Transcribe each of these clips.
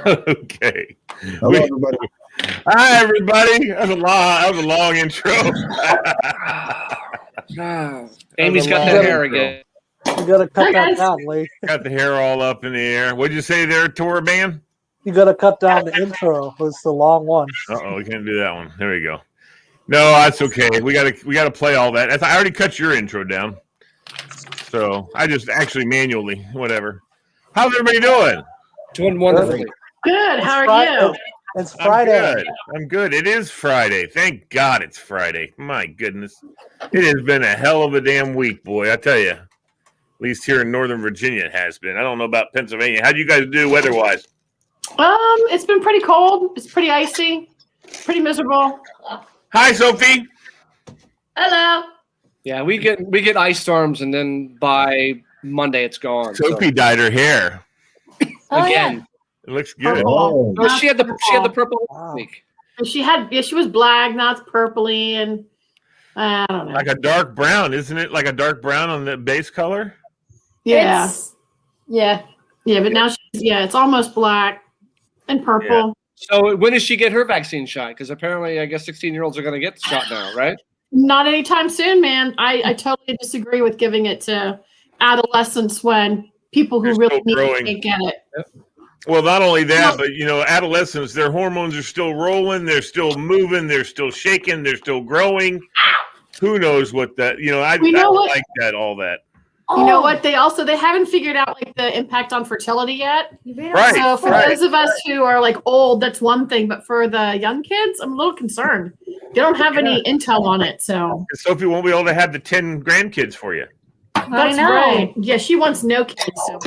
Okay. Hello, everybody. Hi, everybody. That was a long intro. Amy's got the hair again. You gotta cut that down, Lee. Got the hair all up in the air. What'd you say there, tour band? You gotta cut down the intro. It's the long one. We can't do that one. There we go. No, that's okay. We gotta play all that. I already cut your intro down, so I just actually manually whatever. How's everybody doing? Doing wonderfully. Good. How are you? It's Friday. I'm good. It is Friday. Thank God it's Friday. My goodness, it has been a hell of a damn week, boy. I tell you. At least here in Northern Virginia, it has been. I don't know about Pennsylvania. How do you guys do weather-wise? It's been pretty cold. It's pretty icy. Pretty miserable. Hi, Sophie. Hello. Yeah, we get ice storms, and then by Monday it's gone. Sophie dyed her hair. Again. It looks good. Oh, No, she had the purple week. And she was black. Now it's purpley, and I don't know. Like a dark brown, isn't it? Like a dark brown on the base color. Yeah. Yeah. But now it's almost black and purple. Yeah. So when does she get her vaccine shot? Because apparently, I guess 16-year-olds are going to get the shot now, right? Not anytime soon, man. I totally disagree with giving it to adolescents when people who They're really still need growing. it can't get it. Well, not only that, but adolescents, their hormones are still rolling, they're still moving, they're still shaking, they're still growing. Who knows what that? I don't like that. All that. You know what? They haven't figured out like the impact on fertility yet. Right. So for those of us who are like old, that's one thing. But for the young kids, I'm a little concerned. They don't have any intel on it. So Sophie won't be able to have the 10 grandkids for you. that's right. Yeah, she wants no kids. So.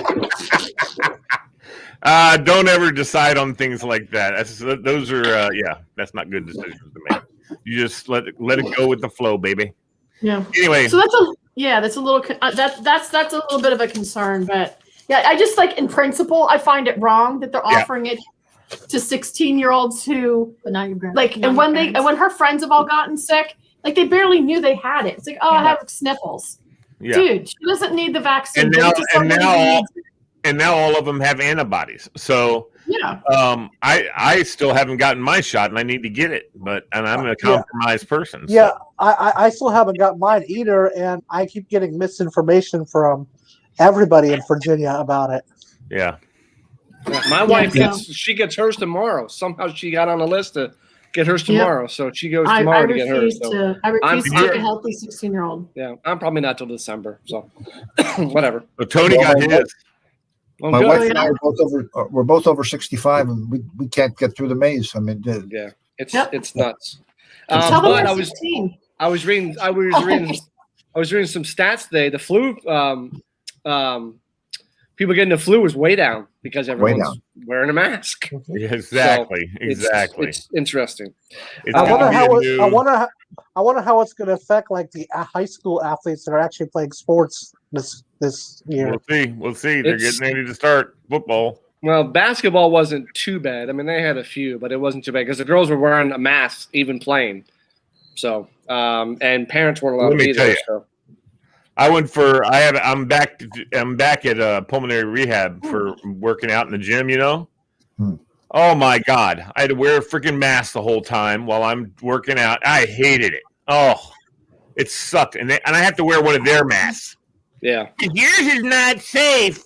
Don't ever decide on things like that. Those are that's not good decisions to make. You just let it go with the flow, baby. Yeah. Anyway, so that's a little that's a little bit of a concern, but yeah, I just like in principle, I find it wrong that they're offering it to 16-year-olds who, but now you're and when her friends have all gotten sick, like they barely knew they had it. It's like, I have sniffles. yeah. Dude, she doesn't need the vaccine. And now all of them have antibodies. So yeah. I still haven't gotten my shot, and I need to get it. And I'm a compromised person. So. Yeah, I still haven't got mine either, and I keep getting misinformation from everybody in Virginia about it. Yeah. My wife gets hers tomorrow. Somehow she got on a list to get hers tomorrow, so she goes tomorrow to get hers. I refuse to take a healthy 16-year-old. Yeah, I'm probably not till December, so whatever. But Tony got his. my wife and I we're both over 65, and we can't get through the maze. I mean, it's nuts. Tell them But they're 16. I was reading some stats today. The flu, people getting the flu was way down because everyone's wearing a mask. Exactly. So exactly. It's interesting. I wonder how it's going to affect like the high school athletes that are actually playing sports this year. We'll see. They're getting ready to start football. Well, basketball wasn't too bad. I mean, they had a few, but it wasn't too bad because the girls were wearing a mask even playing. So, and parents weren't allowed to be there. So. I'm back at pulmonary rehab for working out in the gym, Oh my God. I had to wear a freaking mask the whole time while I'm working out. I hated it. Oh, it sucked. And I have to wear one of their masks. Yeah. Yours is not safe.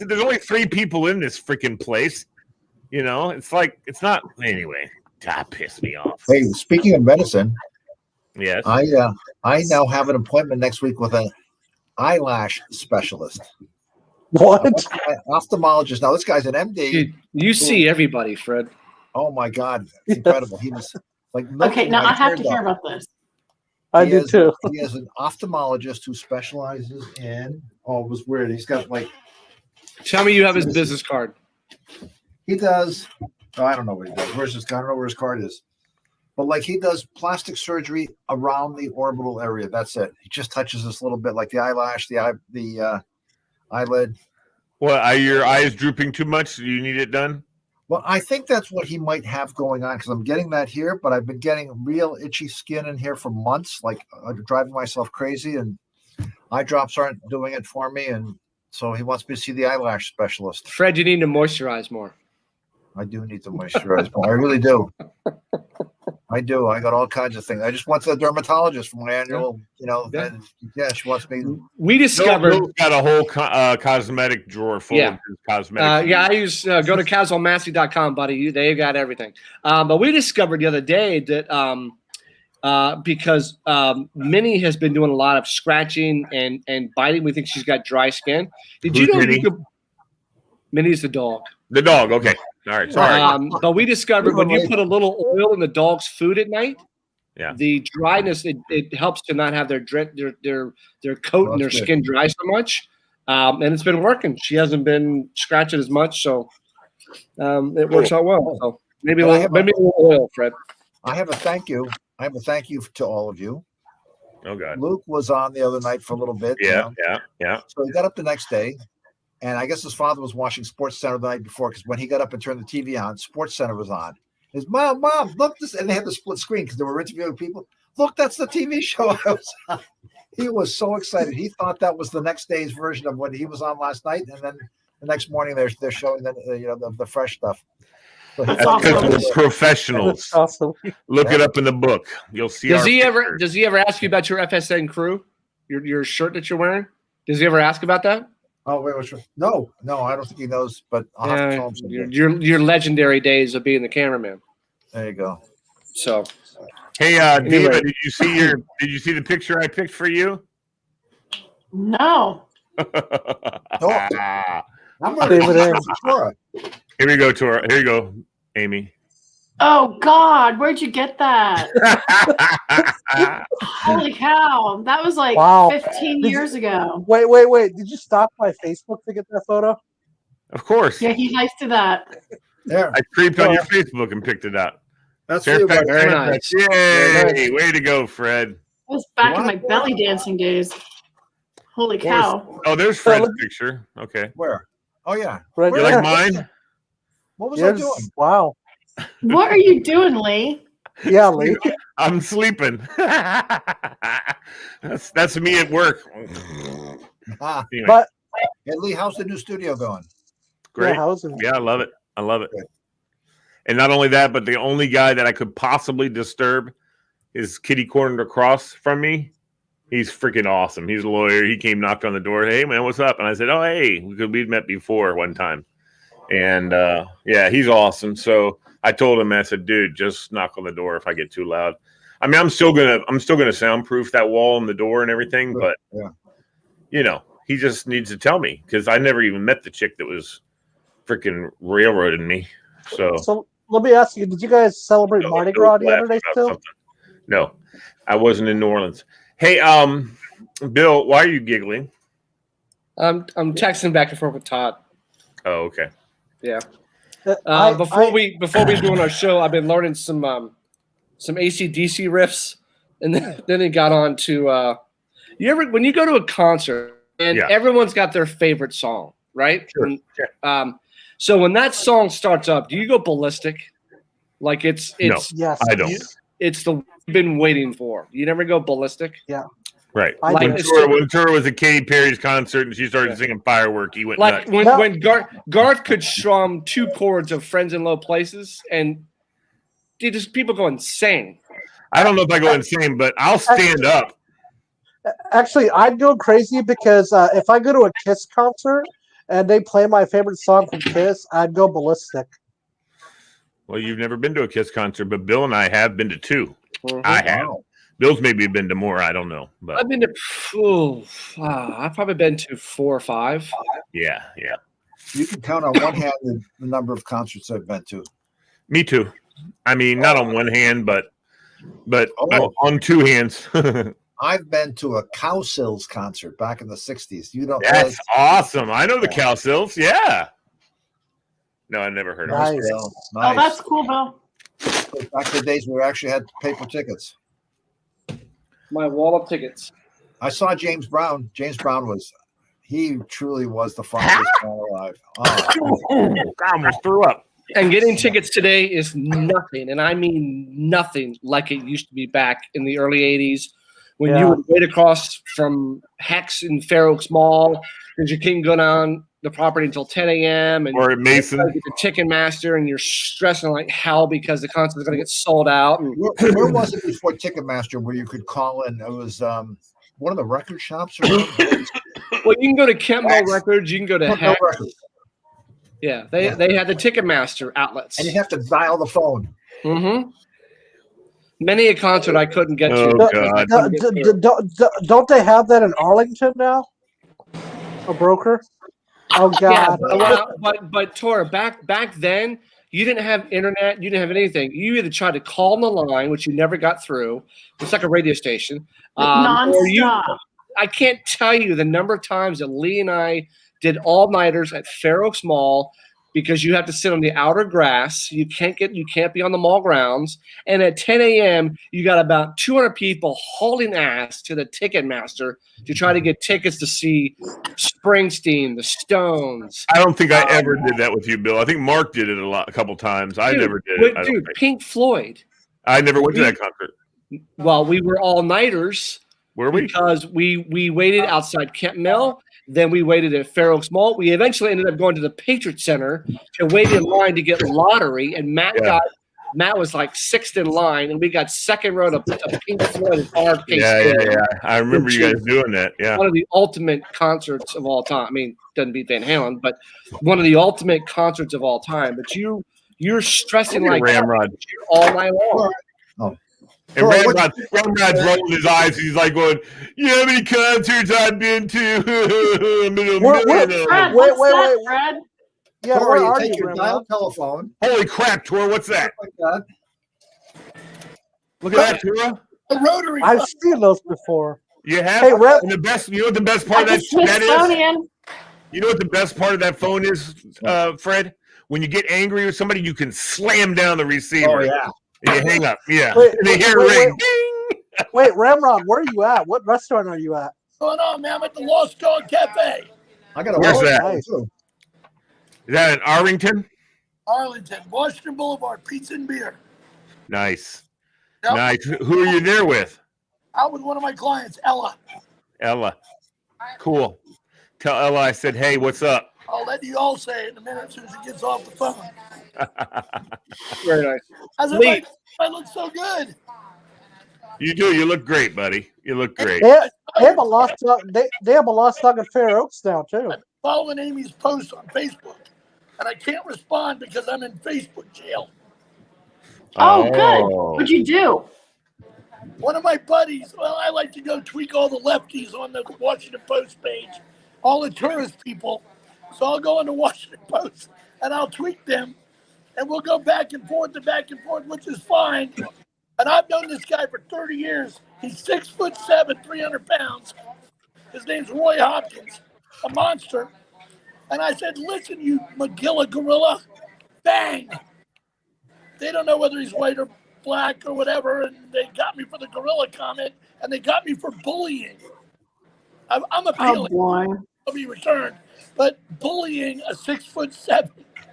There's only 3 people in this freaking place. It's like, it's not, anyway, that pissed me off. Hey, speaking of medicine, yes, I now have an appointment next week with an eyelash specialist. What? Ophthalmologist. Now, this guy's an MD. Dude, you see everybody, Fred. Oh, my God. It's incredible. He was like, okay, now I have to hear about this. I do too. He has an ophthalmologist who specializes in, it was weird. He's got like. Tell me you have his business card. He does. I don't know what he does. Where's his? I don't know where his card is. But like he does plastic surgery around the orbital area. That's it. He just touches this little bit, like the eyelash, the eyelid. Well, are your eyes drooping too much? Do you need it done? Well, I think that's what he might have going on because I'm getting that here, but I've been getting real itchy skin in here for months, like driving myself crazy, and eye drops aren't doing it for me. And So he wants me to see the eyelash specialist. Fred, you need to moisturize more. I do need to moisturize more. I really do. I do. I got all kinds of things. I just went to the dermatologist for my annual, and she wants me. We discovered Bill's got a whole cosmetic drawer full of his cosmetics. I use go to casualmassey.com, buddy. They've got everything. But we discovered the other day that because Minnie has been doing a lot of scratching and biting. We think she's got dry skin. Did you know Minnie? Minnie's the dog. The dog. Okay. All right. Sorry. But we discovered when you put a little oil in the dog's food at night, the dryness it helps to not have their coat and their skin dry so much. And it's been working. She hasn't been scratching as much, so it works out well. So maybe a little oil, Fred. I have a thank you. I have a thank you to all of you. Oh God. Luke was on the other night for a little bit. Yeah. So he got up the next day, and I guess his father was watching Sports Center the night before, because when he got up and turned the TV on, Sports Center was on. His mom, look this, and they had the split screen because they were interviewing people. Look, that's the TV show I was on. He was so excited. He thought that was the next day's version of what he was on last night, and then the next morning they're showing the fresh stuff. So that's because we're professionals. Awesome. Look it up in the book. You'll see. Does he ever ask you about your FSN crew, your shirt that you're wearing? Does he ever ask about that? Oh wait, what's no, I don't think he knows. But I'll have to tell him something. Your legendary days of being the cameraman. There you go. So, hey, David, did you see the picture I picked for you? No. I'm ready. Here we go, Tora. Here you go, Amy. Oh God, where'd you get that? Holy cow, that was like 15 years ago. Wait! Did you stop by Facebook to get that photo? Of course. Yeah, he hyped that. There, I creeped on your Facebook and picked it out. That's very nice. Yay! Very nice. Way to go, Fred. That was back in my belly dancing days. Holy cow! Oh, there's Fred's picture. Okay. Where? Oh yeah. Right. You like mine? What was I doing? Wow. What are you doing, Lee? Yeah, Lee. I'm sleeping. That's me at work. Anyway. But hey, Lee, how's the new studio going? Great. Yeah, I love it. Good. And not only that, but the only guy that I could possibly disturb is kitty cornered across from me. He's freaking awesome. He's a lawyer. He came, knocked on the door. Hey, man, what's up? And I said, oh, hey, we'd met before one time. And, he's awesome. So I told him, I said, dude, just knock on the door if I get too loud. I mean, I'm still gonna soundproof that wall and the door and everything. But, he just needs to tell me, because I never even met the chick that was freaking railroading me. So let me ask you, did you guys celebrate Mardi Gras the other day still? Something. No, I wasn't in New Orleans. Hey, Bill, why are you giggling? I'm texting back and forth with Todd. Oh, okay. Yeah. Before we doing our show, I've been learning some AC/DC riffs, and then it got on to when you go to a concert and everyone's got their favorite song, right? Sure. And, so when that song starts up, do you go ballistic? Like it's no, yes, I don't. It's the we've been waiting for. You never go ballistic. Yeah. Right. Like when Tura was at Katy Perry's concert and she started singing Firework, he went like nuts. when Garth could strum 2 chords of Friends in Low Places, and people go insane. I don't know if I go insane, but I'll stand up. Actually, I'd go crazy because if I go to a Kiss concert and they play my favorite song from Kiss, I'd go ballistic. Well, you've never been to a Kiss concert, but Bill and I have been to 2. Mm-hmm. I have. Bill's maybe been to more. I don't know, but I've been to. I've probably been to 4 or 5. Yeah. You can count on one hand the number of concerts I've been to. Me too. I mean, not on one hand, but on 2 hands. I've been to a Cowsills concert back in the 60s. You don't. That's awesome. I know the Cowsills. Yeah. No, I never heard of it. Nice. Oh, that's cool, Bill. Back in the days we actually had paper tickets. My wall of tickets. I saw James Brown. James Brown he truly was the finest man alive. Oh. I almost threw up. And getting tickets today is nothing, and I mean nothing like it used to be back in the early 80s when you would wait across from Hex and Fair Oaks Mall because you can't go down the property until 10 a.m. and or at Mason, the Ticketmaster, and you're stressing like hell because the concert is going to get sold out. And where was it before Ticketmaster where you could call in? It was one of the record shops or something? Well, you can go to Kempmo Records. You can go to Kempmo Hex. Records. Yeah, they had the Ticketmaster outlets. And you have to dial the phone. Mm-hmm. Many a concert I couldn't get to. God. Don't they have that in Arlington now? A broker? Oh God! Yeah, but Tora, back then you didn't have internet, you didn't have anything. You either tried to call on the line, which you never got through. It's like a radio station. Nonstop. I can't tell you the number of times that Lee and I did all-nighters at Fair Oaks Mall because you have to sit on the outer grass. You can't be on the mall grounds. And at 10 a.m., you got about 200 people hauling ass to the Ticketmaster to try to get tickets to see Springsteen, the Stones. I don't think I ever did that with you, Bill. I think Mark did it a couple times. I never did it. Dude, Pink Floyd. I never went to that concert. Well, we were all-nighters. Were we? Because we waited outside Kent Mill. Then we waited at Fair Oaks Mall. We eventually ended up going to the Patriot Center to wait in line to get lottery. And Matt was like sixth in line, and we got second row to Pink Floyd at RK. Yeah. I remember you guys doing that. Yeah. One of the ultimate concerts of all time. I mean, doesn't beat Van Halen, but one of the ultimate concerts of all time. But you're stressing like Ramrod all night long. Oh. And Ramrod's rolling his eyes. He's like going, "You know how many concerts I've been to?" Wait. Fred? Yeah, Tor, where you are take you, your dial telephone. Holy crap, Tor! What's that? Like that. Look at that, Tor. A rotary. I've seen those before. You have. Hey, Rep. And the best. You know what the best part of that is? You know what the best part of that phone is, Fred? When you get angry with somebody, you can slam down the receiver. Oh yeah. And you hang up. Yeah. Wait, and they hear a ring. Ding! Wait, Ramrod, where are you at? What restaurant are you at? What's going on, man? I'm at the Lost Dog Cafe. I got a Where's that? Nice. Is that in Arlington? Arlington, Washington Boulevard, pizza and beer. Nice. Yep. Nice. Who are you there with? Out with one of my clients, Ella. Ella. Cool. Tell Ella I said, hey, what's up? I'll let you all say it in a minute as soon as she gets off the phone. Very nice. I said, Lee. I look so good. You do. You look great, buddy. You look great. They have a lost dog. They have a lost dog at Fair Oaks now too. I'm following Amy's posts on Facebook, and I can't respond because I'm in Facebook jail. Oh, good. What'd you do? One of my buddies, well, I like to go tweak all the lefties on the Washington Post page, all the tourist people. So I'll go on the Washington Post, and I'll tweak them, and we'll go back and forth, which is fine. And I've known this guy for 30 years. He's 6'7", 300 pounds. His name's Roy Hopkins, a monster. And I said, listen, you McGilla gorilla, bang. They don't know whether he's white or black or whatever, and they got me for the gorilla comment, and they got me for bullying. I'm appealing. Oh, boy. I'll be returned. But bullying a 6'7",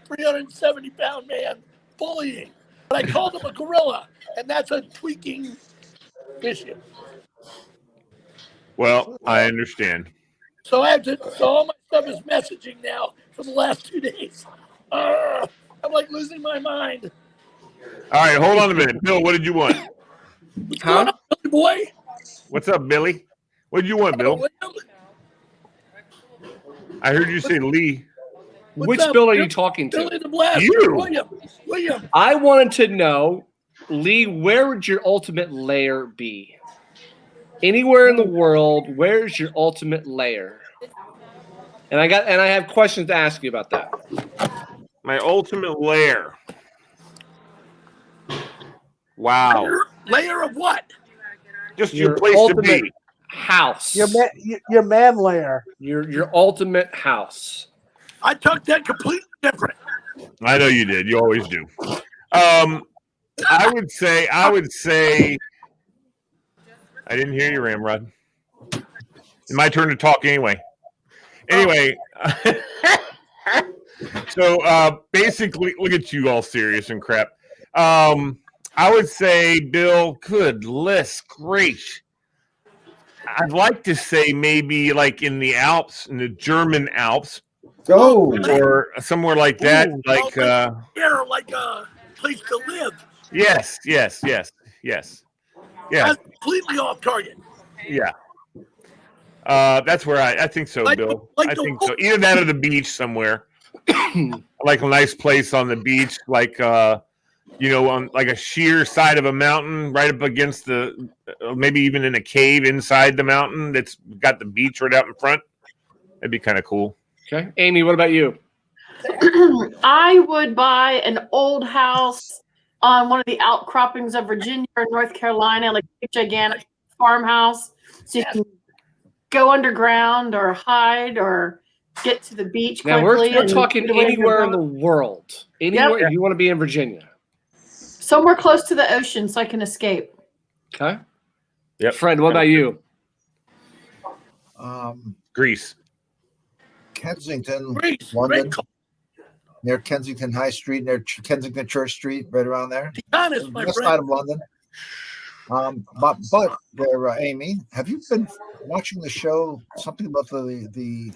370-pound man, bullying. But I called him a gorilla, and that's a tweaking issue. Well, I understand. So all my stuff is messaging now for the last 2 days. I'm like losing my mind. All right, hold on a minute. Bill, what did you want? What's going on, Billy boy? What's up, Billy? What did you want, Bill? I heard you say Lee. Which Bill are you talking to? Billy the Blaster. You. William. I wanted to know, Lee, where would your ultimate lair be? Anywhere in the world, where's your ultimate lair? And I have questions to ask you about that. My ultimate lair. Wow. Layer of what? Just your place to be. House. Your man lair. Your ultimate house. I took that completely different. I know you did. You always do. I would say I didn't hear you, Ramrod. It's my turn to talk anyway. Anyway, so basically, look at you all serious and crap. I would say, Bill, good grace. I'd like to say maybe like in the Alps, in the German Alps, or somewhere like that. Like like a place to live. Yes. Yeah. That's completely off target. Yeah. That's where I think so, Bill. I think so. Either that or the beach somewhere. Like a nice place on the beach, like on like a sheer side of a mountain, right up against the, maybe even in a cave inside the mountain that's got the beach right out in front. That'd be kind of cool. Okay, Amy, what about you? I would buy an old house on one of the outcroppings of Virginia or North Carolina, like a gigantic farmhouse, so you can go underground or hide or get to the beach quickly. Now we're talking anywhere in the world. Anywhere. Yep. You want to be in Virginia. Somewhere close to the ocean so I can escape. Okay. Yep. Fred, what about you? Greece. Kensington, London. Near Kensington High Street, near Kensington Church Street, right around there. Honest, my west friend. side of London. But there, Amy, have you been watching the show? Something about the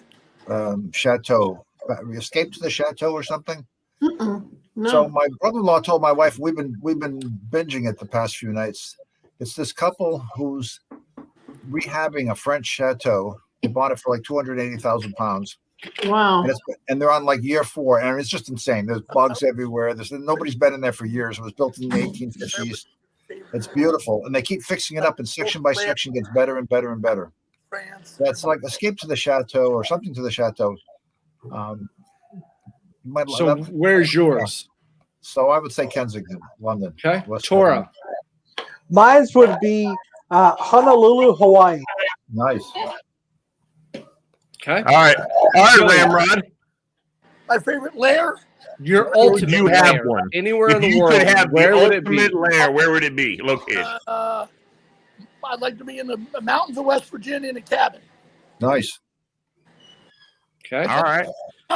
chateau, Escape to the Chateau or something? No. So my brother-in-law told my wife we've been binging it the past few nights. It's this couple who's rehabbing a French chateau. They bought it for like £280,000. Wow. And they're on like year 4, and it's just insane. There's bugs everywhere. Nobody's been in there for years. It was built in the 1850s. It's beautiful, and they keep fixing it up, and section by section gets better and better and better. That's like Escape to the Chateau or something to the Chateau. So where's yours? So I would say Kensington, London. Okay. Tora. Mine would be Honolulu, Hawaii. Nice. Okay. All right, Ramrod. My favorite lair. Your ultimate you lair. Have one Anywhere if in the you world. Could have where the would it be? Lair, where would it be located? I'd like to be in the mountains of West Virginia in a cabin. Nice. Okay. All right.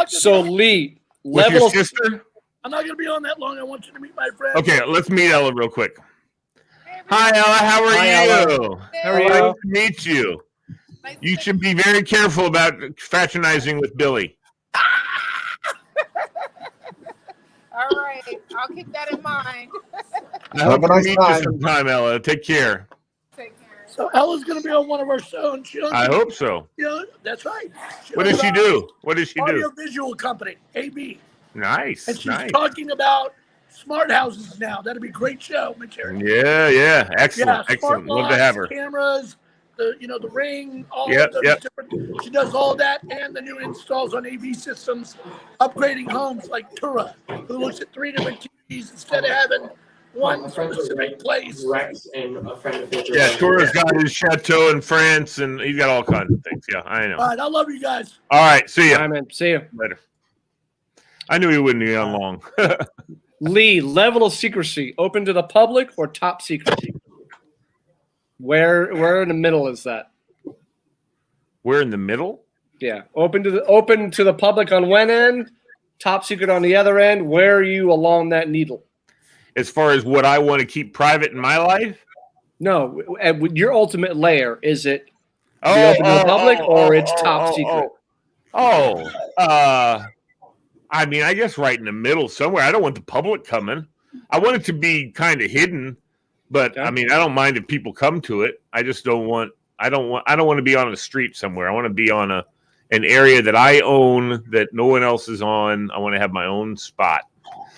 So Lee, with your sister? I'm not going to be on that long. I want you to meet my friend. Okay, let's meet Ella real quick. Hi, Ella. How are you? Ella. How are you? Nice to meet you. You should be very careful about fraternizing with Billy. All right, I'll keep that in mind. I hope to meet you sometime, Ella. Take care. Take care. So Ella's going to be on one of our shows. I hope so. Yeah, that's right. What does she do? What does she do? Audiovisual company, AB. Nice. And she's talking about smart houses now. That'd be a great show material. Yeah. Excellent. Yeah, Excellent. Love to have her. Cameras, the ring, all of those different. She does all that and the new installs on AV systems, upgrading homes like Tura, who looks at 3 different TVs instead of having one specific place. Yeah, Tura's got his chateau in France, and he's got all kinds of things. Yeah, I know. All right, I love you guys. All right, see ya. Bye, man. See you later. I knew he wouldn't be on long. Lee, level of secrecy, open to the public or top secret? Where in the middle is that? Where in the middle? Yeah, open to the public on one end, top secret on the other end. Where are you along that needle? As far as what I want to keep private in my life? No, your ultimate layer, is it open to the public or it's top secret? I mean, I guess right in the middle somewhere. I don't want the public coming. I want it to be kind of hidden, but I mean, I don't mind if people come to it. I just don't want to be on a street somewhere. I want to be on an area that I own that no one else is on. I want to have my own spot.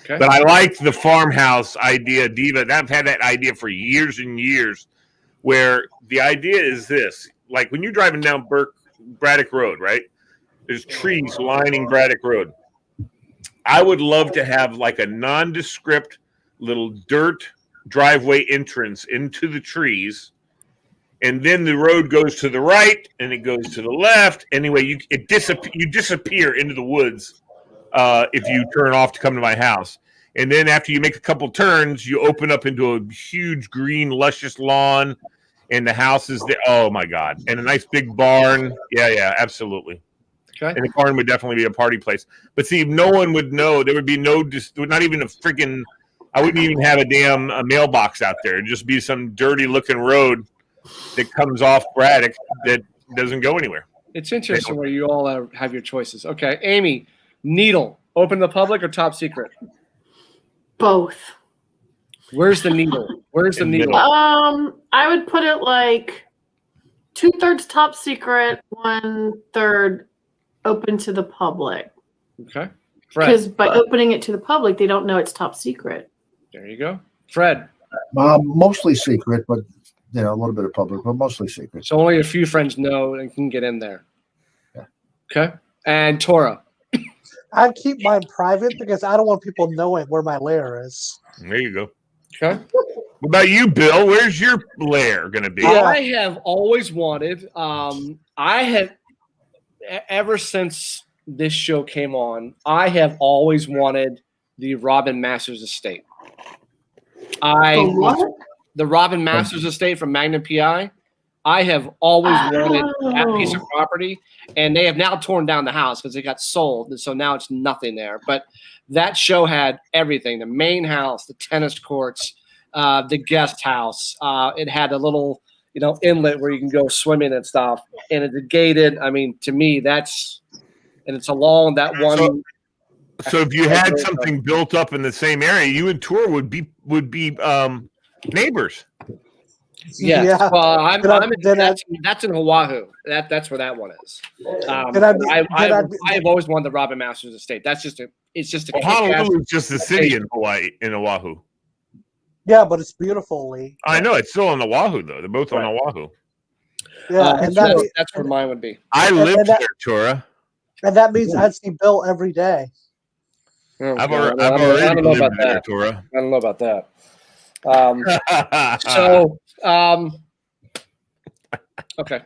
Okay. But I like the farmhouse idea, Diva. I've had that idea for years and years, where the idea is this: like when you're driving down Braddock Road, right? There's trees lining Braddock Road. I would love to have like a nondescript little dirt driveway entrance into the trees, and then the road goes to the right and it goes to the left. Anyway, you disappear into the woods if you turn off to come to my house. And then after you make a couple turns, you open up into a huge green, luscious lawn, and the house is there. Oh my God! And a nice big barn. Yeah, absolutely. Okay. And the barn would definitely be a party place. But see, no one would know. There would be not even a freaking. I wouldn't even have a damn mailbox out there. It'd just be some dirty looking road that comes off Braddock that doesn't go anywhere. It's interesting where you all have your choices. Okay, Amy, needle, open to the public or top secret? Both. Where's the needle? Where's the needle? I would put it like 2/3 top secret, 1/3 open to the public. Okay. Because by opening it to the public, they don't know it's top secret. There you go. Fred. Mostly secret, but a little bit of public, but mostly secret. So only a few friends know and can get in there. Yeah. Okay. And Tora. I keep mine private because I don't want people knowing where my lair is. There you go. Okay. What about you, Bill? Where's your lair going to be? I have always wanted. I have ever since this show came on. I have always wanted the Robin Masters estate. The Robin Masters estate from Magnum PI. I have always wanted that piece of property, and they have now torn down the house because it got sold, and so now it's nothing there. But that show had everything: the main house, the tennis courts, the guest house. It had a little, inlet where you can go swimming and stuff, and it's gated. I mean, to me, and it's along that one. So if you had something built up in the same area, you and Tor would be neighbors. Yes. Yeah. Well, that's in Oahu. That's where that one is. I've always wanted the Robin Masters estate. It's just a Honolulu is just a city in Oahu. Yeah, but it's beautiful, Lee. I know it's still on Oahu though. They're both on Oahu. Yeah, and that's where mine would be. I lived there, Tora. And that means I'd see Bill every day. I've already lived there, Tora. I don't know about that. Okay.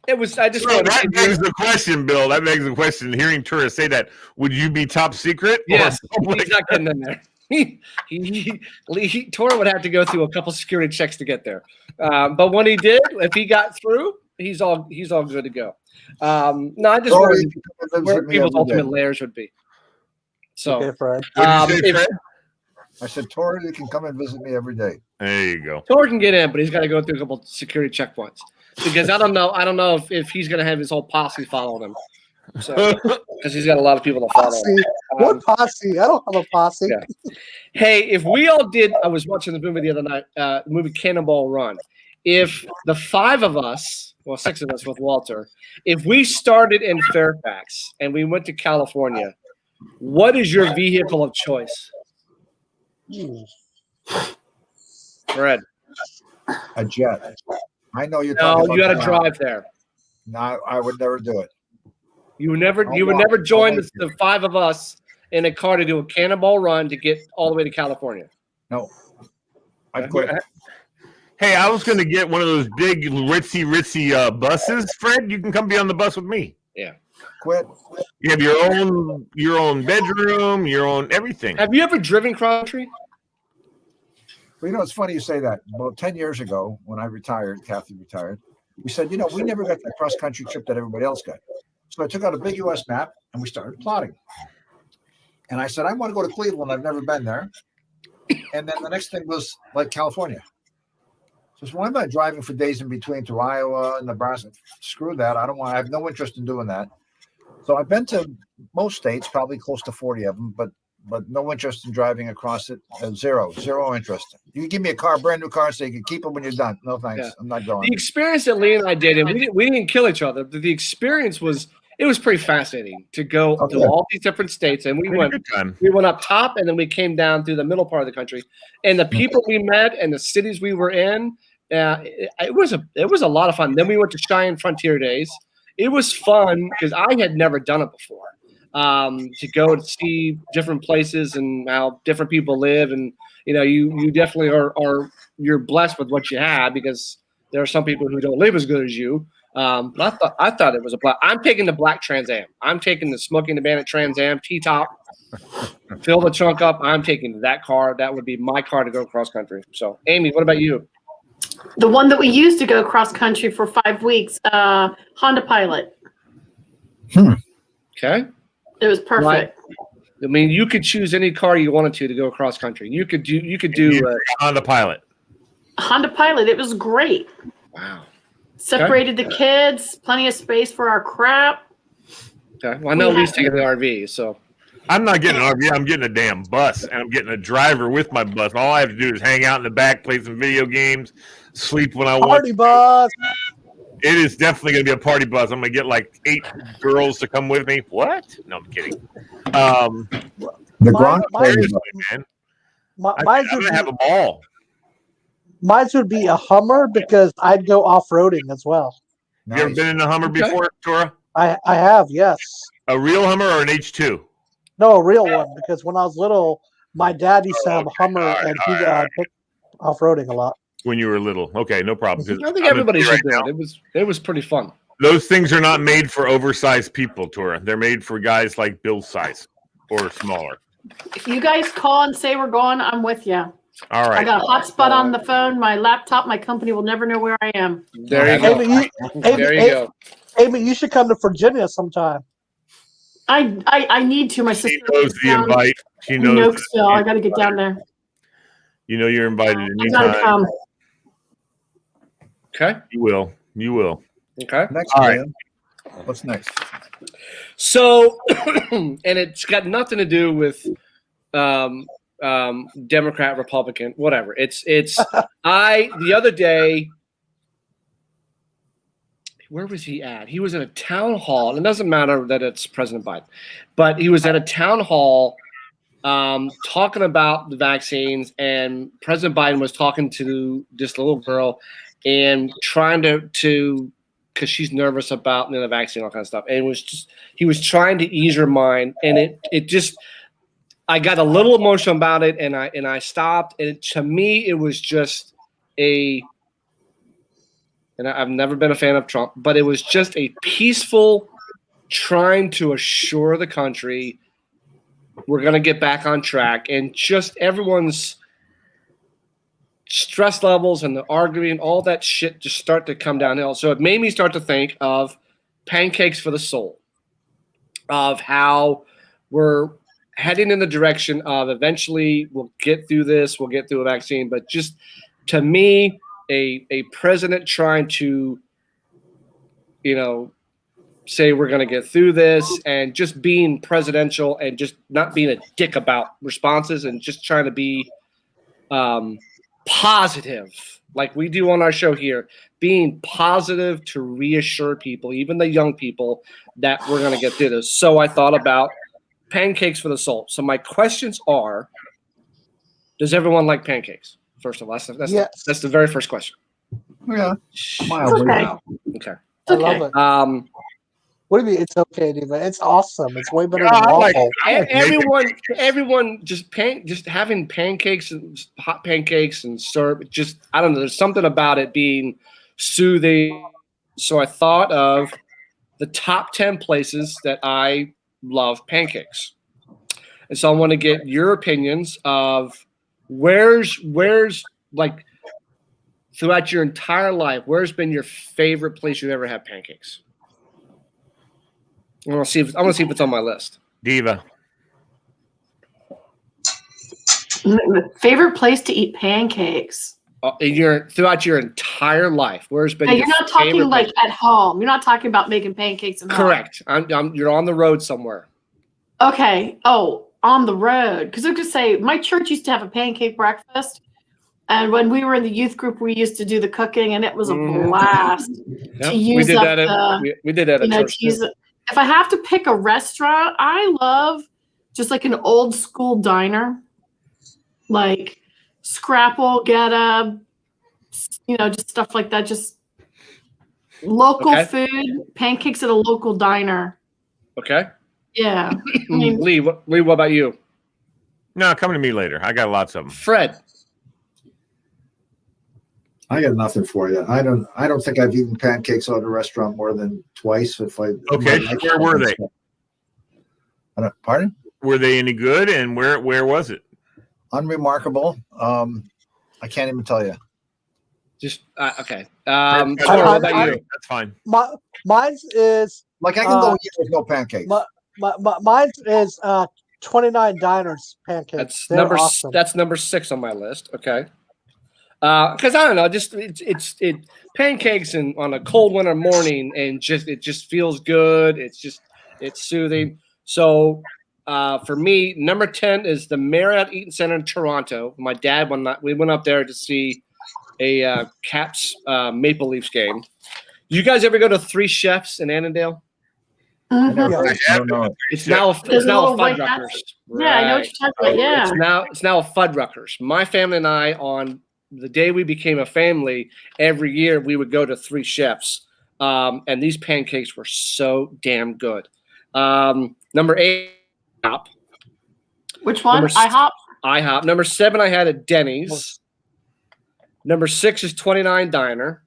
It was. I just. That begs the question, Bill. That begs the question. Hearing Tora say that, would you be top secret? Yes, he's not getting in there. Tora would have to go through a couple security checks to get there. But when he did, if he got through, he's all good to go. No, I just wondered where people's ultimate layers would be. So, okay, Fred. Fred? I said, Tora, you can come and visit me every day. There you go. Tora can get in, but he's got to go through a couple security checkpoints because I don't know if he's going to have his whole posse following him. So, because he's got a lot of people to follow. What posse? I don't have a posse. Yeah. Hey, if we all did, I was watching the movie the other night, the movie Cannonball Run. If the 5 of us, well, 6 of us with Walter, if we started in Fairfax and we went to California, what is your vehicle of choice? Fred. A jet. I know you're talking about. No, you got to drive there. No, I would never do it. You would never join the 5 of us in a car to do a Cannonball Run to get all the way to California. No. I'd quit. Hey, I was going to get one of those big ritzy buses. Fred, you can come be on the bus with me. Yeah. Quit. You have your own bedroom, your own everything. Have you ever driven cross country? Well, it's funny you say that. About 10 years ago, when I retired, Kathy retired, we said, we never got that cross country trip that everybody else got. So I took out a big U.S. map and we started plotting. And I said, I want to go to Cleveland. I've never been there. And then the next thing was like California. So why am I driving for days in between to Iowa and Nebraska? Screw that. I have no interest in doing that. So I've been to most states, probably close to 40 of them, but no interest in driving across it. Zero interest. You can give me a car, brand new car, so you can keep it when you're done. No thanks. Yeah. I'm not going. The experience that Lee and I did, and we didn't kill each other, but the experience was pretty fascinating to go to all these different states, and we went up top, and then we came down through the middle part of the country, and the people we met and the cities we were in, it was a lot of fun. Then we went to Cheyenne Frontier Days. It was fun because I had never done it before. To go and see different places and how different people live, and you definitely you're blessed with what you have because there are some people who don't live as good as you. But I thought it was I'm taking the black Trans Am. I'm taking the Smoking the Bandit Trans Am T-top. Fill the trunk up. I'm taking that car. That would be my car to go cross country. So, Amy, what about you? The one that we used to go cross country for 5 weeks, Honda Pilot. Okay. It was perfect. Right. I mean, you could choose any car you wanted to go cross country. You could do Honda Pilot. Honda Pilot. It was great. Wow. Separated the kids, plenty of space for our crap. Okay. Well, I know Lee's taking the RV, so. I'm not getting an RV. I'm getting a damn bus, and I'm getting a driver with my bus. All I have to do is hang out in the back, play some video games, sleep when I want. Party bus. It is definitely going to be a party bus. I'm going to get like 8 girls to come with me. What? No, I'm kidding. The Gronk man. Mine I'm going to have a ball. Mine would be a Hummer because I'd go off-roading as well. Nice. You ever been in a Hummer before, Tora? I have, yes. A real Hummer or an H2? No, a real one, because when I was little, my dad used to have a Hummer, and he took off-roading a lot. When you were little. Okay, no problem. I think everybody should do it. It was pretty fun. Those things are not made for oversized people, Tora. They're made for guys like Bill's size or smaller. If you guys call and say we're going, I'm with you. All right. I got a hotspot on the phone, my laptop, my company will never know where I am. There you go. There you go. Amy, you should come to Virginia sometime. I need to. My sister knows the invite. She knows. Nokesville. I got to get down there. You know you're invited anytime. I gotta come. Okay. You will. You will. Okay. Next, all right. What's next? So, and it's got nothing to do with Democrat, Republican, whatever. It's the other day. Where was he at? He was at a town hall. And it doesn't matter that it's President Biden, but he was at a town hall talking about the vaccines, and President Biden was talking to this little girl and trying to because she's nervous about the vaccine, all kind of stuff. And it was just he was trying to ease her mind, and it just I got a little emotional about it, and I stopped. And to me, it was just and I've never been a fan of Trump, but it was just a peaceful trying to assure the country we're going to get back on track, and just everyone's stress levels and the arguing, all that shit just start to come downhill. So it made me start to think of Pancakes for the Soul, of how we're heading in the direction of eventually we'll get through this, we'll get through a vaccine. But just to me, a president trying to, say we're going to get through this, and just being presidential and just not being a dick about responses, and just trying to be positive like we do on our show here, being positive to reassure people, even the young people, that we're going to get through this. So I thought about Pancakes for the Soul. So my questions are, does everyone like pancakes? First of all, that's the very first question. Yeah. Okay. I love it. What do you mean? It's okay, dude. It's awesome. It's way better than waffle. Everyone just having pancakes and hot pancakes and syrup. Just I don't know. There's something about it being soothing. So I thought of the top 10 places that I love pancakes, and so I want to get your opinions of where's like throughout your entire life, where's been your favorite place you've ever had pancakes? I want to see if it's on my list. Diva. Favorite place to eat pancakes? Throughout your entire life, where's been? You're not talking like at home. You're not talking about making pancakes at home. Correct. You're on the road somewhere. Okay. Oh, on the road. Because I could say my church used to have a pancake breakfast. And when we were in the youth group, we used to do the cooking, and it was a blast to use we did that at church. If I have to pick a restaurant, I love just like an old school diner, like Scrapple, Geta, just stuff like that. Just local food, pancakes at a local diner. Okay. Yeah. Lee, what about you? No, come to me later. I got lots of them. Fred. I got nothing for you. I don't think I've eaten pancakes at a restaurant more than twice. Where were they? Pardon? Were they any good? And where was it? Unremarkable. I can't even tell you. Just okay. What about you? That's fine. Mine is like I can go eat with no pancakes. Mine is 29 Diners pancakes. That's awesome. That's number 6 on my list. Okay. Because I don't know, just it pancakes and on a cold winter morning, and it just feels good. It's soothing. So for me, number 10 is the Marriott Eaton Center in Toronto. My dad we went up there to see a Caps Maple Leafs game. You guys ever go to Three Chefs in Annandale? Mhm. I don't know. It's now a Fuddruckers. Yeah, I know what you're talking about. Yeah. It's now a Fuddruckers. My family and I, on the day we became a family, every year we would go to Three Chefs, and these pancakes were so damn good. Number 8, IHOP. Which one? IHOP. IHOP. Number 7, I had at Denny's. Number 6 is 29 Diner.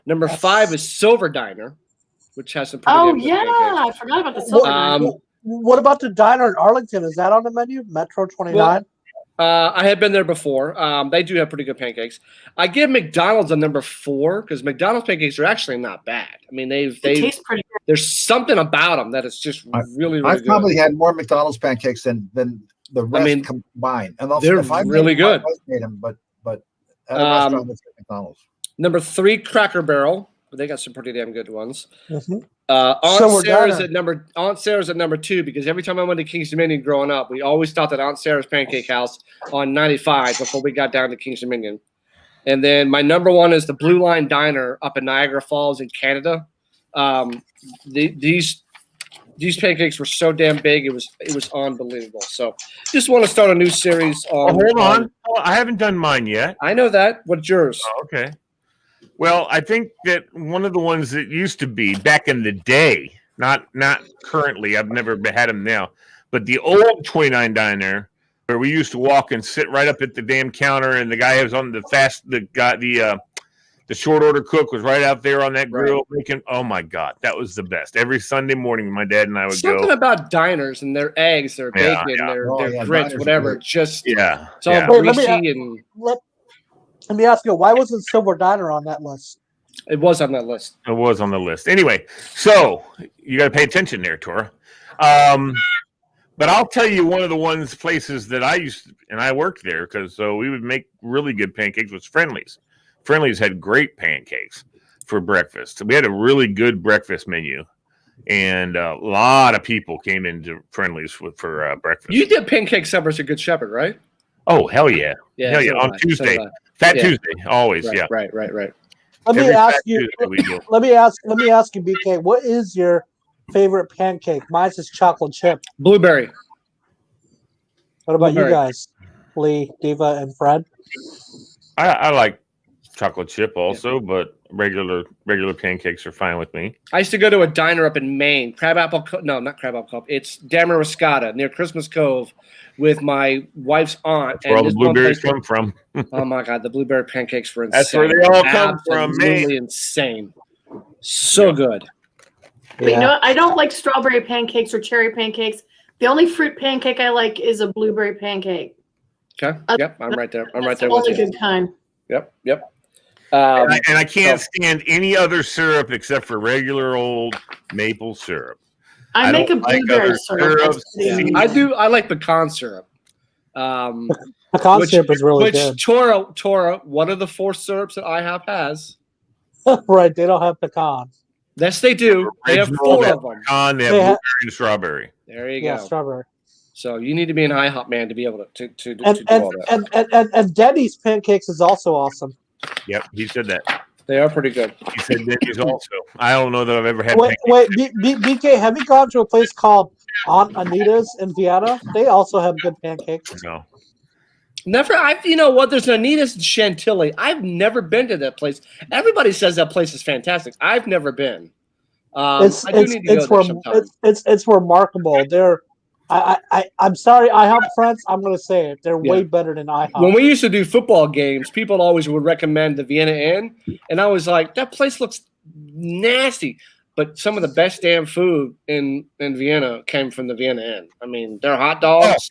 Number 5 is Silver Diner, which has some pretty good pancakes. I forgot about the Silver Diner. What about the diner in Arlington? Is that on the menu? Metro 29? I had been there before. They do have pretty good pancakes. I give McDonald's a number 4 because McDonald's pancakes are actually not bad. I mean, they taste pretty good. There's something about them that is just really I've good. probably had more McDonald's pancakes than the rest combined. And also, they're if I really good. I made them, but at a restaurant, let's get McDonald's. Number 3, Cracker Barrel. They got some pretty damn good ones. Mm-hmm. Aunt Sarah's at number 2 because every time I went to King's Dominion growing up, we always stopped at Aunt Sarah's Pancake House on 95 before we got down to King's Dominion. And then my number 1 is the Blue Line Diner up in Niagara Falls in Canada. These pancakes were so damn big, it was unbelievable. So just want to start a new series on. Hold on. I haven't done mine yet. I know that. What's yours? Oh, okay. Well, I think that one of the ones that used to be back in the day, not currently, I've never had them now, but the old 29 Diner, where we used to walk and sit right up at the damn counter, and the guy was on the short order cook was right out there on that grill making. Oh my God, that was the best. Every Sunday morning, my dad and I would go. Something about diners and their eggs, their bacon, their grits, whatever. Just it's all greasy and. Let me ask you, why wasn't Silver Diner on that list? It was on that list. It was on the list. Anyway, so you got to pay attention there, Tora. But I'll tell you one of the places that I used to, and I worked there because we would make really good pancakes was Friendly's. Friendly's had great pancakes for breakfast. We had a really good breakfast menu, and a lot of people came into Friendly's for breakfast. You did pancake suppers at Good Shepherd, right? Oh, hell yeah. Hell yeah. On Tuesday. Fat Tuesday, always, Right. Let me ask you, BK, what is your favorite pancake? Mine's is chocolate chip. Blueberry. What about you guys? Lee, Diva, and Fred? I like chocolate chip also, but regular pancakes are fine with me. I used to go to a diner up in Maine, not Crabapple Cove. It's Damariscotta near Christmas Cove with my wife's aunt. That's where all the blueberries come from. Oh my God, the blueberry pancakes were insane. That's where they all come from, Absolutely insane. So good. But you know what? I don't like strawberry pancakes or cherry pancakes. The only fruit pancake I like is a blueberry pancake. Okay. Yep, I'm right there. I'm right there with you. Only good kind. Yep. And I can't stand any other syrup except for regular old maple syrup. I make a blueberry syrup. I do. I like pecan syrup. Pecan syrup is really good. Tora, one of the 4 syrups that IHOP has. Right, they don't have pecan. Yes, they do. They have 4 of them. Pecan, they have blueberry and strawberry. There you go. Strawberry. So you need to be an IHOP man to be able to do all that. And Denny's pancakes is also awesome. Yep, he said that. They are pretty good. He said Denny's also. I don't know that I've ever had. Wait, BK, have you gone to a place called Aunt Anita's in Vienna? They also have good pancakes. No. Never. You know what? There's an Anita's in Chantilly. I've never been to that place. Everybody says that place is fantastic. I've never been. I do need to go there sometime. It's remarkable. I'm sorry, IHOP friends. I'm going to say it. They're way better than IHOP. When we used to do football games, people always would recommend the Vienna Inn, and I was like, that place looks nasty. But some of the best damn food in Vienna came from the Vienna Inn. I mean, their hot dogs.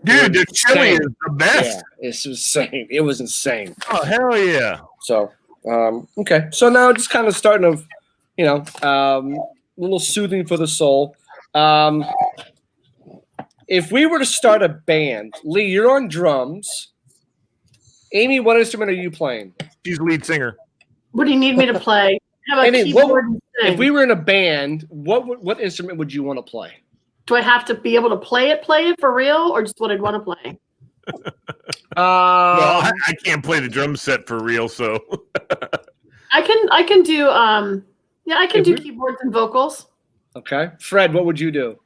Dude, the chili is the best. Yeah, it's insane. It was insane. Oh, hell yeah. So, okay. So now just kind of starting to, a little soothing for the soul. If we were to start a band, Lee, you're on drums. Amy, what instrument are you playing? She's lead singer. What do you need me to play? How about Amy, keyboard and sing? if we were in a band, what instrument would you want to play? Do I have to be able to play it for real, or just what I'd want to play? Well, I can't play the drum set for real, so I can do I can do keyboards and vocals. Okay, Fred, what would you do?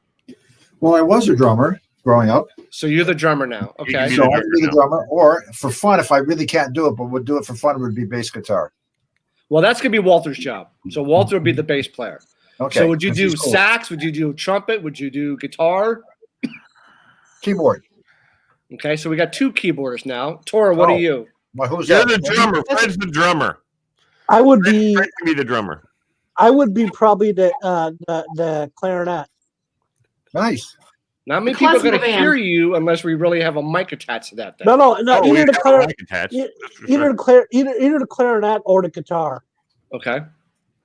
Well, I was a drummer growing up. So you're the drummer now. Okay. So I could be the drummer, or for fun, if I really can't do it, but would do it for fun, it would be bass guitar. Well, that's gonna be Walter's job. So Walter would be the bass player. Okay. So would you do cool. sax? Would you do trumpet? Would you do guitar? Keyboard. Okay, so we got 2 keyboarders now. Tora, what are you? Well, who's you're that? the drummer. Fred's the drummer. I would be. Fred can be the drummer. I would be probably the clarinet. Nice. Not many people are going to Classical hear you unless we really have a mic attached to that thing. No. We Either have the a mic clarinet, attached, that's for either sure. either the clarinet or the guitar. Okay.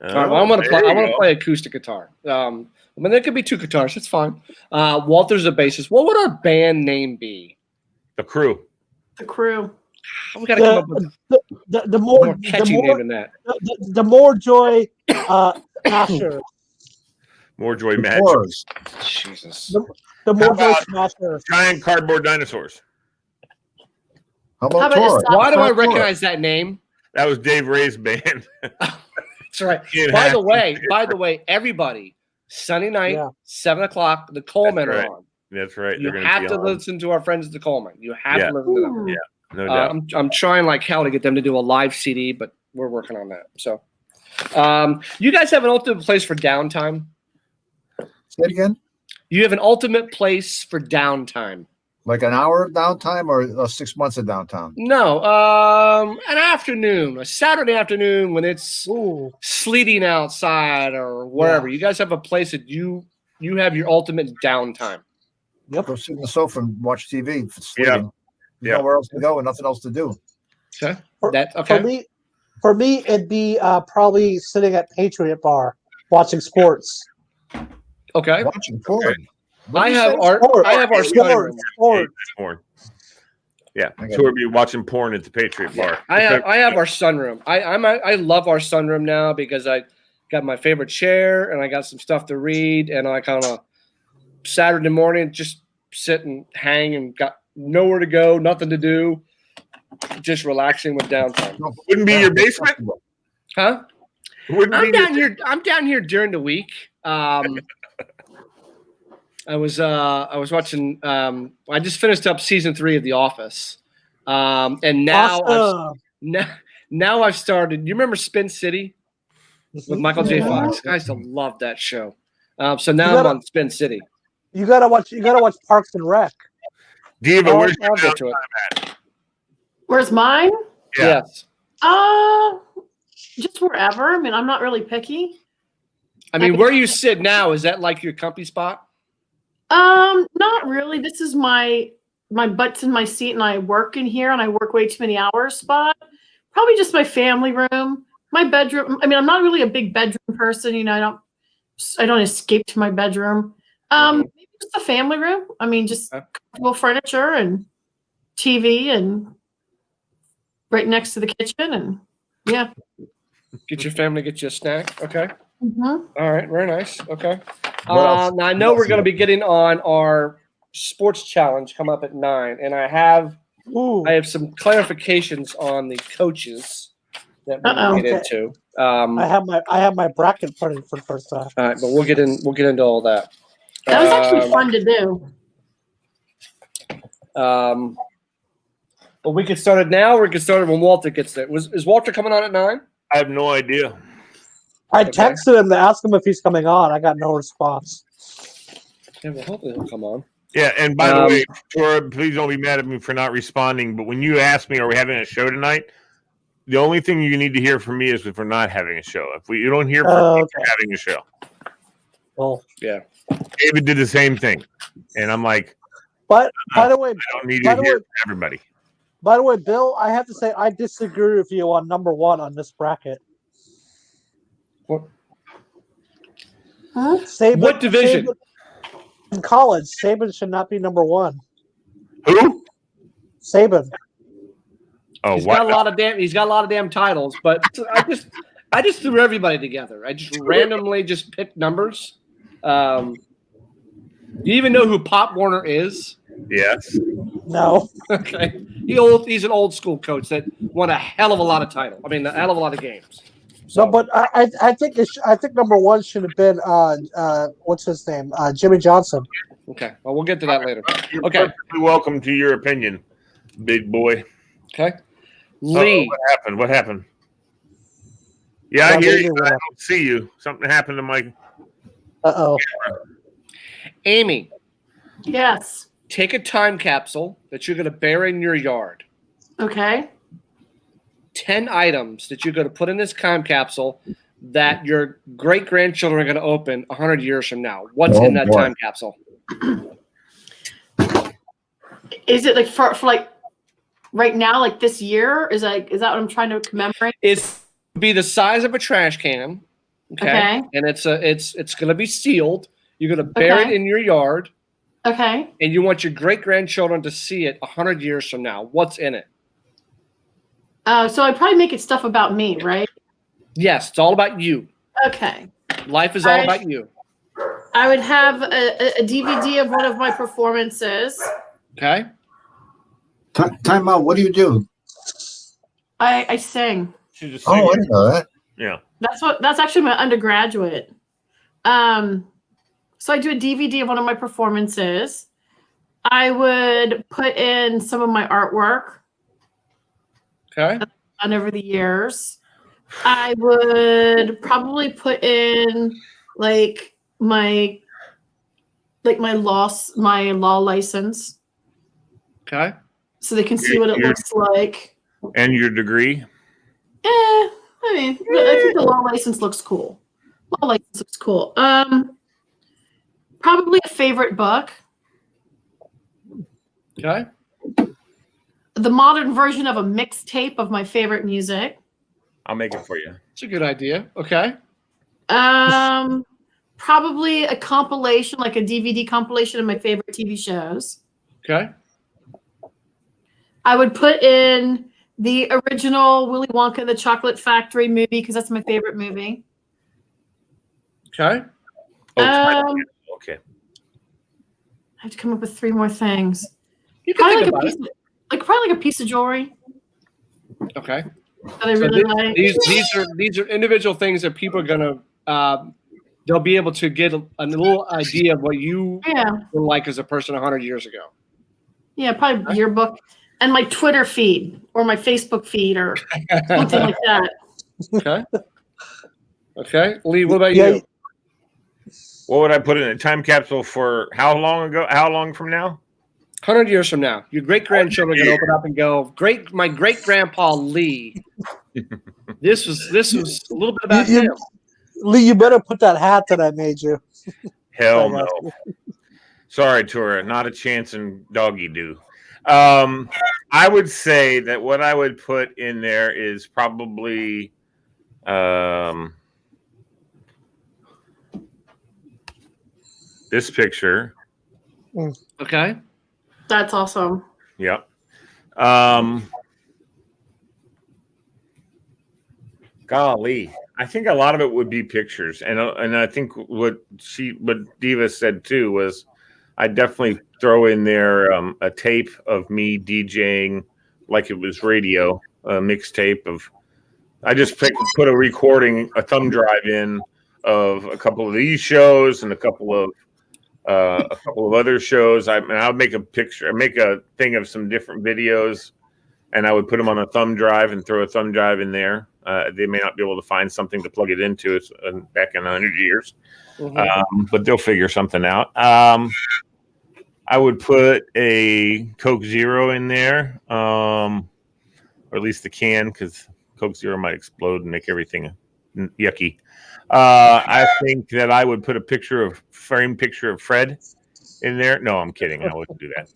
Oh, All right, well, I want there you to go. play acoustic guitar. I mean, there could be 2 guitars. That's fine. Walter's a bassist. What would our band name be? The Crew. The Crew. We got to come up with The a more more catchy name than that. the MoreJoy Smasher. MoreJoy Magic. Doors. Jesus. The How MoreJoy about- Smasher. Giant cardboard dinosaurs. How How about about Tora? a Why do I Tora. recognize that name? That was Dave Ray's band. That's right. It By has the to way, everybody, Sunday night, Yeah. 7 o'clock, the Coleman That's right. are on. That's right. You They're gonna have be to on. listen to our friends at the Coleman. You have Yeah. to listen to them. Ooh. Yeah. No doubt. I'm trying like hell to get them to do a live CD, but we're working on that. So, you guys have an ultimate place for downtime. Say it again. You have an ultimate place for downtime. Like an hour of downtime or 6 months of downtime? No, an afternoon, a Saturday afternoon when it's Ooh. sleeting outside or wherever. You guys have a place that you have your ultimate downtime. Yep. Go sit on the sofa and watch TV. For Yeah. sleeping. There's Yeah. nowhere else to go and nothing else to do. Okay, For- that's okay. For me, it'd be probably sitting at Patriot Bar watching sports. Okay, Watching porn. I have Sport. I have our study Sport. room. Sport. Porn. Yeah. I got So we'll be watching porn at the Patriot Bar. I have our sunroom. I love our sunroom now because I got my favorite chair and I got some stuff to read and I kind of Saturday morning just sit and hang and got nowhere to go, nothing to do, just relaxing with downtime. Wouldn't be your basement? Huh? Wouldn't I'm be your- down here. I'm down here during the week. I was watching. I just finished up season 3 of The Office, and now Awesome. now I've started. You remember Spin City with Michael J. Yeah. Fox? I used to love that show. So now You I'm gotta- on Spin City. You gotta watch Parks and Rec. Diva, I'll where's your get to it. Where's mine? Yeah. Yes. Just wherever. I mean, I'm not really picky. I mean, where you sit now, is that like your comfy spot? Not really. This is my butt's in my seat, and I work in here, and I work way too many hours spot. Probably just my family room, my bedroom. I mean, I'm not really a big bedroom person. You know, I don't escape to my bedroom. Maybe just a family room. I mean, just comfortable furniture and TV, and right next to the kitchen, and yeah. Get your family, get you a snack. Okay. Mm-hmm. All right. Very nice. Okay. What else? Now I know we're going to be getting on our sports challenge come up at 9, and I have some clarifications on the coaches that we Uh-oh. can get into. I have my bracket printed for the first time. All right, but we'll get into all that. That was actually fun to do. But we can start it now, or we can start it when Walter gets there. Is Walter coming on at 9? I have no idea. I Okay. texted him to ask him if he's coming on. I got no response. Yeah, well, hopefully he'll come on. Yeah, and by the way, Tora, please don't be mad at me for not responding. But when you asked me, are we having a show tonight? The only thing you need to hear from me is if we're not having a show. If you don't hear from me, Okay. we're having a show. Well, Yeah. David did the same thing, and I'm like, but by the way, I don't need By to the hear way- from everybody. Bill, I have to say I disagree with you on number 1 on this bracket. What? Huh? Saban, What division? Saban, in college, Saban should not be number 1. Who? Saban. Oh, he's got a lot of damn titles, but I just threw everybody together. I just randomly just picked numbers. Do you even know who Pop Warner is? Yes. No. Okay. He's an old school coach that won a hell of a lot of titles. I mean, a hell of a lot of games. So, No, but I think I think number one should have been what's his name? Jimmy Johnson. okay. Well, we'll get to that later. You're Okay. perfectly welcome to your opinion, big boy. Okay. Lee. What happened? Yeah, I hear you. I don't see you. Something happened to my. Amy. Yes. Take a time capsule that you're going to bury in your yard. Okay. 10 items that you're going to put in this time capsule that your great-grandchildren are going to open 100 years from now. What's in that time capsule? Is it like for like right now, like this year? Is that what I'm trying to commemorate? It's be the size of a trash can. Okay. And it's going to be sealed. You're going to bury it in your yard. Okay. And you want your great-grandchildren to see it 100 years from now. What's in it? So I'd probably make it stuff about me, right? Yes, it's all about you. Okay. Life is all about you. I would have a DVD of one of my performances. Okay. Time out. What do you do? I sing. I didn't know that. Yeah. That's actually my undergraduate. So I do a DVD of one of my performances. I would put in some of my artwork. Okay. Done over the years. I would probably put in like my law license. Okay. So they can see what it looks like. And your degree? I mean, I think the law license looks cool. Law license looks cool. Probably a favorite book. Okay. The modern version of a mixtape of my favorite music. I'll make it for you. It's a good idea. Okay. Probably a compilation, like a DVD compilation of my favorite TV shows. Okay. I would put in the original Willy Wonka and the Chocolate Factory movie because that's my favorite movie. Okay. Okay. I have to come up with 3 more things. You can think about it. Probably like a piece of jewelry. Okay. That I really like. These are individual things that people are gonna they'll be able to get a little idea of what you were like as a person 100 years ago. Yeah, probably yearbook and my Twitter feed or my Facebook feed or something like that. Okay. Okay. Lee, what about you? What would I put in a time capsule for how long ago? How long from now? 100 years from now. Your great-grandchildren can open up and go, my great-grandpa Lee. This was a little bit about him. Lee, you better put that hat that I made you. Hell no. Sorry, Tora, not a chance in doggy do. I would say that what I would put in there is probably this picture. Okay. That's awesome. Yep. Golly, I think a lot of it would be pictures, and I think what Diva said too was I definitely throw in there a tape of me DJing like it was radio, a mixtape of. I just put a recording, a thumb drive in of a couple of these shows and a couple of other shows. I'll make a picture, make a thing of some different videos, and I would put them on a thumb drive and throw a thumb drive in there. They may not be able to find something to plug it into. It's back in 100 years, but they'll figure something out. I would put a Coke Zero in there, or at least the can, because Coke Zero might explode and make everything yucky. I think that I would put a framed picture of Fred in there. No, I'm kidding. I wouldn't do that.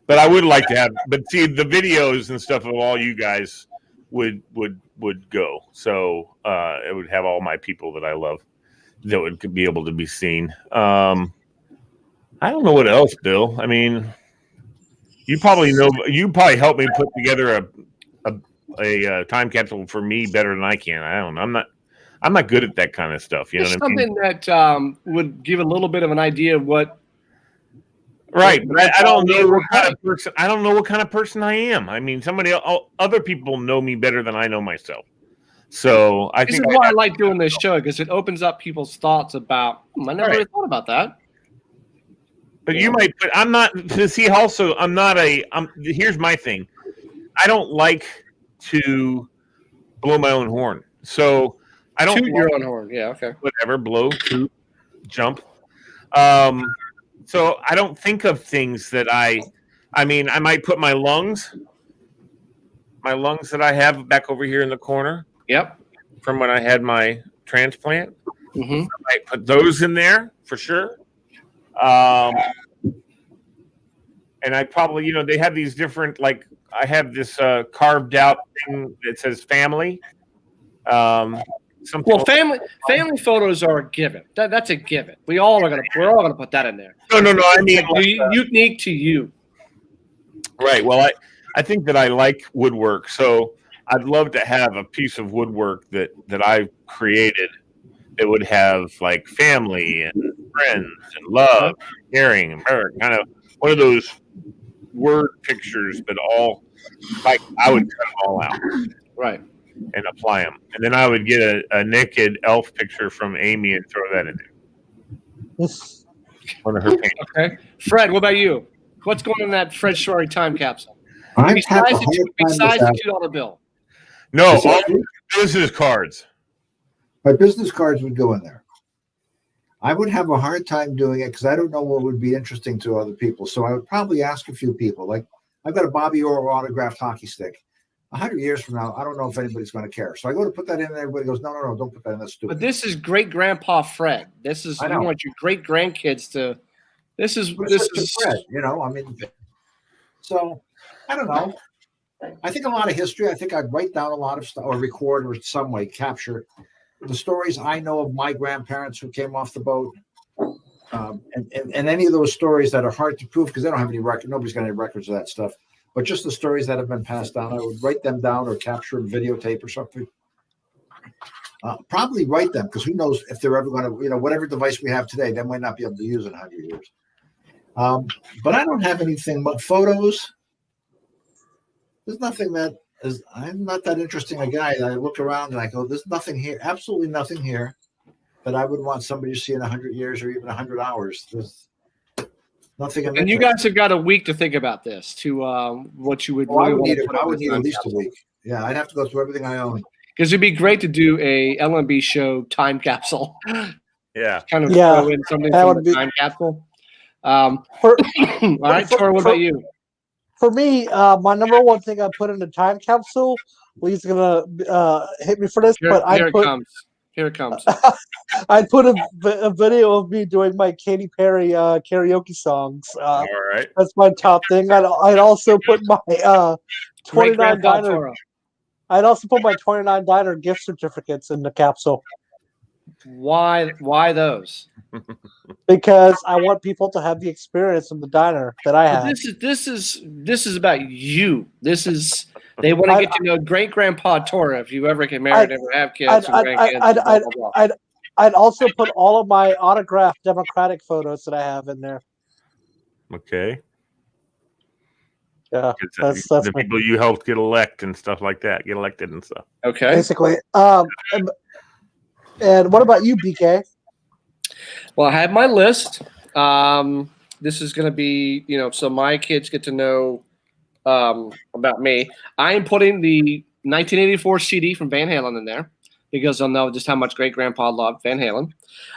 But I would like to have. But see, the videos and stuff of all you guys would go. So it would have all my people that I love that would be able to be seen. I don't know what else, Bill. I mean, You probably know. You probably helped me put together a time capsule for me better than I can. I don't know. I'm not good at that kind of stuff. You know what I mean? Something that would give a little bit of an idea of what. Right, but I don't know what kind of person. I don't know what kind of person I am. I mean, other people know me better than I know myself. So I think this is why I like doing this show, because it opens up people's thoughts about. I never really thought about that. But you might. But I'm not. To see, also, I'm not a. Here's my thing. I don't like to blow my own horn. So I don't. Toot your own horn. Yeah. Okay. Whatever. Blow. Toot. Jump. So I don't think of things that I mean, I might put my lungs that I have back over here in the corner. Yep. From when I had my transplant. Mm-hmm. I might put those in there for sure. And I probably, they have these different, like, I have this carved out thing that says family. Well, family photos are a given. That's a given. We're all gonna put that in there. No. I mean, unique to you. Right. Well, I think that I like woodwork, so I'd love to have a piece of woodwork that I created that would have like family and friends and love, and caring, and kind of one of those word pictures, but all like I would cut them all out. Right. And apply them, and then I would get a naked elf picture from Amy and throw that in there. One of her paintings. Okay, Fred, what about you? What's going in that Fred Story time capsule? Besides the $2 bill. No, all business cards. My business cards would go in there. I would have a hard time doing it because I don't know what would be interesting to other people. So I would probably ask a few people. Like, I've got a Bobby Orr autographed hockey stick. 100 years from now, I don't know if anybody's going to care. So I go to put that in, and everybody goes, no, don't put that in. That's stupid. But this is great grandpa Fred. This is, you want your great grandkids to. This is Fred. I mean, so I don't know. I think a lot of history. I think I'd write down a lot of stuff, or record, or some way capture the stories I know of my grandparents who came off the boat, and any of those stories that are hard to prove because they don't have any record. Nobody's got any records of that stuff. But just the stories that have been passed down, I would write them down or capture a videotape or something. Probably write them because who knows if they're ever going to, whatever device we have today, they might not be able to use in 100 years. But I don't have anything but photos. There's nothing that is, I'm not that interesting a guy that I look around and I go, there's nothing here, absolutely nothing here that I would want somebody to see in 100 years or even 100 hours. There's nothing. And you guys have got a week to think about this, to what you would really want to put. I would need at least a week. Yeah, I'd have to go through everything I own. Because it'd be great to do a LMB show time capsule. Yeah. Kind of throw in something from the time capsule. All right, Tor, what about you? For me, my number one thing I put in the time capsule, Lee's going to hit me for this, Here it comes. I put a video of me doing my Katy Perry karaoke songs. All right. That's my top thing. I'd also put my 29 diner. I'd also put my 29 diner gift certificates in the capsule. Why those? Because I want people to have the experience of the diner that I had. This is about you. They want to get to know great grandpa Tora if you ever get married, ever have kids, I'd also put all of my autographed Democratic photos that I have in there. Okay. Yeah, that's the people you helped get elected and stuff. Okay. Basically. And what about you, BK? Well, I have my list. This is going to be, so my kids get to know about me. I am putting the 1984 CD from Van Halen in there because they'll know just how much great grandpa loved Van Halen.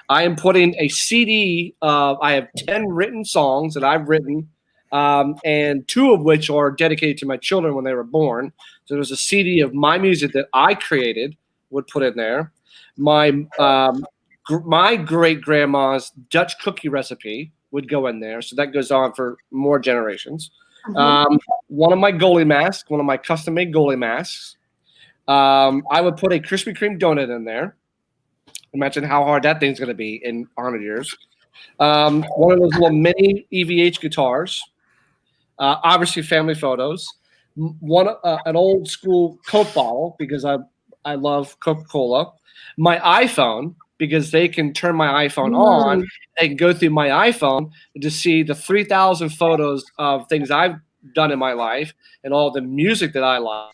I am putting a CD I have 10 written songs that I've written, and 2 of which are dedicated to my children when they were born. So there's a CD of my music that I created, would put in there. My great grandma's Dutch cookie recipe would go in there. So that goes on for more generations. One of my goalie masks, one of my custom made goalie masks. I would put a Krispy Kreme donut in there. Imagine how hard that thing's going to be in 100 years. One of those little mini EVH guitars. Obviously, family photos. An old school Coke bottle because I love Coca-Cola. My iPhone because they can turn my iPhone on. They can go through my iPhone to see the 3,000 photos of things I've done in my life and all the music that I like,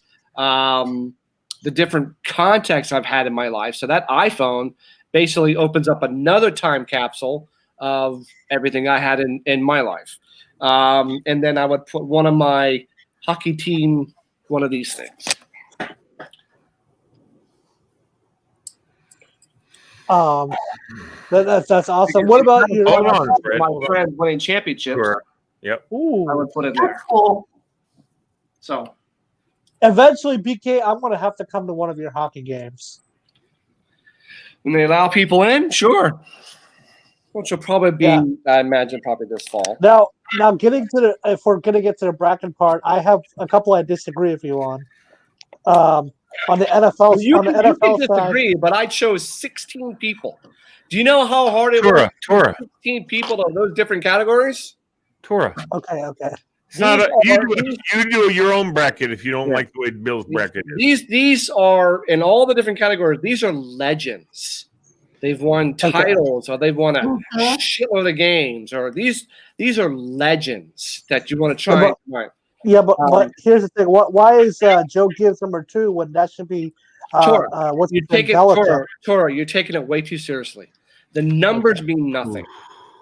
the different contacts I've had in my life. So that iPhone basically opens up another time capsule of everything I had in my life. And then I would put one of my hockey team, one of these things. That's awesome. What about your my friend winning championships? Sure. Yep. Ooh. I would put it there. Cool. So eventually, BK, I'm going to have to come to one of your hockey games. When they allow people in, sure. Which will probably be, I imagine, probably this fall. Now, if we're going to get to the bracket part, I have a couple I disagree with you on. On the NFL, you can disagree, but I chose 16 people. Do you know how hard it was? 16 people to those different categories. Okay. It's not you do your own bracket if you don't like the way Bill's bracket is. These are in all the different categories. These are legends. They've won titles, or they've won a shitload of games, or these are legends that you want to try. Yeah, but here's the thing. Why is Joe Gibbs number 2 when that should be Tora, you're taking it way too seriously. The numbers mean nothing.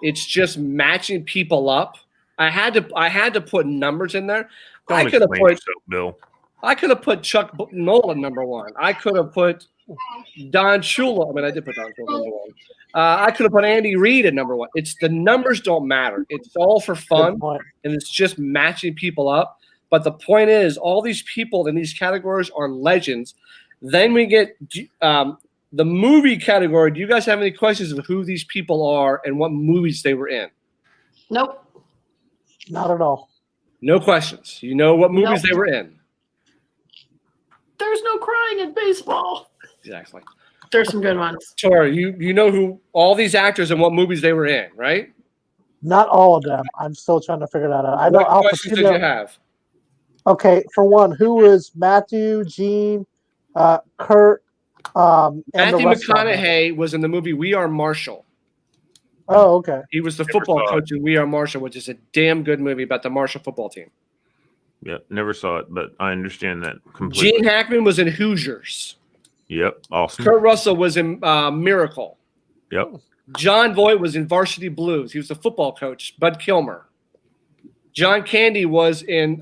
It's just matching people up. I had to put numbers in there. I could have put Chuck Nolan number 1. I could have put Don Shula. I mean, I did put Don Shula number 1. I could have put Andy Reid at number 1. It's the numbers don't matter. It's all for fun, and it's just matching people up. But the point is, all these people in these categories are legends. Then we get the movie category. Do you guys have any questions of who these people are and what movies they were in? Nope. Not at all. No questions. You know what movies they were in. There's no crying in baseball. Exactly. There's some good ones. Sure. You know who all these actors and what movies they were in, right? Not all of them. I'm still trying to figure that out. I know. What questions did you have? Okay, for one, who was Matthew, Gene, Kurt, and Matthew McConaughey was in the movie We Are Marshall. Oh, okay. He was the football coach in We Are Marshall, which is a damn good movie about the Marshall football team. Yep, never saw it, but I understand that completely. Gene Hackman was in Hoosiers. Yep, awesome. Kurt Russell was in Miracle. Yep. John Voight was in Varsity Blues. He was the football coach. Bud Kilmer. John Candy was in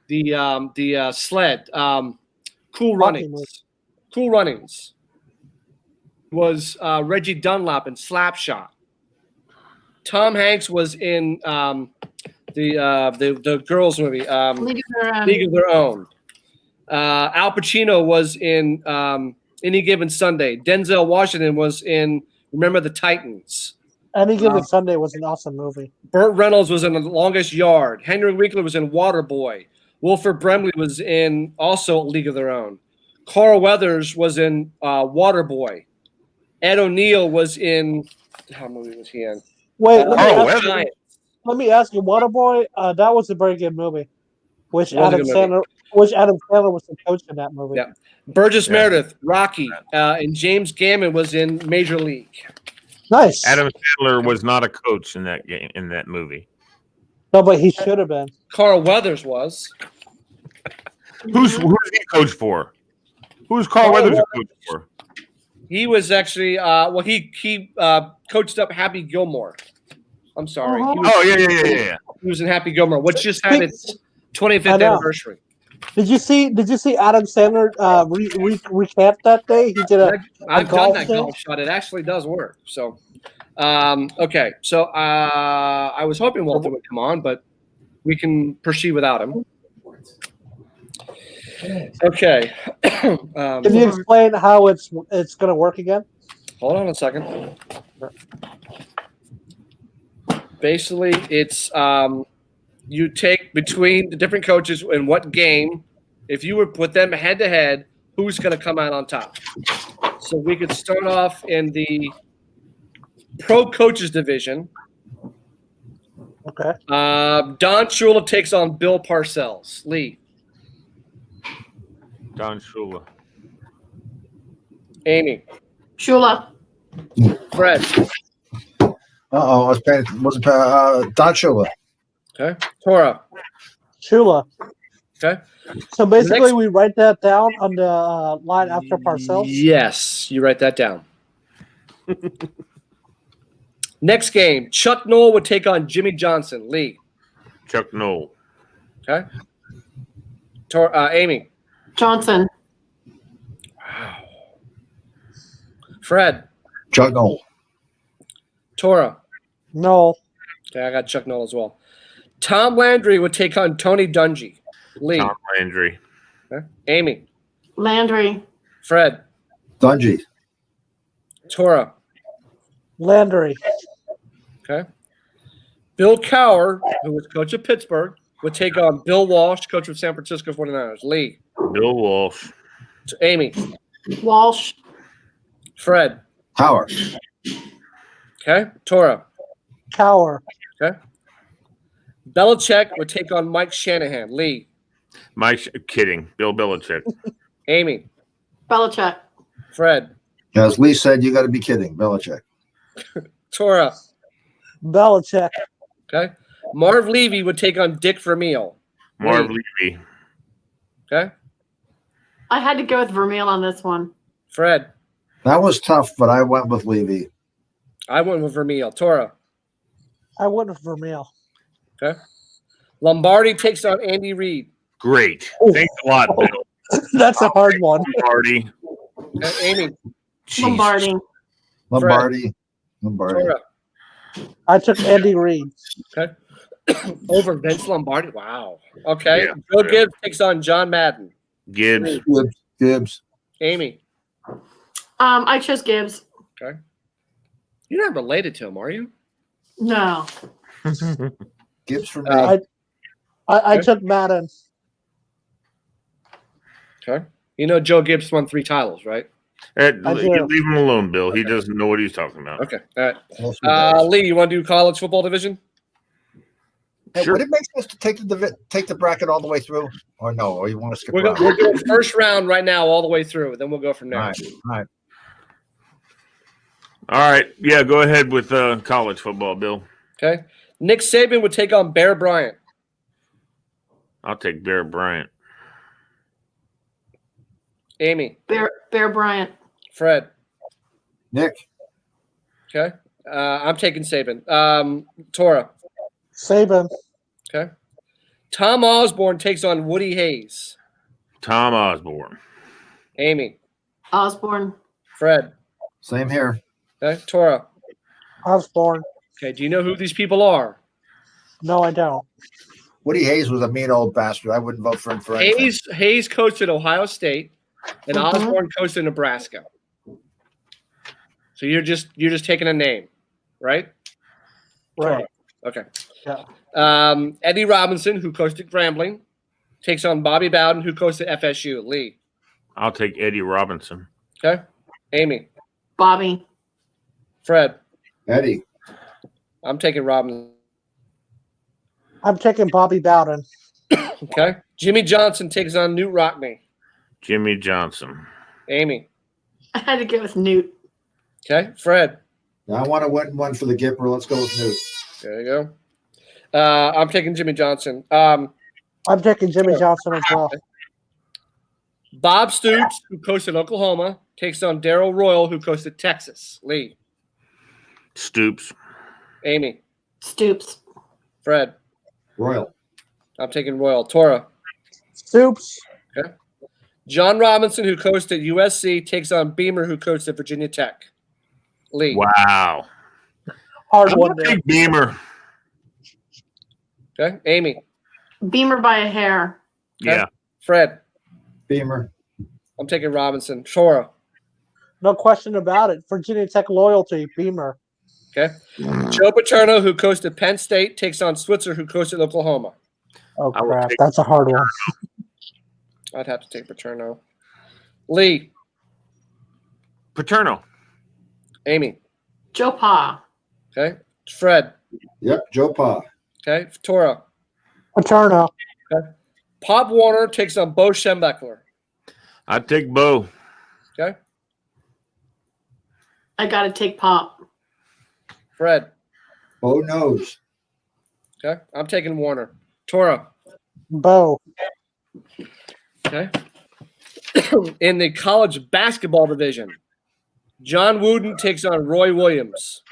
the sled. Cool Runnings. Cool Runnings. Was Reggie Dunlap in Slapshot. Tom Hanks was in the girls movie, League of Their Own. Al Pacino was in Any Given Sunday. Denzel Washington was in Remember the Titans. Any Given Sunday was an awesome movie. Burt Reynolds was in The Longest Yard. Henry Winkler was in Waterboy. Wilford Brimley was in also League of Their Own. Carl Weathers was in Waterboy. Ed O'Neill was in what movie was he in? Wait, let me ask you, Waterboy, that was a very good movie. Which Adam Sandler was the coach in that movie. Yeah. Burgess Meredith, Rocky, and James Gammon was in Major League. Nice. Adam Sandler was not a coach in that game in that movie. No, but he should have been. Carl Weathers was. Who's he coach for? Who's Carl Weathers a coach for? He was actually he coached up Happy Gilmore. I'm sorry. Yeah. He was in Happy Gilmore, which just had its 25th anniversary. Did you see Adam Sandler recap that day? He did I've done that golf shot. It actually does work. So, okay. So I was hoping Walter would come on, but we can proceed without him. Okay. Can you explain how it's going to work again? Hold on a second. Basically, it's you take between the different coaches in what game, if you were put them head to head, who's going to come out on top. So we could start off in the pro coaches division. Okay. Don Shula takes on Bill Parcells. Lee. Don Shula. Amy. Shula. Fred. I was paying. Wasn't Don Shula. Okay. Tora. Shula. Okay. So basically, we write that down on the line after Parcells? Yes, you write that down. Next game, Chuck Noll would take on Jimmy Johnson. Lee. Chuck Noll. Okay. Amy. Johnson. Wow. Fred. Chuck Noll. Tora. No. Okay, I got Chuck Noll as well. Tom Landry would take on Tony Dungy. Lee. Tom Landry. Okay. Amy. Landry. Fred. Dungy. Tora. Landry. Okay. Bill Cowher, who was coach of Pittsburgh, would take on Bill Walsh, coach of San Francisco 49ers. Lee. Bill Walsh. Amy. Walsh. Fred. Howard. Okay. Tora. Cowher. Okay. Belichick would take on Mike Shanahan. Lee. Kidding. Bill Belichick. Amy. Belichick. Fred. As Lee said, you got to be kidding. Belichick. Tora. Belichick. Okay. Marv Levy would take on Dick Vermeil. Marv Levy. Okay. I had to go with Vermeil on this one. Fred. That was tough, but I went with Levy. I went with Vermeil. Tora. I went with Vermeil. Okay. Lombardi takes on Andy Reid. Great. Ooh. Thanks a lot, Bill. That's a hard one. Lombardi. Okay. Amy. Jesus. Lombardi. Lombardi. Tora. I took Andy Reid. Okay. Over Vince Lombardi. Wow. Okay. Yeah. Joe Gibbs takes on John Madden. Gibbs. Gibbs. Amy. I chose Gibbs. Okay. You're not related to him, are you? No. Gibbs for me. I took Madden. Okay. You know Joe Gibbs won 3 titles, right? Leave I do. him alone, Bill. He doesn't know what he's talking about. Okay. All right. Lee, you want to do college football division? Hey, Sure. would it make sense to take the bracket all the way through, or no? Or you want to skip We're around? doing first round right now, all the way through. Then we'll go from there. All right. All right. Yeah, go ahead with college football, Bill. Okay. Nick Saban would take on Bear Bryant. I'll take Bear Bryant. Amy. Bear Bryant. Fred. Nick. Okay. I'm taking Saban. Tora. Saban. Okay. Tom Osborne takes on Woody Hayes. Tom Osborne. Amy. Osborne. Fred. Same here. Okay. Tora. Osborne. Okay. Do you know who these people are? No, I don't. Woody Hayes was a mean old bastard. I wouldn't vote for him for anything. Hayes coached at Ohio State, and Osborne coached at Nebraska. So you're just taking a name, right? Right. Okay. Yeah. Eddie Robinson, who coached at Grambling, takes on Bobby Bowden, who coached at FSU. Lee. I'll take Eddie Robinson. Okay. Amy. Bobby. Fred. Eddie. I'm taking Robinson. I'm taking Bobby Bowden. Okay. Jimmy Johnson takes on Newt Rockne. Jimmy Johnson. Amy. I had to go with Newt. Okay. Fred. I want to win one for the Gipper. Let's go with Newt. There you go. I'm taking Jimmy Johnson. I'm taking Jimmy Johnson as well. Bob Stoops, who coached at Oklahoma, takes on Darrell Royal, who coached at Texas. Lee. Stoops. Amy. Stoops. Fred. Royal. I'm taking Royal. Tora. Stoops. Okay. John Robinson, who coached at USC, takes on Beamer, who coached at Virginia Tech. Lee. Wow. Hard I'm one gonna there. take Beamer. Okay. Amy. Beamer by a hair. Okay. Yeah. Fred. Beamer. I'm taking Robinson. Tora. No question about it. Virginia Tech loyalty, Beamer. Okay. Joe Paterno, who coached at Penn State, takes on Switzer, who coached at Oklahoma. Oh, I will crap. take- That's a hard one. I'd have to take Paterno. Lee. Paterno. Amy. Joe Pa. Okay. Fred. Yep. Joe Pa. Okay, Tora. Paterno. Okay. Pop Warner takes on Bo Schembechler. I'd take Bo. Okay. I got to take Pop. Fred. Bo knows. Okay. I'm taking Warner. Tora. Bo. Okay. In the college basketball division, John Wooden takes on Roy Williams.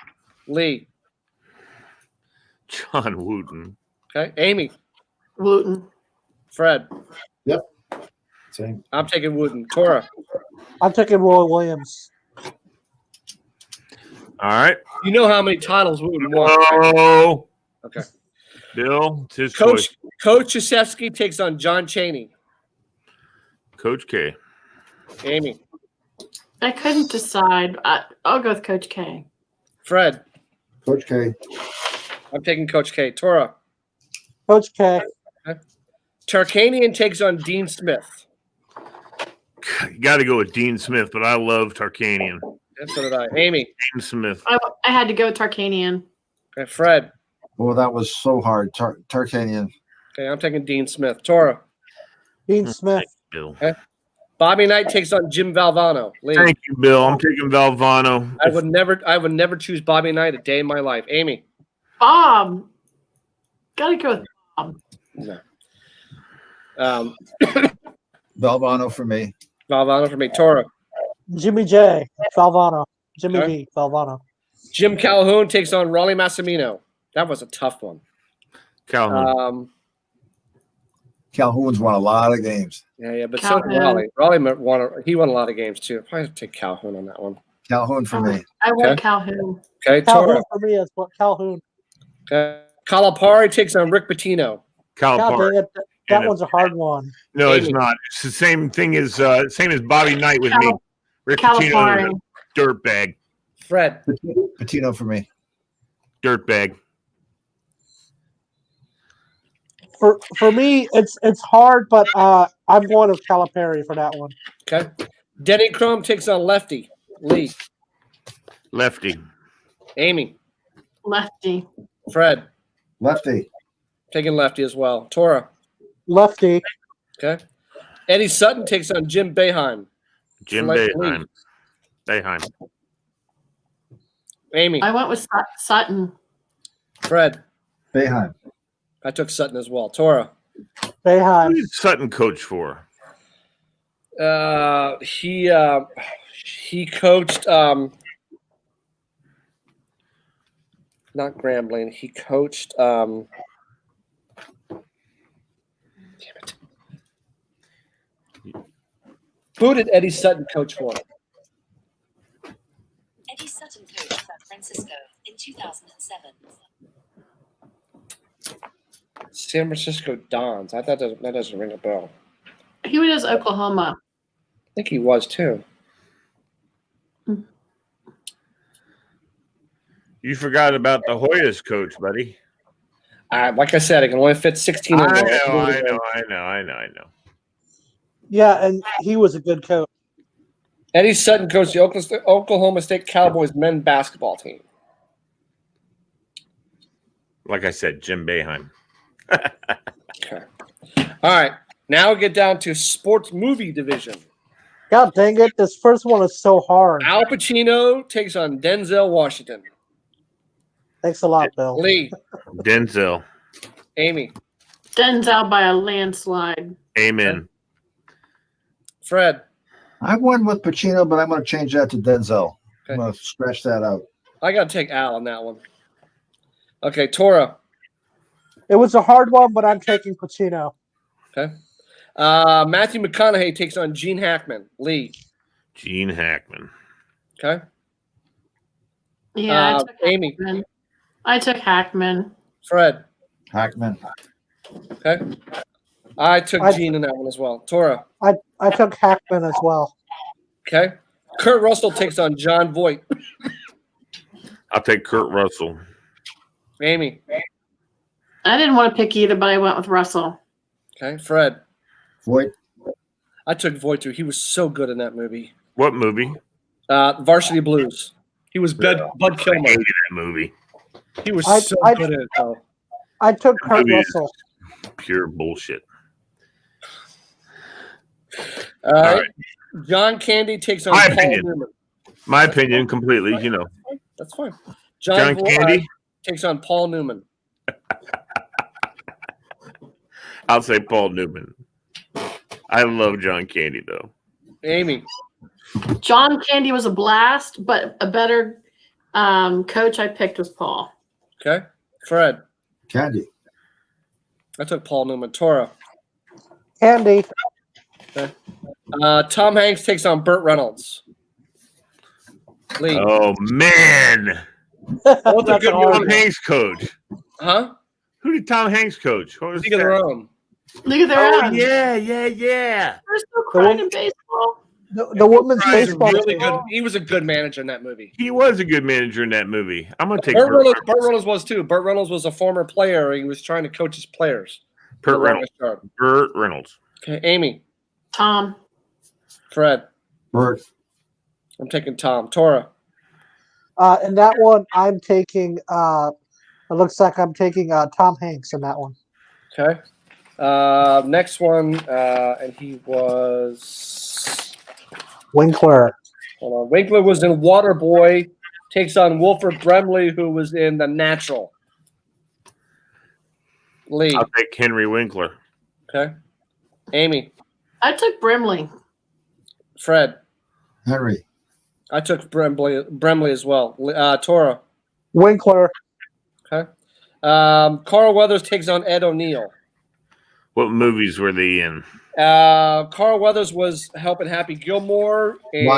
Lee. John Wooten. Okay. Amy. Wooten. Fred. Yep. Same. I'm taking Wooden. Tora. I'm taking Roy Williams. All right. You know how many titles Wooden won. Oh. Okay. Bill, it's his choice. Coach Krzyzewski takes on John Chaney. Coach K. Amy. I couldn't decide. I'll go with Coach K. Fred. Coach K. I'm taking Coach K. Tora. Coach K. Okay. Tarkanian takes on Dean Smith. You got to go with Dean Smith, but I love Tarkanian. And so did I. Amy. Dean Smith. I had to go with Tarkanian. Okay. Fred. Oh, that was so hard. Tarkanian. Okay. I'm taking Dean Smith. Tora. Dean Smith. Bill. Okay. Bobby Knight takes on Jim Valvano. Lee. Thank you, Bill. I'm taking Valvano. I would never choose Bobby Knight a day in my life. Amy. Bob. Got to go with Bob. No. Valvano for me. Valvano for me. Tora. Jimmy J. Valvano. Jimmy Okay. B. Valvano. Jim Calhoun takes on Raleigh Massimino. That was a tough one. Calhoun. Calhoun's won a lot of games. Yeah, but Calhoun. so did Raleigh. Raleigh won a lot of games too. Probably take Calhoun on that one. Calhoun for me. I went Okay. Calhoun. Okay, Calhoun Tora. for me as well. Calhoun. Okay. Calipari takes on Rick Pitino. God Calipari. dang it. That one's a hard one. No, it's Amy. not. It's the same thing as Bobby Knight with me. Rick Pitino, Calipari. dirtbag. Fred. Patino for me. Dirtbag. For me, it's hard, but I'm going with Calipari for that one. Okay. Denny Crum takes on Lefty. Lee. Lefty. Amy. Lefty. Fred. Lefty. Taking Lefty as well. Tora. Lefty. Okay. Eddie Sutton takes on Jim Boeheim. Jim Select Boeheim. Boeheim. Amy. I went with Sutton. Fred. Boeheim. I took Sutton as well. Tora. Boeheim. Who did Sutton coach for? He coached not Grambling. He coached damn it. Who did Eddie Sutton coach for? Eddie Sutton coached San Francisco in 2007. San Francisco Dons. That doesn't ring a bell. He was Oklahoma. I think he was too. You forgot about the Hoyas coach, buddy. Like I said, I can only fit 16 in I there. know. Yeah, and he was a good coach. Eddie Sutton coached the Oklahoma State Cowboys men's basketball team. Like I said, Jim Boeheim. Okay. All right. Now we get down to sports movie division. God dang it. This first one is so hard. Al Pacino takes on Denzel Washington. Thanks a lot, Bill. Lee. Denzel. Amy. Denzel by a landslide. Amen. Fred. I won with Pacino, but I'm going to change that to Denzel. Okay. I'm going to scratch that out. I got to take Al on that one. Okay, Tora. It was a hard one, but I'm taking Pacino. Okay. Matthew McConaughey takes on Gene Hackman. Lee. Gene Hackman. Okay. Yeah, I took Amy. Hackman. I took Hackman. Fred. Hackman. Okay. I took Gene in that one as well. Tora. I took Hackman as well. Okay. Kurt Russell takes on John Voight. I'll take Kurt Russell. Amy. I didn't want to pick either, but I went with Russell. Okay. Fred. Voight. I took Voight too. He was so good in that movie. What movie? Varsity Blues. He was Bud I Kilmer. hated that movie. He was I- so I- good at it though. I took Kurt Movie is Russell. Pure bullshit. All right. John Candy takes on My Paul opinion. Newman. My opinion, completely. You know, That's fine. John Candy takes on Paul Newman. I'll say Paul Newman. I love John Candy though. Amy. John Candy was a blast, but a better coach I picked was Paul. Okay. Fred. Candy. I took Paul Newman. Tora. Candy. Okay. Tom Hanks takes on Burt Reynolds. Lee. Oh man. Both are good Tom Hanks coach. Huh? Who did Tom Hanks coach? League of Their Own. League of Their Own. Yeah. There's no crying in baseball. The women's baseball Really team. good. He was a good manager in that movie. He was a good manager in that movie. I'm gonna take Burt Reynolds was too. Burt Reynolds was a former player. He was trying to coach his players. Burt Reynolds. Okay, Amy. Tom. Fred. Burt. I'm taking Tom. Tora. In that one, I'm taking. It looks like I'm taking Tom Hanks in that one. Okay. Next one, and he was Winkler. Hold on. Winkler was in Waterboy. Takes on Wilford Brimley, who was in The Natural. Lee. I'll take Henry Winkler. Okay. Amy. I took Brimley. Fred. Henry. I took Brimley as well. Tora. Winkler. Okay. Carl Weathers takes on Ed O'Neill. What movies were they in? Carl Weathers was helping Happy Gilmore. And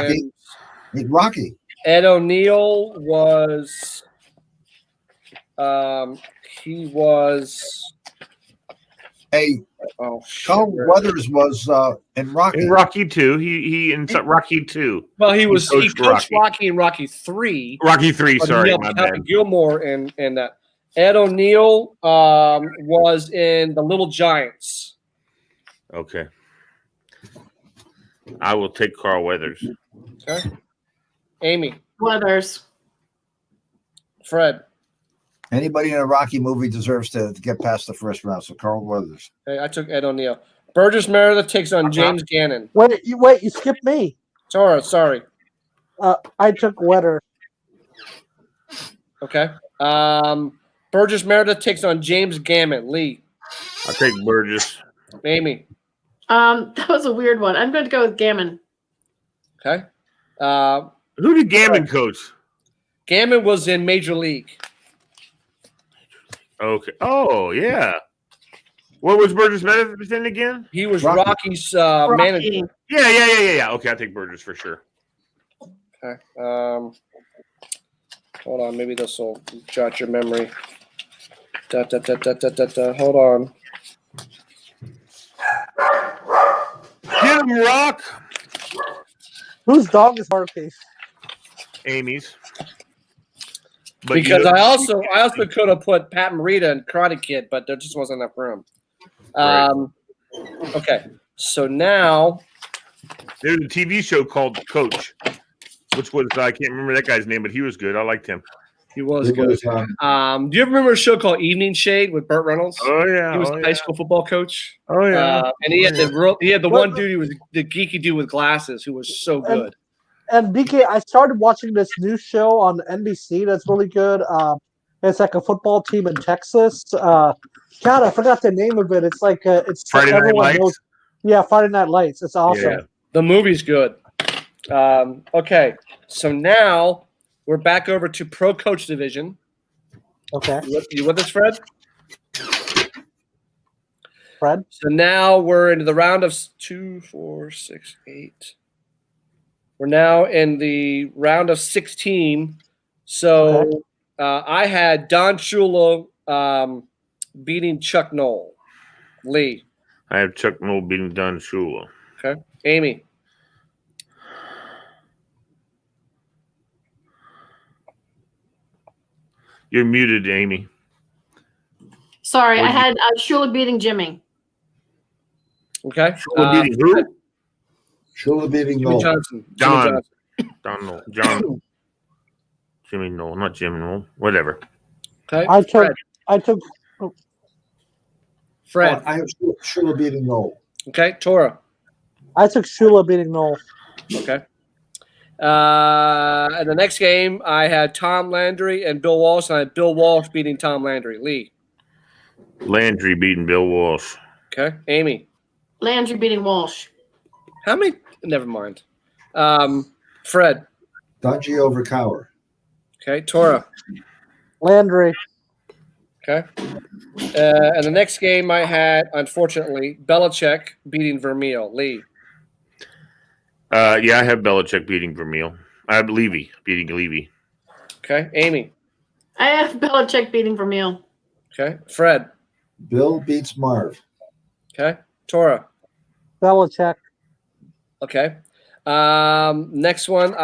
Rocky. Ed O'Neill was he was Carl Weathers was in Rocky. In Rocky 2. He in Rocky 2. Well, he coached Rocky. Rocky in Rocky 3. Rocky 3, sorry, my Happy bad. Gilmore and that. Ed O'Neill was in The Little Giants. Okay. I will take Carl Weathers. Okay. Amy. Weathers. Fred. Anybody in a Rocky movie deserves to get past the first round. So Carl Weathers. Okay, I took Ed O'Neill. Burgess Meredith takes on James Gannon. Wait, you skipped me. Tora, sorry. I took Wetter. Okay. Burgess Meredith takes on James Gammon. Lee. I'll take Burgess. Amy. That was a weird one. I'm going to go with Gammon. Okay. Who did Gammon coach? Gammon was in Major League. Okay. Oh, yeah. What was Burgess Meredith in again? He was Rocky's manager. Yeah. Okay, I'll take Burgess for sure. Okay. Hold on. Maybe this will jot your memory. Hold on. Get him, Rock. Whose dog is barking? Amy's. But Because I also could have put Pat Morita and Karate Kid, but there just wasn't enough room. Right. Okay. So now there's a TV show called Coach, which was I can't remember that guy's name, but he was good. I liked him. He was good. Do you ever remember a show called Evening Shade with Burt Reynolds? Oh yeah, he was the high school football coach. Oh yeah, and he had the one dude who was the geeky dude with glasses who was so good. And DK, I started watching this new show on NBC that's really good. It's like a football team in Texas. God, I forgot the name of it. It's like it's Friday Night Lights. Yeah, Friday Night Lights. It's awesome. Yeah. The movie's good. Okay, so now we're back over to Pro Coach Division. Okay. You with us, Fred? Fred? So now we're into the round of 2, 4, 6, 8. We're now in the round of 16. So Okay. I had Don Shula beating Chuck Noll. Lee. I have Chuck Noll beating Don Shula. Okay. Amy. You're muted, Amy. Sorry, I had Shula beating Jimmy. Okay. Shula beating who? Shula beating Jimmy Noll. Johnson. John Noll. John. Jimmy Noll, not Jimmy Noll. Whatever. Okay. I took Fred. I have Shula beating Noel. Okay, Tora. I took Shula beating Noel. Okay. And the next game, I had Tom Landry and Bill Walsh, and I had Bill Walsh beating Tom Landry. Lee. Landry beating Bill Walsh. Okay. Amy. Landry beating Walsh. How many? Never mind. Fred. Dungy over Cower. Okay. Tora. Landry. Okay. And the next game I had, unfortunately, Belichick beating Vermeil. Lee. Yeah, I have Belichick beating Vermeil. I have Levy beating Levy. Okay. Amy. I have Belichick beating Vermeil. Okay. Fred. Bill beats Marv. Okay. Tora. Belichick. Okay. Next one,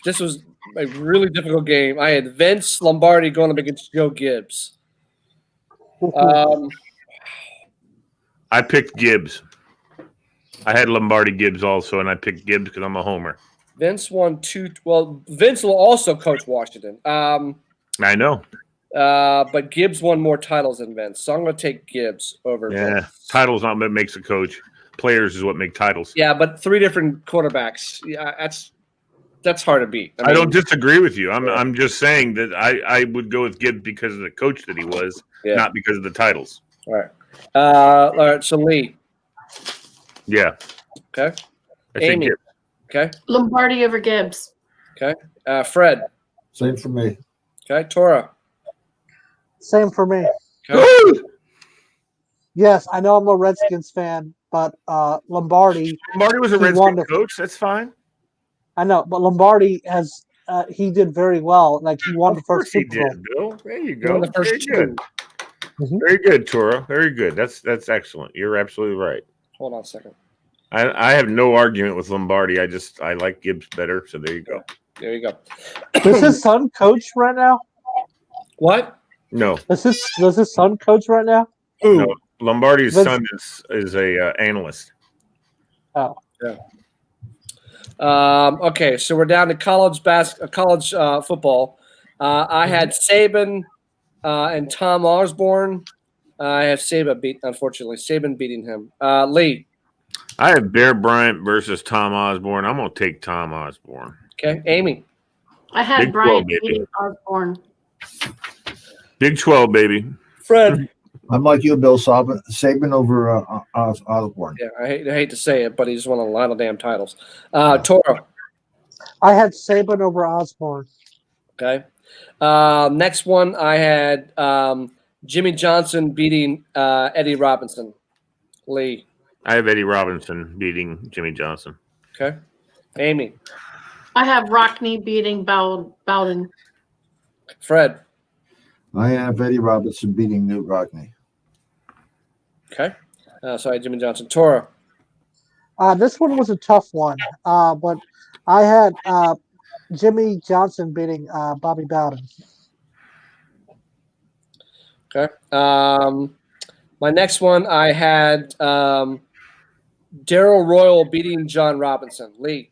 this was a really difficult game. I had Vince Lombardi going up against Joe Gibbs. I picked Gibbs. I had Lombardi Gibbs also, and I picked Gibbs because I'm a homer. Vince won two. Well, Vince will also coach Washington. I know. But Gibbs won more titles than Vince, so I'm going to take Gibbs over Vince. Titles not what makes a coach. Players is what make titles. Yeah, but 3 different quarterbacks. Yeah, that's hard to beat. I don't disagree with you. I'm just saying that I would go with Gibbs because of the coach that he was, not because of the titles. All right. All right. So Lee. Yeah. Okay. Amy. Gibbs. Okay. Lombardi over Gibbs. Okay. Fred. Same for me. Okay. Tora. Same for me. Okay. Yes, I know I'm a Redskins fan, but Lombardi. Lombardi was a Redskins coach. That's fine. I know, but Lombardi has he did very well. Like he won the first Super Bowl. Bill. There you go. The first Very good. Mm-hmm. Very good, Tora. Very good. That's excellent. You're absolutely right. Hold on a second. I have no argument with Lombardi. I like Gibbs better. So there you go. There you go. Does his son coach right now? What? No. Does his son coach right now? No. Lombardi's son is a analyst. Oh. Yeah. Okay, so we're down to college football. I had Saban and Tom Osborne. I have Saban beating him. Lee. I have Bear Bryant versus Tom Osborne. I'm gonna take Tom Osborne. Okay, Amy. I had Big Bryant 12, beating Osborne. Big 12, baby. Fred. I'm like you, Bill. Saban over Osborne. Yeah, I hate to say it, but he just won a lot of damn titles. Toro. I had Saban over Osborne. Okay. Next one, I had Jimmy Johnson beating Eddie Robinson. Lee. I have Eddie Robinson beating Jimmy Johnson. Okay. Amy. I have Rockney beating Bowden. Fred. I have Eddie Robinson beating Newt Rockney. Okay. Sorry, Jimmy Johnson. Tora. This one was a tough one, but I had Jimmy Johnson beating Bobby Bowden. Okay. My next one, I had Daryl Royal beating John Robinson. Lee.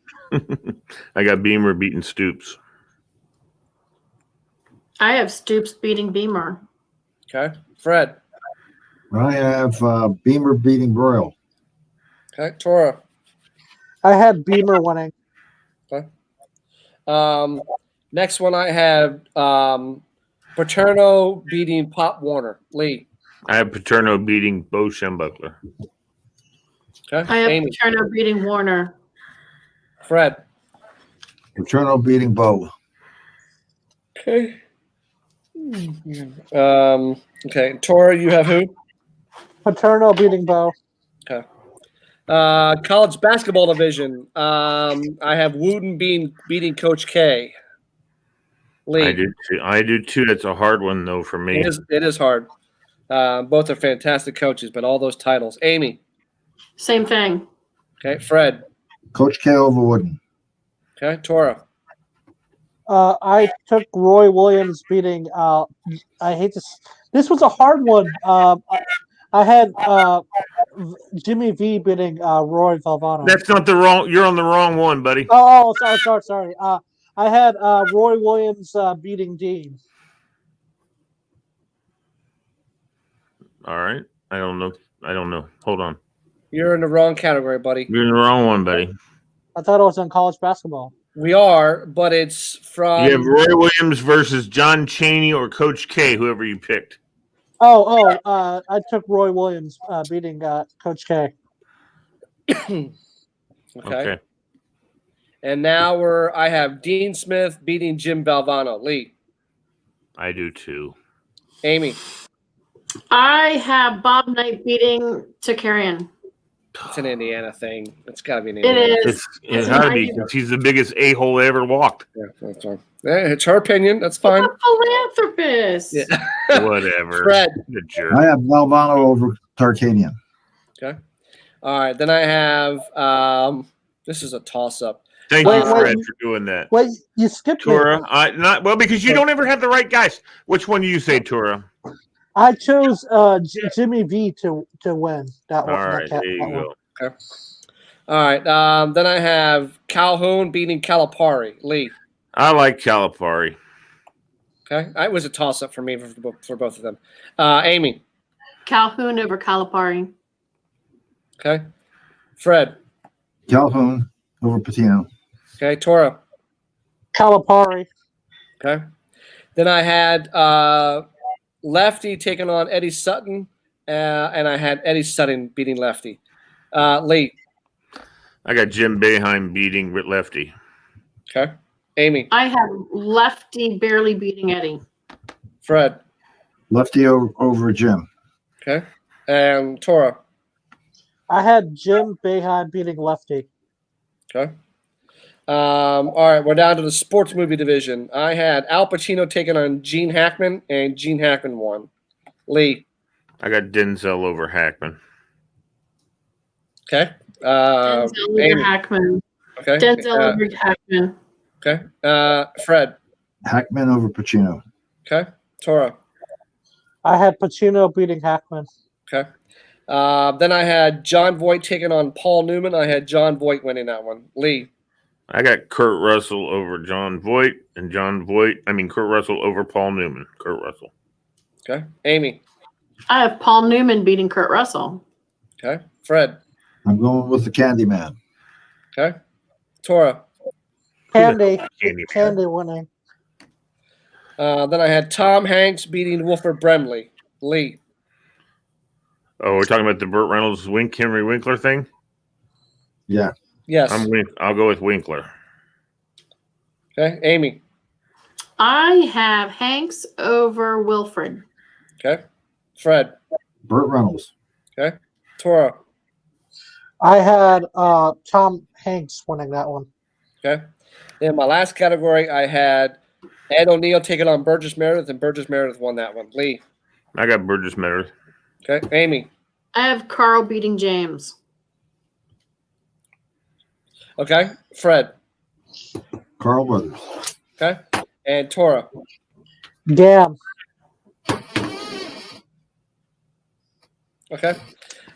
I got Beamer beating Stoops. I have Stoops beating Beamer. Okay. Fred. I have Beamer beating Royal. Okay. Tora. I had Beamer winning. Okay. Next one, I have Paterno beating Pop Warner. Lee. I have Paterno beating Bo Schembechler. Okay. I have Amy. Paterno beating Warner. Fred. Paterno beating Bo. Okay. Okay. Tora, you have who? Paterno beating Bo. Okay. College basketball division. I have Wooten beating Coach K. Lee. I do too. That's a hard one though for me. It is hard. Both are fantastic coaches, but all those titles. Amy. Same thing. Okay. Fred. Coach K over Wooden. Okay. Tora. I took Roy Williams beating. I hate this. This was a hard one. I had Jimmy V beating Roy Valvano. That's not the wrong. You're on the wrong one, buddy. Oh, sorry. I had Roy Williams beating Dean. All right. I don't know. Hold on. You're in the wrong category, buddy. You're in the wrong one, buddy. I thought it was in college basketball. We are, but it's from. You have Roy Williams versus John Chaney or Coach K, whoever you picked. I took Roy Williams beating Coach K. Okay. And now I have Dean Smith beating Jim Valvano. Lee. I do too. Amy. I have Bob Knight beating Takarian. It's an Indiana thing. It's got to be an It Indiana. is. It's got to be because he's the biggest a-hole ever walked. Yeah, that's fine. It's her opinion. That's fine. I'm a philanthropist. Yeah. Whatever. Fred. The jerk. I have Valvano over Tarkanian. Okay. All right. Then I have this is a toss-up. Thank you, Fred, for doing that. Wait, you skipped Tura. me. Because you don't ever have the right guys. Which one do you say, Tura? I chose Jimmy V to win that one. All right, there you go. Okay. All right. Then I have Calhoun beating Calipari. Lee. I like Calipari. Okay. It was a toss-up for me for both of them. Amy. Calhoun over Calipari. Okay. Fred. Calhoun over Patino. Okay. Tora. Calipari. Okay. Then I had Lefty taking on Eddie Sutton, and I had Eddie Sutton beating Lefty. Lee. I got Jim Boeheim beating Lefty. Okay. Amy. I have Lefty barely beating Eddie. Fred. Lefty over Jim. Okay. And Tora. I had Jim Boeheim beating Lefty. Okay. All right, we're down to the sports movie division. I had Al Pacino taking on Gene Hackman, and Gene Hackman won. Lee. I got Denzel over Hackman. Okay. Denzel over Hackman. Okay. Denzel over Hackman. Okay. Fred. Hackman over Pacino. Okay. Tora. I had Pacino beating Hackman. Okay. Then I had John Voight taking on Paul Newman. I had John Voight winning that one. Lee. I got Kurt Russell over John Voight, and Kurt Russell over Paul Newman. Kurt Russell. Okay. Amy. I have Paul Newman beating Kurt Russell. Okay. Fred. I'm going with the Candyman. Okay. Tora. Candy Candy winning. Then I had Tom Hanks beating Wilford Brimley. Lee. Oh, we're talking about the Burt Reynolds Henry Winkler thing? Yeah. Yes. I'll go with Winkler. Okay. Amy. I have Hanks over Wilfred. Okay. Fred. Burt Reynolds. Okay. Tora. I had Tom Hanks winning that one. Okay. In my last category, I had Ed O'Neill taking on Burgess Meredith, and Burgess Meredith won that one. Lee. I got Burgess Meredith. Okay. Amy. I have Carl beating James. Okay. Fred. Carl Weathers. Okay. And Tora. Damn. Okay.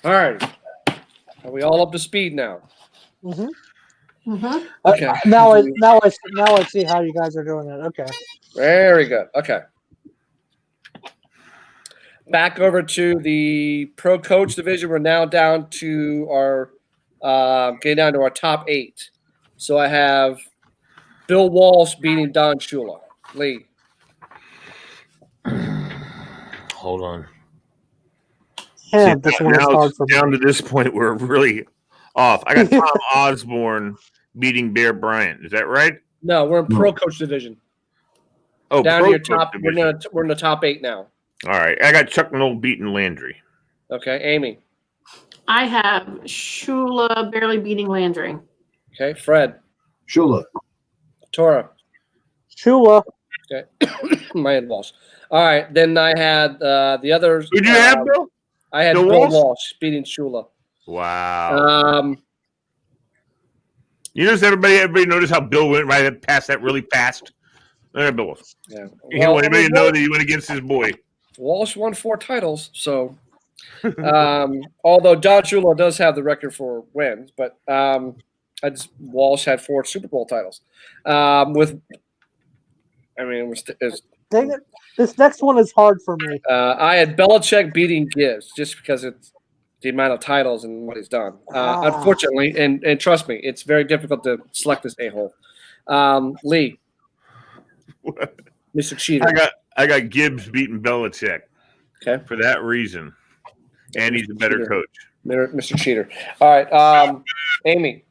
All right. Are we all up to speed now? Mm-hmm. Mm-hmm. Okay. Now I see how you guys are doing it. Okay. Very good. Okay. Back over to the pro coach division. We're now down to our getting down to our top 8. So I have Bill Walsh beating Don Shula. Lee. Hold on. Yeah, this one is hard for me. Down to this point, we're really off. I got Tom Osborne beating Bear Bryant. Is that right? No, we're in pro coach division. Oh, down pro to your coach top. division. We're in the top 8 now. All right. I got Chuck Noll beating Landry. Okay, Amy. I have Shula barely beating Landry. Okay, Fred. Shula. Tora. Shula. Okay, my head Walsh. All right, then I had the others. Who'd you have, Bill? I had Bill Bill Walsh? Walsh beating Shula. Wow. You notice everybody noticed how Bill went right past that really fast? Bill Walsh. Yeah. He didn't want anybody to know that he went against his boy. Walsh won 4 titles, so although Don Shula does have the record for wins, but Walsh had 4 Super Bowl titles. It's Dang it. This next one is hard for me. I had Belichick beating Gibbs just because it's the amount of titles and what he's done. Unfortunately, and trust me, it's very difficult to select this a-hole. Lee. Mr. Cheater. I got Gibbs beating Belichick. Okay. For that reason. And he's a better coach. Mr. Cheater. All right. Amy.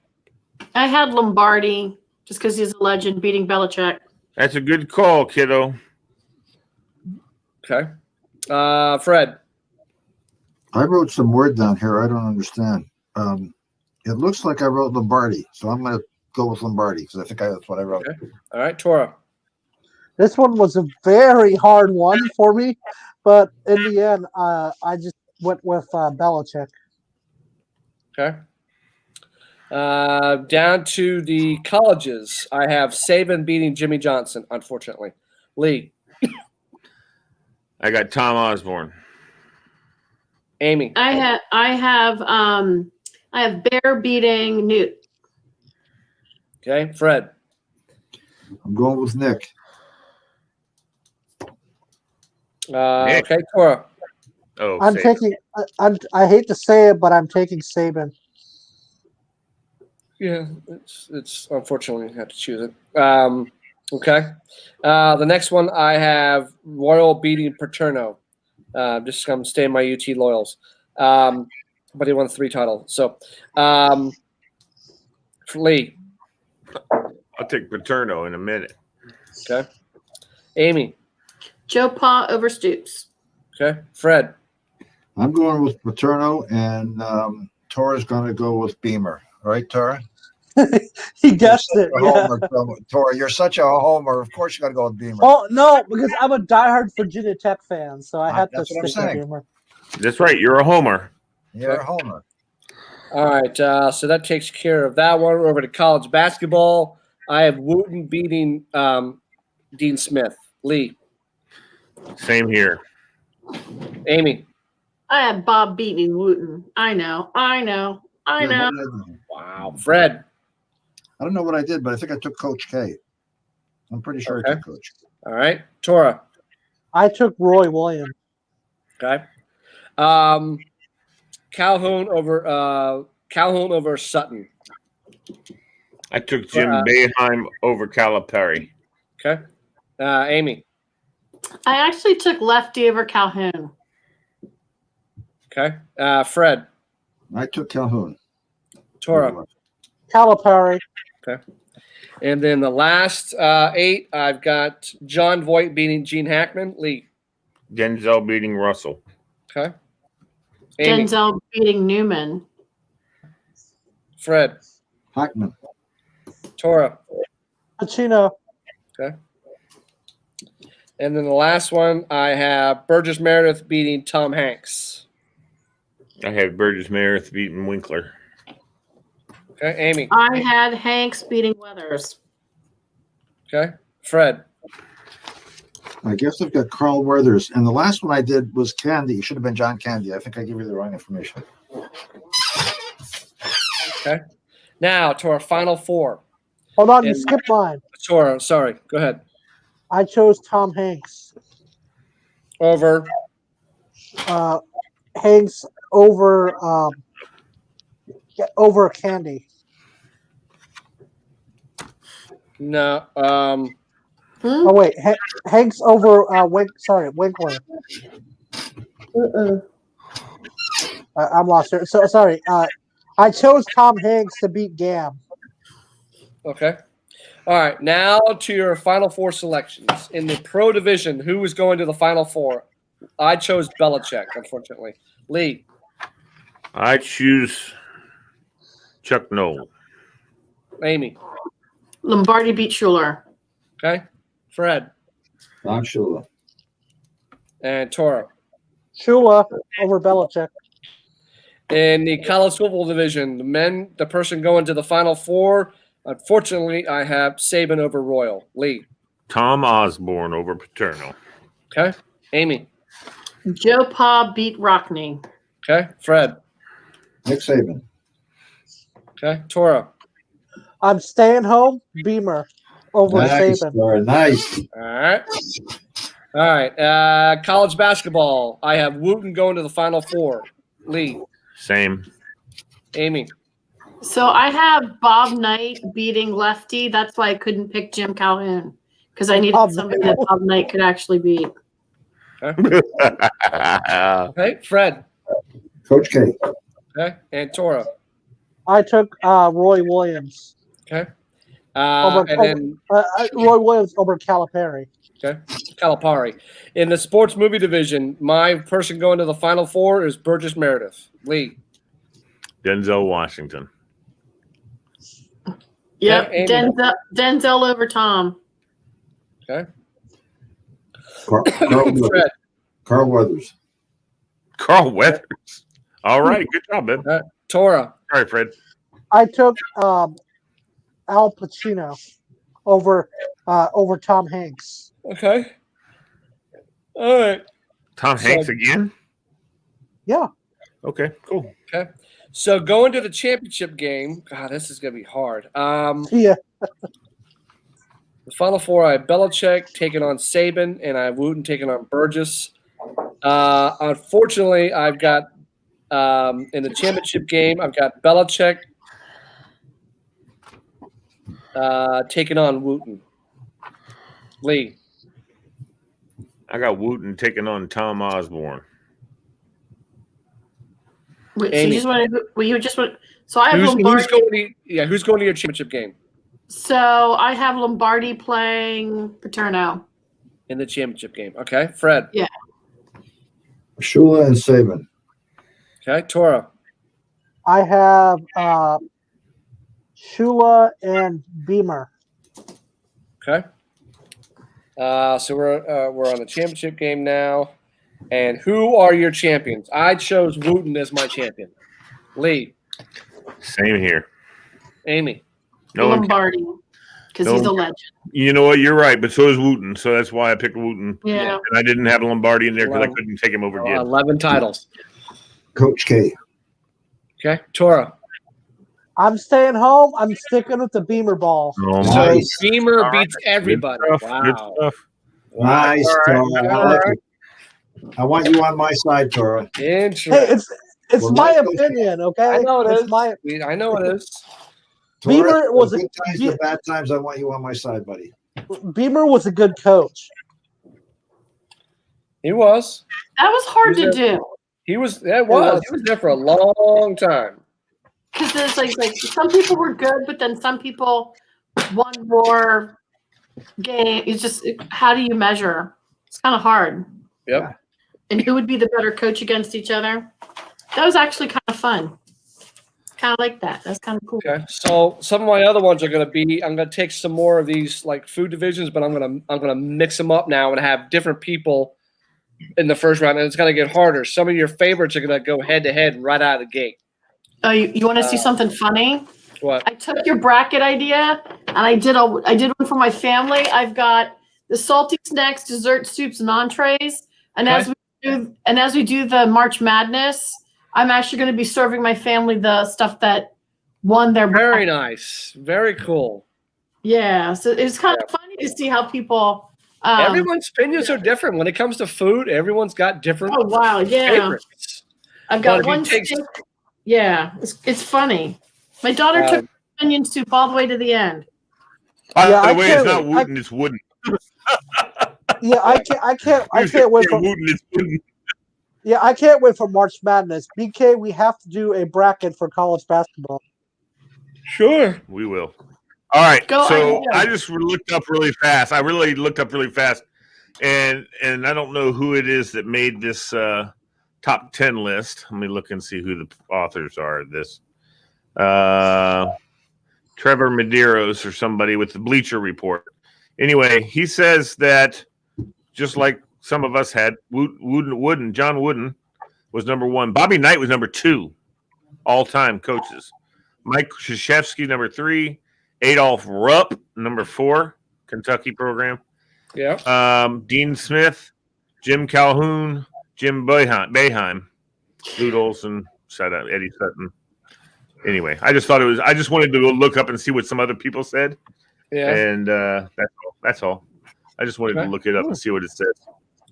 I had Lombardi just because he's a legend beating Belichick. That's a good call, kiddo. Okay. Fred. I wrote some word down here. I don't understand. It looks like I wrote Lombardi, so I'm going to go with Lombardi because I think that's what I wrote. Okay. All right, Tora. This one was a very hard one for me, but in the end, I just went with Belichick. Okay. Down to the colleges. I have Saban beating Jimmy Johnson, unfortunately. Lee. I got Tom Osborne. Amy. I have Bear beating Newt. Okay. Fred. I'm going with Nick. Nick. Okay, Tora. Oh, I'm Saban. taking. I hate to say it, but I'm taking Saban. Yeah, it's unfortunately I have to choose it. Okay. The next one I have Royal beating Paterno. Just I'm staying my UT loyals. But he won 3 titles. So Lee. I'll take Paterno in a minute. Okay. Amy. Joe Pa over Stoops. Okay. Fred. I'm going with Paterno, and Tora's going to go with Beamer. All right, Tora? He guessed it. Yeah. Tora, you're such a homer. Of course you got to go with Beamer. Oh no, because I'm a diehard Virginia Tech fan, so I had to That's what I'm stick with saying. Beamer. That's right. You're a homer. You're a homer. All right. So that takes care of that one. We're over to college basketball. I have Wooten beating Dean Smith. Lee. Same here. Amy. I have Bob beating Wooten. I know. Wow. Fred. I don't know what I did, but I think I took Coach K. I'm pretty sure I took Coach. All right. Tora. I took Roy Williams. Okay. Calhoun over Sutton. I took Jim Boeheim over Calipari. Okay. Amy. I actually took Lefty over Calhoun. Okay. Fred. I took Calhoun. Tora. Calipari. Okay. And then the last 8, I've got John Voight beating Gene Hackman. Lee. Denzel beating Russell. Okay. Amy. Denzel beating Newman. Fred. Hackman. Tora. Pacino. Okay. And then the last one, I have Burgess Meredith beating Tom Hanks. I had Burgess Meredith beating Winkler. Okay, Amy. I had Hanks beating Weathers. Okay. Fred. I guess I've got Carl Weathers. And the last one I did was Candy. It should have been John Candy. I think I gave you the wrong information. Okay. Now to our final 4. Hold on, you skipped mine. Tora, sorry. Go ahead. I chose Tom Hanks. Over. Hanks over Candy. No. Oh wait, Hanks over Winkler. I'm lost here. So sorry. I chose Tom Hanks to beat Gam. Okay. All right. Now to your final 4 selections in the pro division. Who is going to the final 4? I chose Belichick, unfortunately. Lee. I choose Chuck Noll. Amy. Lombardi beat Schuler. Okay. Fred. Don Shula. And Tora. Shula over Belichick. In the college football division, the person going to the final 4, unfortunately, I have Saban over Royal. Lee. Tom Osborne over Paterno. Okay. Amy. Joe Pa beat Rockney. Okay. Fred. Nick Saban. Okay. Tora. I'm staying home. Beamer over Nice, Saban. Laura, nice. All right. All right. College basketball. I have Wooten going to the Final Four. Lee. Same. Amy. So I have Bob Knight beating Lefty. That's why I couldn't pick Jim Calhoun because I needed somebody that Bob Knight could actually beat. Okay. Okay. Fred. Coach K. Okay. And Tora. I took Roy Williams. Okay. Roy Williams over Calipari. Okay. Calipari. In the sports movie division, my person going to the Final Four is Burgess Meredith. Lee. Denzel Washington. Yep. Okay, Denzel over Tom. Okay. Carl Weathers. Carl Weathers. All right. Good job, man. Tora. All right, Fred. I took Al Pacino over Tom Hanks. Okay. All right. Tom Hanks again? Yeah. Okay, cool. Okay. So going to the championship game. God, this is going to be hard. Yeah. The Final Four, I have Belichick taking on Saban, and I have Wooten taking on Burgess. Unfortunately, I've got in the championship game, I've got Belichick taking on Wooten. Lee. I got Wooten taking on Tom Osborne. Wait, so you just want. So I have Lombardi. Who's going to your championship game? So I have Lombardi playing Paterno in the championship game. Okay, Fred. Yeah. Shula and Saban. Okay, Tora. I have Shula and Beamer. Okay. So we're on the championship game now. And who are your champions? I chose Wooten as my champion. Lee. Same here. Amy. No Lombardi, because he's a legend. You know what? You're right, but so is Wooten. So that's why I picked Wooten. Yeah. And I didn't have Lombardi in there because I couldn't take him over Gibbs. 11 titles. Coach K. Okay, Tora. I'm staying home. I'm sticking with the Beamer ball. Oh, so nice. Beamer beats everybody. Good stuff. Wow. Good stuff. Nice, All Tora. right. I like it. I want you on my side, Tora. Interesting. Hey, it's my opinion, okay? I know it is. My, I know it is. Beamer was good times, the bad times. I want you on my side, buddy. Beamer was a good coach. He was. That was hard to do. He was. That was. He was there for a long time. Because there's like some people were good, but then some people won more game. It's just how do you measure? It's kind of hard. Yep. And who would be the better coach against each other? That was actually kind of fun. Kind of like that. That's kind of cool. Okay. So some of my other ones are going to be. I'm going to take some more of these like food divisions, but I'm going to mix them up now and have different people in the first round, and it's going to get harder. Some of your favorites are going to go head to head right out of the gate. Oh, you want to see something funny? What? I took your bracket idea and I did one for my family. I've got the salty snacks, dessert, soups, and entrees. And as we do the March Madness, I'm actually going to be serving my family the stuff that won their Very bracket. nice. Very cool. Yeah, so it's kind of funny to see how people. Everyone's opinions are different when it comes to food. Everyone's got different. Oh wow! Yeah, favorites. I've got one steak. Yeah, it's funny. My daughter took onion soup all the way to the end. By the way, it's not Wooten, it's Wooden. Yeah, I can't wait for Wooten, it's Wooden. Yeah, I can't wait for March Madness. BK, we have to do a bracket for college basketball. Sure. We will. All right. Go I just looked up really fast. I really looked up really fast. And I don't know who it is that made this top 10 list. Let me look and see who the authors are of this. Trevor Medeiros or somebody with the Bleacher Report. Anyway, he says that just like some of us had, John Wooden was number 1. Bobby Knight was number 2 all-time coaches. Mike Krzyzewski, number 3. Adolph Rupp, number 4, Kentucky program. Yeah. Dean Smith, Jim Calhoun, Jim Boeheim, Lute Olson, Eddie Sutton. Anyway, I just wanted to go look up and see what some other people said. Yeah. And that's all. I just wanted to look it up and see what it says.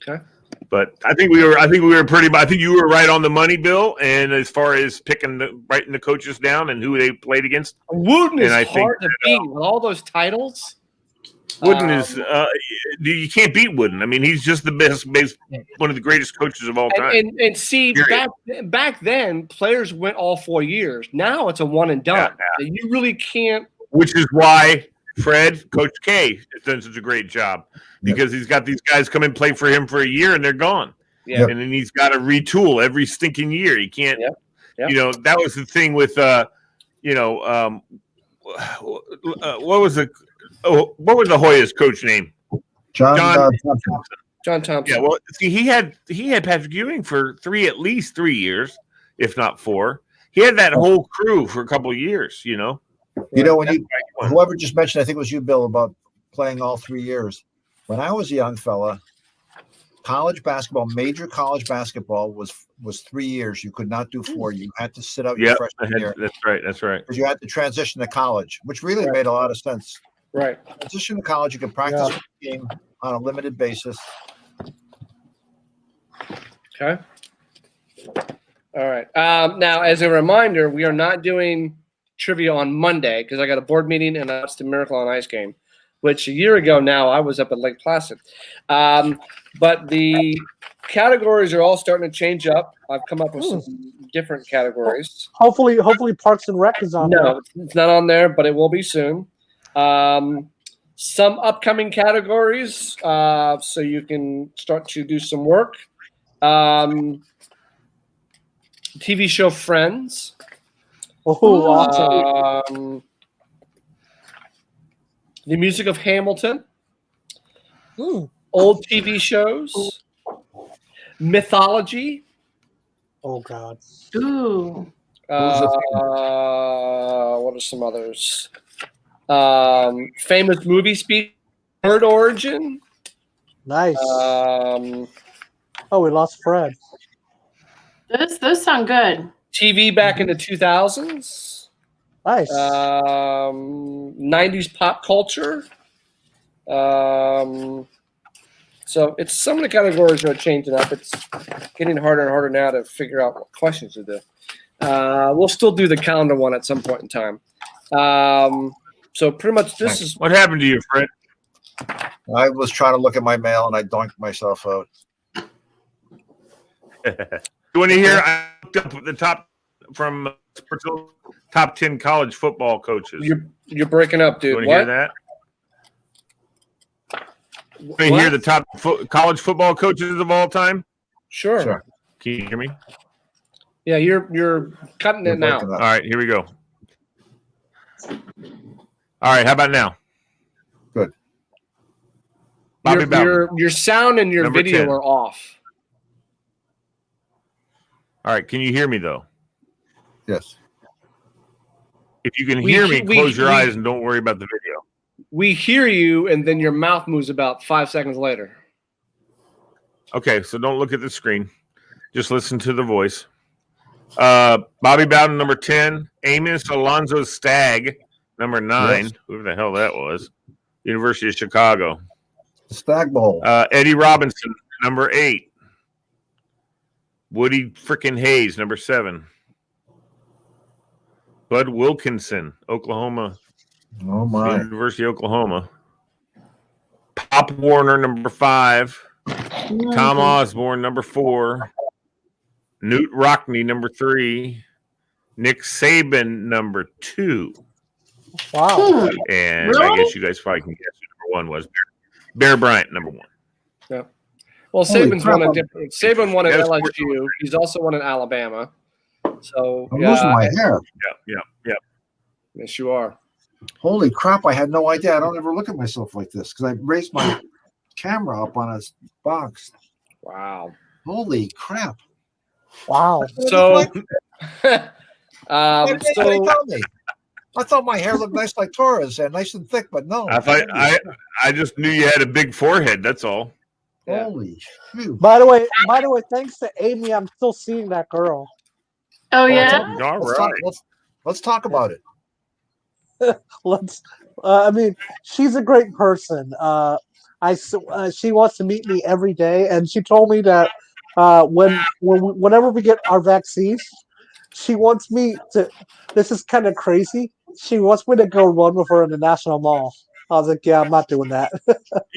Okay. But I think we were pretty. I think you were right on the money, Bill. And as far as writing the coaches down and who they played against, Wooten is I hard to beat with all those titles. Wooden is you can't beat Wooden. I mean, he's just the best, one of the greatest coaches of all time. And see, back then, players went all 4 years. Now it's a one and done. Yeah. You really can't. Which is why Coach K, has done such a great job because he's got these guys come and play for him for a year and they're gone. Yeah. And then he's got to retool every stinking year. He can't. Yep. You know, that was the thing with what was the Hoyas coach name? John Thompson. John Thompson. Yeah, well, see, he had Patrick Ewing for at least 3 years, if not 4. He had that whole crew for a couple of years, you know. You know, whoever just mentioned, I think it was you, Bill, about playing all 3 years. When I was a young fella, college basketball, major college basketball was 3 years. You could not do 4. You had to sit out your freshman year. That's right. Because you had to transition to college, which really made a lot of sense. Right. Transition to college, you can practice the game on a limited basis. Okay. All right. Now, as a reminder, we are not doing trivia on Monday because I got a board meeting and that's the Miracle on Ice game, which a year ago now I was up at Lake Placid. But the categories are all starting to change up. I've come up with some different categories. Hopefully Parks and Rec is on there. No, it's not on there, but it will be soon. Some upcoming categories, so you can start to do some work. TV show Friends. Oh, awesome. The music of Hamilton. Old TV shows. Mythology. Oh, God. Ooh. What are some others? Famous movie speech. Bird Origin. Nice. Oh, we lost Fred. Those sound good. TV back in the 2000s. Nice. 90s pop culture. So it's some of the categories are changing up. It's getting harder and harder now to figure out what questions to do. We'll still do the calendar one at some point in time. So pretty much this is what happened to you, Fred. I was trying to look at my mail and I donked myself out. You want to hear? I looked up the top from top 10 college football coaches. You're breaking up, dude. You want to hear that? You want to hear the top college football coaches of all time? Sure. Can you hear me? Yeah, you're cutting it now. All right, here we go. All right, how about now? Good. Bobby Bowden. Your sound and your Number video 10. are off. All right, can you hear me though? Yes. If you can hear me, close your eyes and don't worry about the video. We hear you, and then your mouth moves about 5 seconds later. Okay, so don't look at the screen. Just listen to the voice. Bobby Bowden, number 10. Amos Alonzo Stagg, number 9. Yes. Whoever the hell that was. University of Chicago. The Stagg Bowl. Eddie Robinson, number 8. Woody frickin' Hayes, number 7. Bud Wilkinson, Oklahoma. Oh, my. University of Oklahoma. Pop Warner, number 5. Tom Osborne, number 4. Newt Rockney, number 3. Nick Saban, number 2. Wow. And really? I guess you guys probably can guess who number 1 was. Bear Bryant, number 1. Yeah. Well, Saban's won at different. Saban won at LSU. He's also won at Alabama. So I'm losing my hair. Yeah. Yes, you are. Holy crap! I had no idea. I don't ever look at myself like this because I raised my camera up on a box. Wow. Holy crap! Wow. So, I thought my hair looked nice like Torres and nice and thick, but no. I just knew you had a big forehead. That's all. Holy shoot! By the way, thanks to Amy, I'm still seeing that girl. Oh yeah. All right. Let's talk about it. I mean, she's a great person. She wants to meet me every day, and she told me that whenever we get our vaccines, she wants me to. This is kind of crazy. She wants me to go run with her in the National Mall. I was like, yeah, I'm not doing that.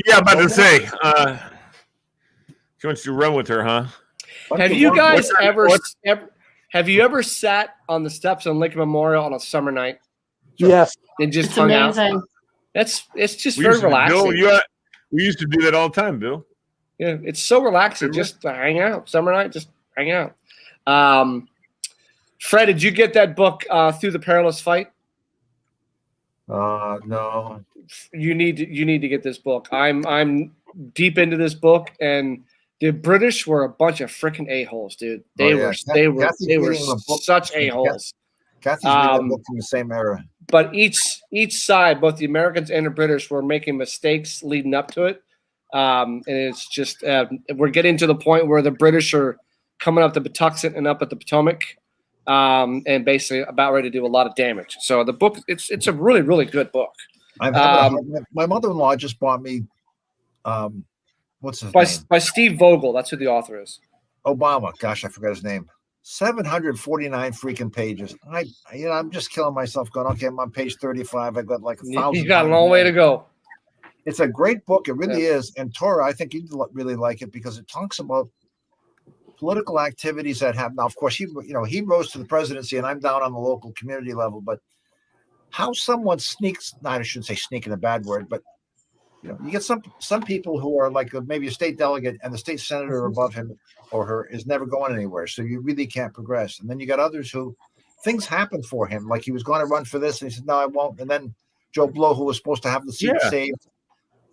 Yeah, about to say. She wants you to run with her, huh? Have you guys ever sat on the steps on Lincoln Memorial on a summer night? Yes. And just It's hung amazing. out? It's just very relaxing. We used to do that all the time, Bill. Yeah, it's so relaxing just to hang out. Summer night, just hang out. Fred, did you get that book, Through the Perilous Fight? No. You need to get this book. I'm deep into this book, and the British were a bunch of freaking a-holes, dude. They were such a-holes. Kathy's reading a book from the same era. But each side, both the Americans and the British, were making mistakes leading up to it. And it's just we're getting to the point where the British are coming up the Patuxent and up at the Potomac, and basically about ready to do a lot of damage. So the book, it's a really, really good book. My mother-in-law just bought me what's his name? By Steve Vogel. That's who the author is. Obama. Gosh, I forgot his name. 749 freaking pages. I'm just killing myself going, okay, I'm on page 35. I got like 1,000. You got a long way to go. It's a great book. It really is. And Tora, I think you'd really like it because it talks about political activities that happen. Now, of course, he rose to the presidency, and I'm down on the local community level. But how someone sneaks, I shouldn't say sneak in a bad word, but you get some people who are like maybe a state delegate, and the state senator above him or her is never going anywhere. So you really can't progress. And then you got others who things happen for him, like he was going to run for this, and he said, no, I won't. And then Joe Blow, who was supposed to have the seat saved,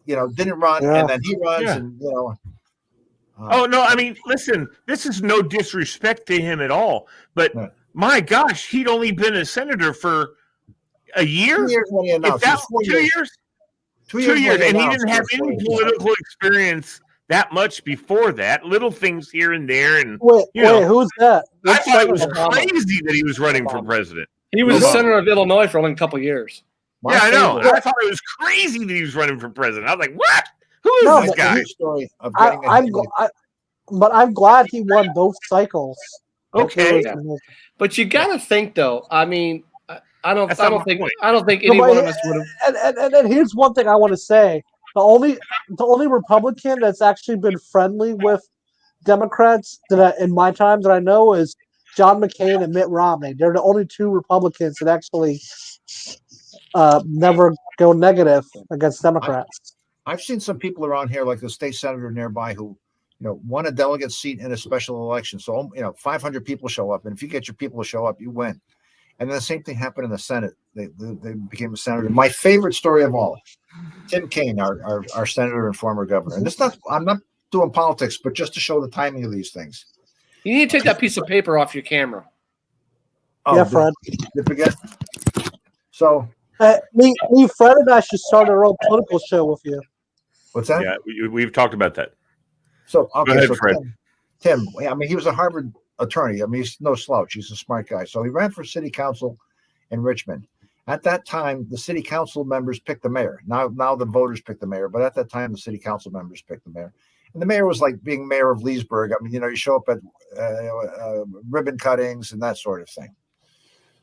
didn't run, and then he runs, and oh no! I mean, listen, this is no disrespect to him at all, but my gosh, he'd only been a senator for a year. 2 years when he announced. 2 years. 2 years, and he didn't have any political experience that much before that. Little things here and there, and wait, who's that? I thought it was crazy that he was running for president. He was a senator of Illinois for only a couple of years. Yeah, I know. I thought it was crazy that he was running for president. I was like, what? Who is this guy? Story of but I'm glad he won both cycles. Okay. But you got to think, though. I mean, I don't think any one of us would have. And here's one thing I want to say: the only Republican that's actually been friendly with Democrats in my time that I know is John McCain and Mitt Romney. They're the only two Republicans that actually never go negative against Democrats. I've seen some people around here, like the state senator nearby, who won a delegate seat in a special election. So 500 people show up, and if you get your people to show up, you win. And then the same thing happened in the Senate. They became a senator. My favorite story of all, Tim Kaine, our senator and former governor. And I'm not doing politics, but just to show the timing of these things. You need to take that piece of paper off your camera. Oh, yeah, Fred. Did forget? So me, Fred, and I should start our own political show with you. What's that? Yeah, we've talked about that. So okay, go ahead, Fred. Tim, I mean, he was a Harvard attorney. I mean, he's no slouch. He's a smart guy. So he ran for city council in Richmond. At that time, the city council members picked the mayor. Now the voters pick the mayor, but at that time, the city council members picked the mayor. And the mayor was like being mayor of Leesburg. I mean, you show up at ribbon cuttings and that sort of thing.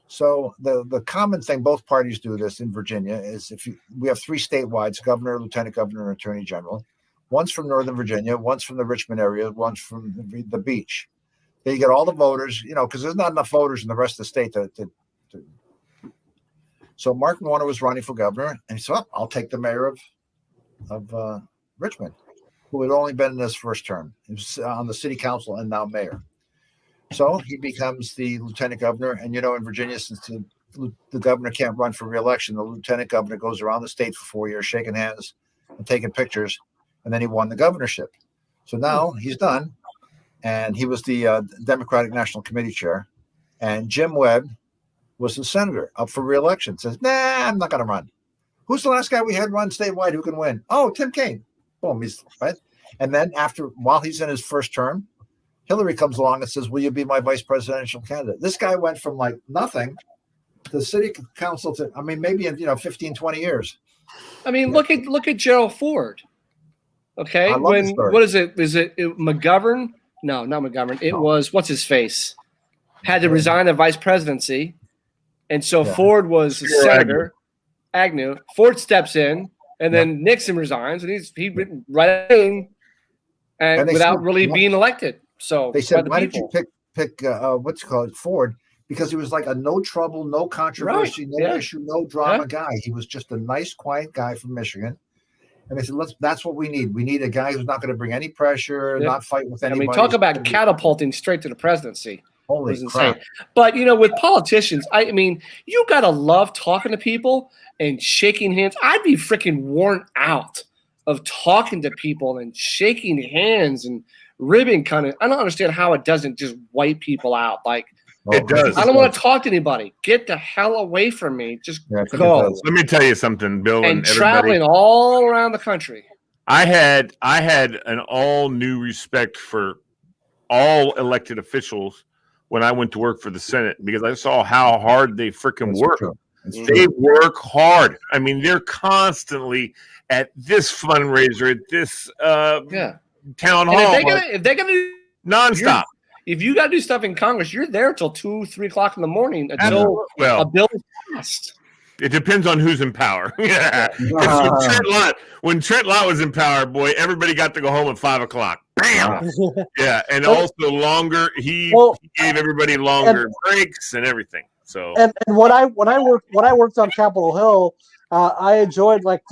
So the common thing, both parties do this in Virginia, is we have three statewides: governor, lieutenant governor, and attorney general. One's from Northern Virginia, one's from the Richmond area, one's from the beach. Then you get all the voters, because there's not enough voters in the rest of the state to. So Mark Warner was running for governor, and he said, I'll take the mayor of Richmond, who had only been in his first term. He was on the city council and now mayor. So he becomes the lieutenant governor. And, in Virginia, since the governor can't run for re-election, the lieutenant governor goes around the state for 4 years, shaking hands and taking pictures. And then he won the governorship. So now he's done. And he was the Democratic National Committee chair. And Jim Webb was the senator up for re-election. Says, nah, I'm not going to run. Who's the last guy we had run statewide who can win? Oh, Tim Kaine. Boom, he's right. And then while he's in his first term, Hillary comes along and says, will you be my vice presidential candidate? This guy went from like nothing to city council to, maybe in 15, 20 years. I mean, look at Gerald Ford. Okay, what is it? Is it McGovern? No, not McGovern. It was what's his face had to resign the vice presidency, and so Ford was a senator. Agnew. Ford steps in, and then Nixon resigns, and he right in, and without really being elected. So they said, why did you pick what's it called Ford? Because he was like a no trouble, no controversy, no issue, no drama guy. He was just a nice, quiet guy from Michigan. And they said, that's what we need. We need a guy who's not going to bring any pressure, not fight with anybody. I mean, talk about catapulting straight to the presidency. Holy crap. But, with politicians, I mean, you got to love talking to people and shaking hands. I'd be freaking worn out of talking to people and shaking hands and ribbing kind of. I don't understand how it doesn't just wipe people out. Like, it does. I don't want to talk to anybody. Get the hell away from me. Just go. Let me tell you something, Bill, and traveling all around the country. I had an all new respect for all elected officials when I went to work for the Senate because I saw how hard they freaking work. They work hard. I mean, they're constantly at this fundraiser, at this town hall. If they're gonna do nonstop. If you got to do stuff in Congress, you're there till 2-3 o'clock in the morning until a bill is passed. It depends on who's in power. When Trent Lott was in power, boy, everybody got to go home at 5 o'clock. Bam! Yeah, and also longer. He gave everybody longer breaks and everything. So and when I worked on Capitol Hill, I enjoyed like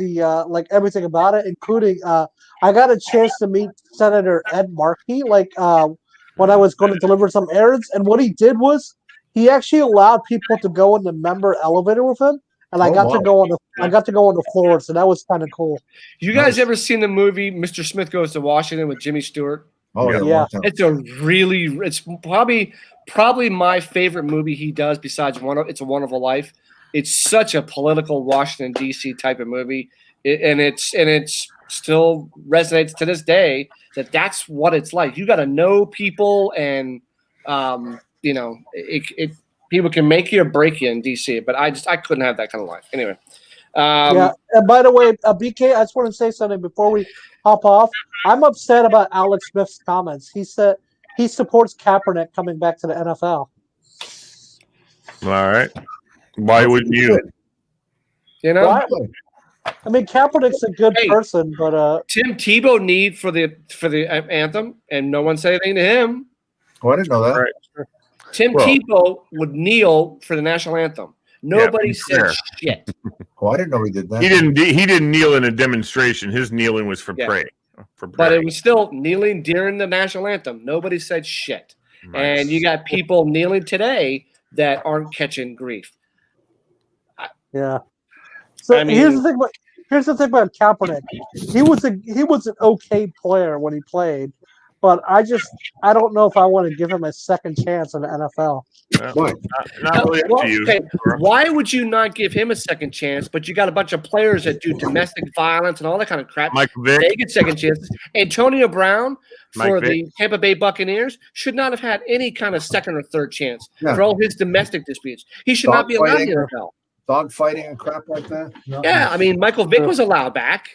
everything about it, including I got a chance to meet Senator Ed Markey when I was going to deliver some errands, and what he did was he actually allowed people to go in the member elevator with him, and I got to go on the floor, so that was kind of cool. You guys ever seen the movie Mr. Smith Goes to Washington with Jimmy Stewart? Oh yeah. It's probably my favorite movie he does besides It's a Wonderful Life. It's such a political Washington D.C. type of movie, and it's still resonates to this day that's what it's like. You got to know people, and people can make you or break you in D.C. But I couldn't have that kind of life. Anyway. And by the way, BK, I just want to say something before we hop off. I'm upset about Alex Smith's comments. He said he supports Kaepernick coming back to the NFL. All right. Why wouldn't you? I mean, Kaepernick's a good person, but Tim Tebow kneed for the anthem, and no one said anything to him. Oh, I didn't know that. Right. Tebow would kneel for the national anthem. Nobody said shit. Oh, I didn't know he did that. He didn't kneel in a demonstration. His kneeling was for prayer. But it was still kneeling during the national anthem. Nobody said shit. Nice. And you got people kneeling today that aren't catching grief. Yeah. So here's the thing about Kaepernick. He was an okay player when he played, but I don't know if I want to give him a second chance in the NFL. Not really up to you. Okay. Why would you not give him a second chance? But you got a bunch of players that do domestic violence and all that kind of crap. Michael Vick. They get second chances. Antonio Brown for the Tampa Bay Buccaneers should not have had any kind of second or third chance for all his domestic disputes. He should not be allowed in the NFL. Dog fighting and crap like that? No. Yeah, I mean, Michael Vick was allowed back.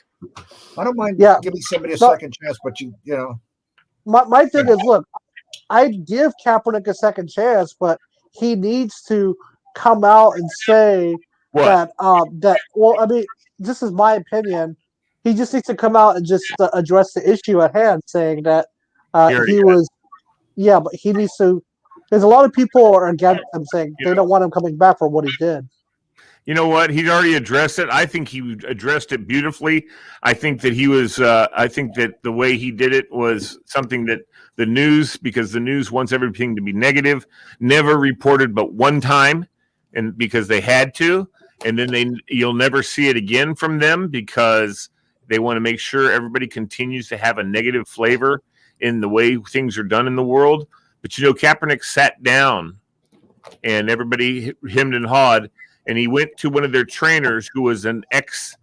I don't mind giving somebody a second chance, but you know. My thing is, look, I'd give Kaepernick a second chance, but he needs to come out and say that. Well, I mean, this is my opinion. He just needs to come out and just address the issue at hand, saying that he was. Yeah, but he needs to. There's a lot of people are against him, saying they don't want him coming back for what he did. You know what? He'd already addressed it. I think he addressed it beautifully. I think that he was. I think that the way he did it was something that the news, because the news wants everything to be negative, never reported but one time, and because they had to, and then you'll never see it again from them because they want to make sure everybody continues to have a negative flavor in the way things are done in the world. But Kaepernick sat down, and everybody hemmed and hawed. And he went to one of their trainers who was an ex-Green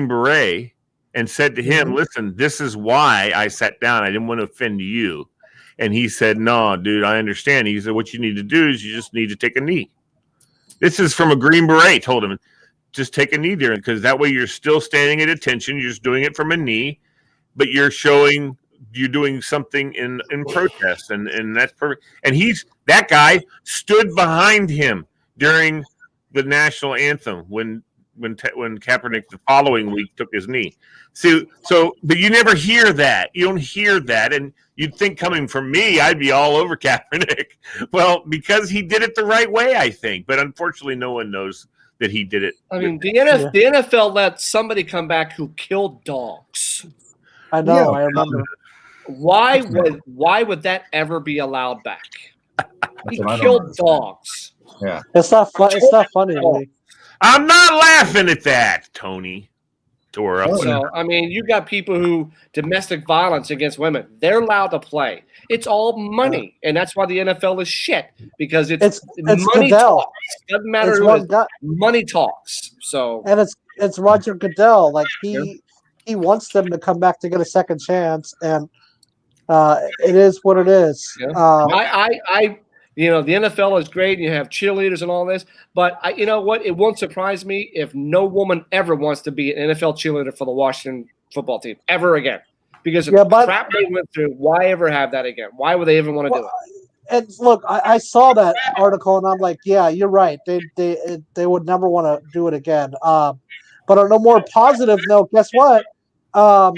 Beret and said to him, listen, this is why I sat down. I didn't want to offend you. And he said, no, dude, I understand. He said, what you need to do is you just need to take a knee. This is from a Green Beret, told him. just take a knee there, because that way you're still standing at attention. You're just doing it from a knee, but you're showing you're doing something in protest, and that's perfect. And that guy stood behind him during the national anthem when Kaepernick the following week took his knee. But you never hear that. You don't hear that, and you'd think coming from me, I'd be all over Kaepernick. Well, because he did it the right way, I think. But unfortunately, no one knows that he did it. I mean, the NFL let somebody come back who killed dogs. I know. I remember. Why would that ever be allowed back? He killed dogs. Yeah, it's not fun. It's not funny to me. I'm not laughing at that, Tony. Tora. So, I mean, you got people who domestic violence against women. They're allowed to play. It's all money, and that's why the NFL is shit, because it's money Goodell. talks. Doesn't matter who it is. Money talks. So, and it's Roger Goodell. Like he wants them to come back to get a second chance, and it is what it is. Yeah. The NFL is great, and you have cheerleaders and all this, but you know what? It won't surprise me if no woman ever wants to be an NFL cheerleader for the Washington football team ever again, because of the crap they went through. Why ever have that again? Why would they even want to do it? And look, I saw that article, and I'm like, yeah, you're right. They would never want to do it again. But on a more positive note, guess what? I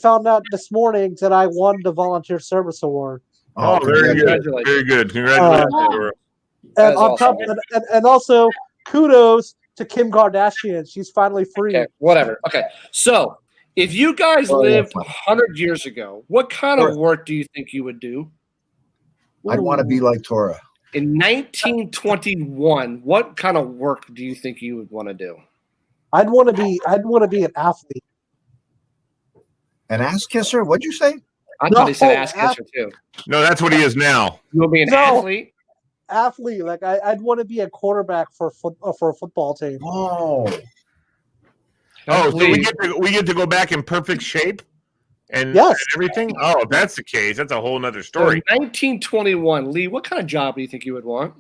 found out this morning that I won the Volunteer Service Award. Oh, very good. Very good. Congratulations. And on top of that, and also kudos to Kim Kardashian. She's finally free. Okay, whatever. Okay. So if you guys lived 100 years ago, what kind of work do you think you would do? I'd want to be like Tora. In 1921, what kind of work do you think you would want to do? I'd want to be an athlete. An ass kisser? What'd you say? I thought he said ass kisser too. No, that's what he is now. You want to be an athlete? Athlete, like I'd want to be a quarterback for a football team. So we get to go back in perfect shape and everything. Oh, if that's the case, that's a whole nother story. So 1921, Lee, what kind of job do you think you would want?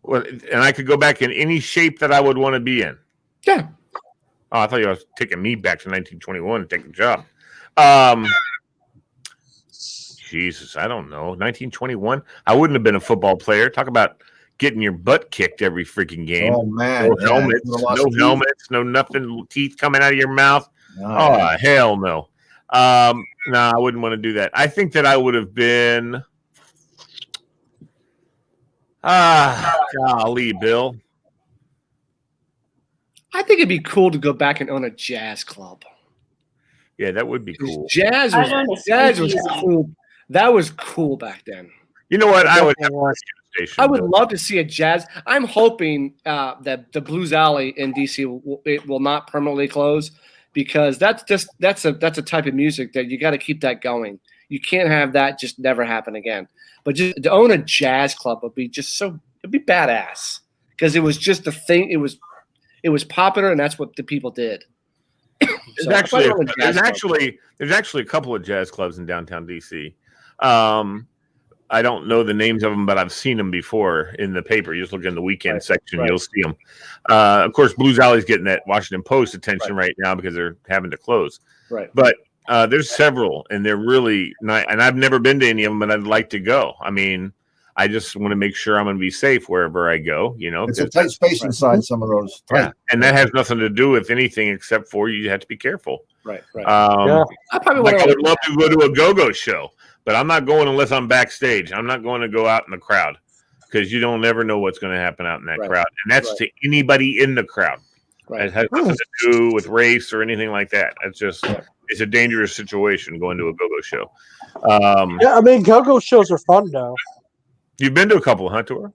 Well, and I could go back in any shape that I would want to be in. Yeah. Oh, I thought you were taking me back to 1921 to take a job. Jesus, I don't know. 1921? I wouldn't have been a football player. Talk about getting your butt kicked every freaking game. Oh, man. No helmets, no nothing, teeth coming out of your mouth. Hell no. No, I wouldn't want to do that. I think that I would have been golly, Bill. I think it'd be cool to go back and own a jazz club. Yeah, that would be cool. Jazz was cool. That was cool back then. You know what? I would love to see a jazz. I'm hoping that the Blues Alley in DC will not permanently close, because that's a type of music that you got to keep that going. You can't have that just never happen again. But just to own a jazz club would be it'd be badass, because it was just a thing. It was popular, and that's what the people did. There's actually a couple of jazz clubs in downtown DC. I don't know the names of them, but I've seen them before in the paper. You just look in the weekend section, you'll see them. Of course, Blues Alley's getting that Washington Post attention right now because they're having to close. Right. But there's several, and they're really nice. And I've never been to any of them, but I'd like to go. I mean, I just want to make sure I'm going to be safe wherever I go. You know, it's a tight space inside some of those. Yeah, and that has nothing to do with anything except for you have to be careful. Right. I would love to go to a go-go show, but I'm not going unless I'm backstage. I'm not going to go out in the crowd, because you don't ever know what's going to happen out in that crowd, and that's to anybody in the crowd. Right. It has nothing to do with race or anything like that. It's just it's a dangerous situation going to a go-go show. I mean, go-go shows are fun though. You've been to a couple, huh, Tor?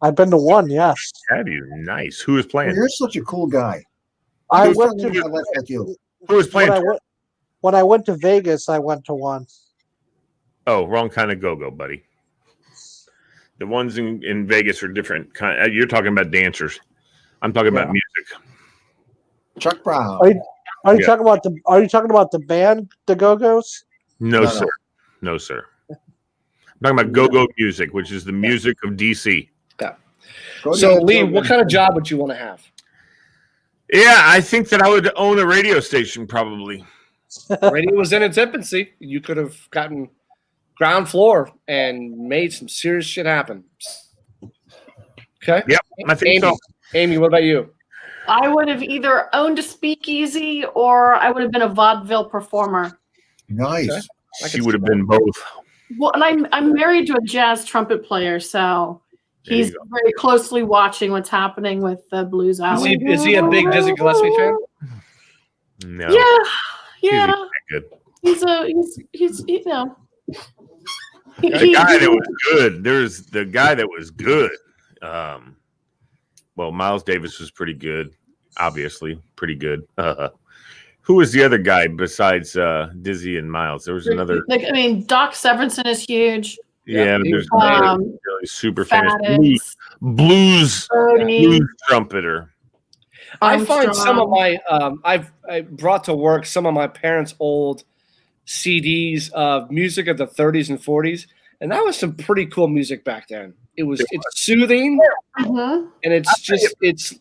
I've been to one, yes. Have you? Nice. Who is playing? You're such a cool guy. I went to Who was playing? When I went to Vegas, I went to one. Oh, wrong kind of go-go, buddy. The ones in Vegas are different. You're talking about dancers. I'm talking about music. Chuck Brown. Are you talking about the band, the Go-Go's? No, sir. No, sir. I'm talking about go-go music, which is the music of DC. Yeah. So, Lee, what kind of job would you want to have? Yeah, I think that I would own a radio station probably. Radio was in its infancy. You could have gotten ground floor and made some serious shit happen. Okay. Yep, I think so. Amy, what about you? I would have either owned a speakeasy or I would have been a vaudeville performer. Nice. Okay. She would have been both. Well, and I'm married to a jazz trumpet player, so he's very closely watching what's happening with the blues hour. Is he a big Dizzy Gillespie fan? No. Yeah. Good. He's you know. The guy that was good. There's the guy that was good. Well, Miles Davis was pretty good. Obviously, pretty good. Who was the other guy besides Dizzy and Miles? There was another. Doc Severinsen is huge. Yeah, there's really super famous blues trumpeter. I find some of my I brought to work some of my parents' old CDs of music of the 30s and 40s, and that was some pretty cool music back then. It's soothing, and it's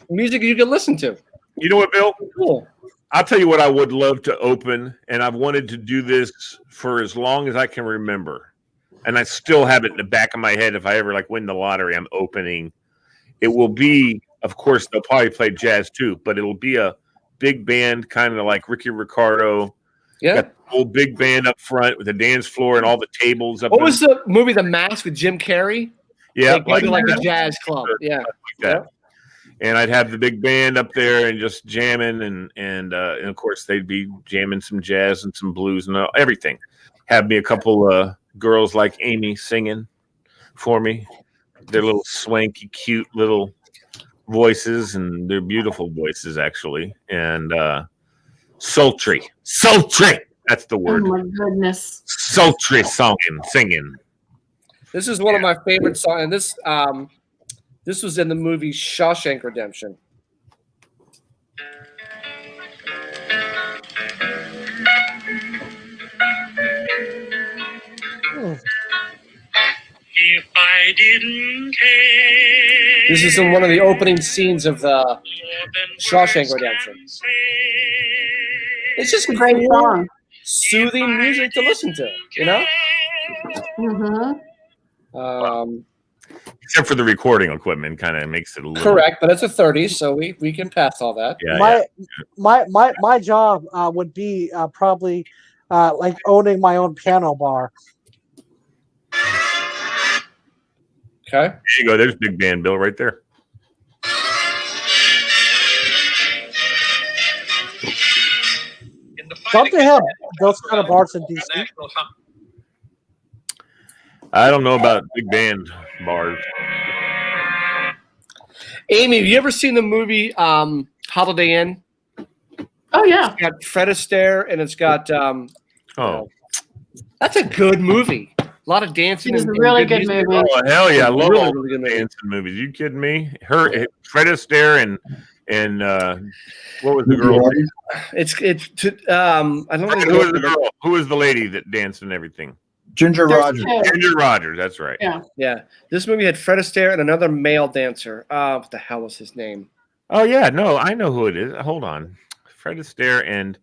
music you can listen to. You know what, Bill? Cool. I'll tell you what I would love to open, and I've wanted to do this for as long as I can remember, and I still have it in the back of my head. If I ever win the lottery, I'm opening. It will be, of course, they'll probably play jazz too, but it'll be a big band, kind of like Ricky Ricardo. Yeah, got the whole big band up front with the dance floor and all the tables up. What was the movie The Mask with Jim Carrey? Yeah, they go to a jazz club. Yeah, like that. And I'd have the big band up there and just jamming, and of course they'd be jamming some jazz and some blues and everything. Have me a couple girls like Amy singing for me. Their little swanky, cute little voices, and they're beautiful voices actually, and sultry. That's the word. Oh my goodness. Sultry singing. This is one of my favorite songs, and this was in the movie Shawshank Redemption. If I didn't care. This is in one of the opening scenes of the Shawshank Redemption. It's just a great song. Soothing music to listen to, you know? Mm-hmm. Except for the recording equipment, kind of makes it a little correct, but it's a 30s, so we can pass all that. Yeah, my job would be probably like owning my own piano bar. Okay. There you go. There's big band Bill right there. Don't they have those kind of bars in DC? I don't know about big band bars. Amy, have you ever seen the movie Holiday Inn? Oh yeah. It's got Fred Astaire and it's got that's a good movie. A lot of dancing. It's a really good movie. Oh hell yeah! I love really, all really the dancing movies. You kidding me? Fred Astaire and what was the girl? I don't know who was the girl. Who was the lady that danced and everything? Ginger Rogers. Ginger Rogers. That's right. Yeah. This movie had Fred Astaire and another male dancer. What the hell was his name? Oh yeah, no, I know who it is. Hold on, Fred Astaire and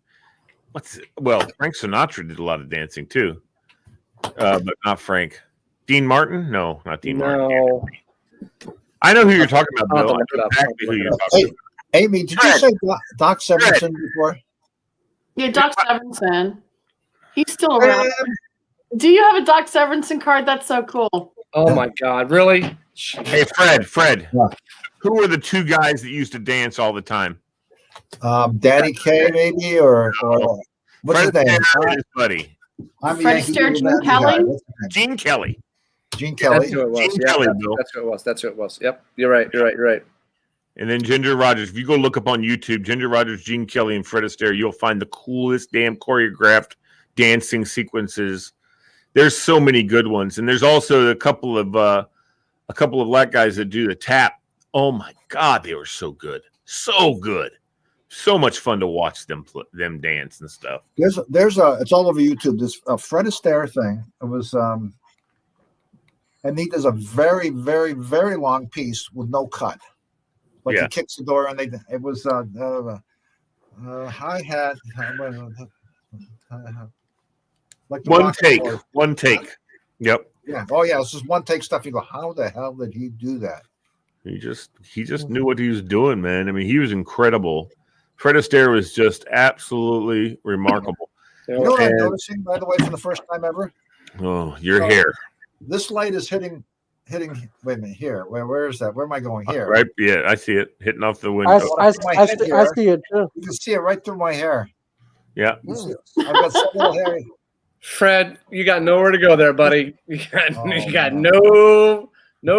Frank Sinatra did a lot of dancing too. But not Frank. Dean Martin? No, not Dean Martin. I know who you're talking about, Bill. I know exactly who you're talking about. Amy, did you say Doc Severinsen before? Yeah, Doc Severinsen. He's still around. Do you have a Doc Severinsen card? That's so cool. Oh my God, really? Hey, Fred. Yeah. Who were the two guys that used to dance all the time? Danny Kaye, maybe, or what's his name? His buddy. Fred Astaire, Gene Kelly. Gene Kelly. That's who it was. That's who it was. Yep. You're right. And then Ginger Rogers. If you go look up on YouTube, Ginger Rogers, Gene Kelly, and Fred Astaire, you'll find the coolest damn choreographed dancing sequences. There's so many good ones, and there's also a couple of black guys that do the tap. Oh my God, they were so good, so much fun to watch them dance and stuff. It's all over YouTube. This Fred Astaire thing. It was and he does a very, very, very long piece with no cut. Like Yeah. he kicks the door, and it was hi-hat. Like the One rock take. and roll. One take. Yep. Yeah. Oh yeah. This is one take stuff. You go, how the hell did he do that? He just knew what he was doing, man. I mean, he was incredible. Fred Astaire was just absolutely remarkable. You know what I'm noticing, by the way, for the first time ever? Oh, your hair. This light is hitting. Wait a minute. Here. Where is that? Where am I going here? Right. Yeah, I see it hitting off the window. I see it too. You can see it right through my hair. Yeah. I've got some little hair. Fred, you got nowhere to go there, buddy. You got no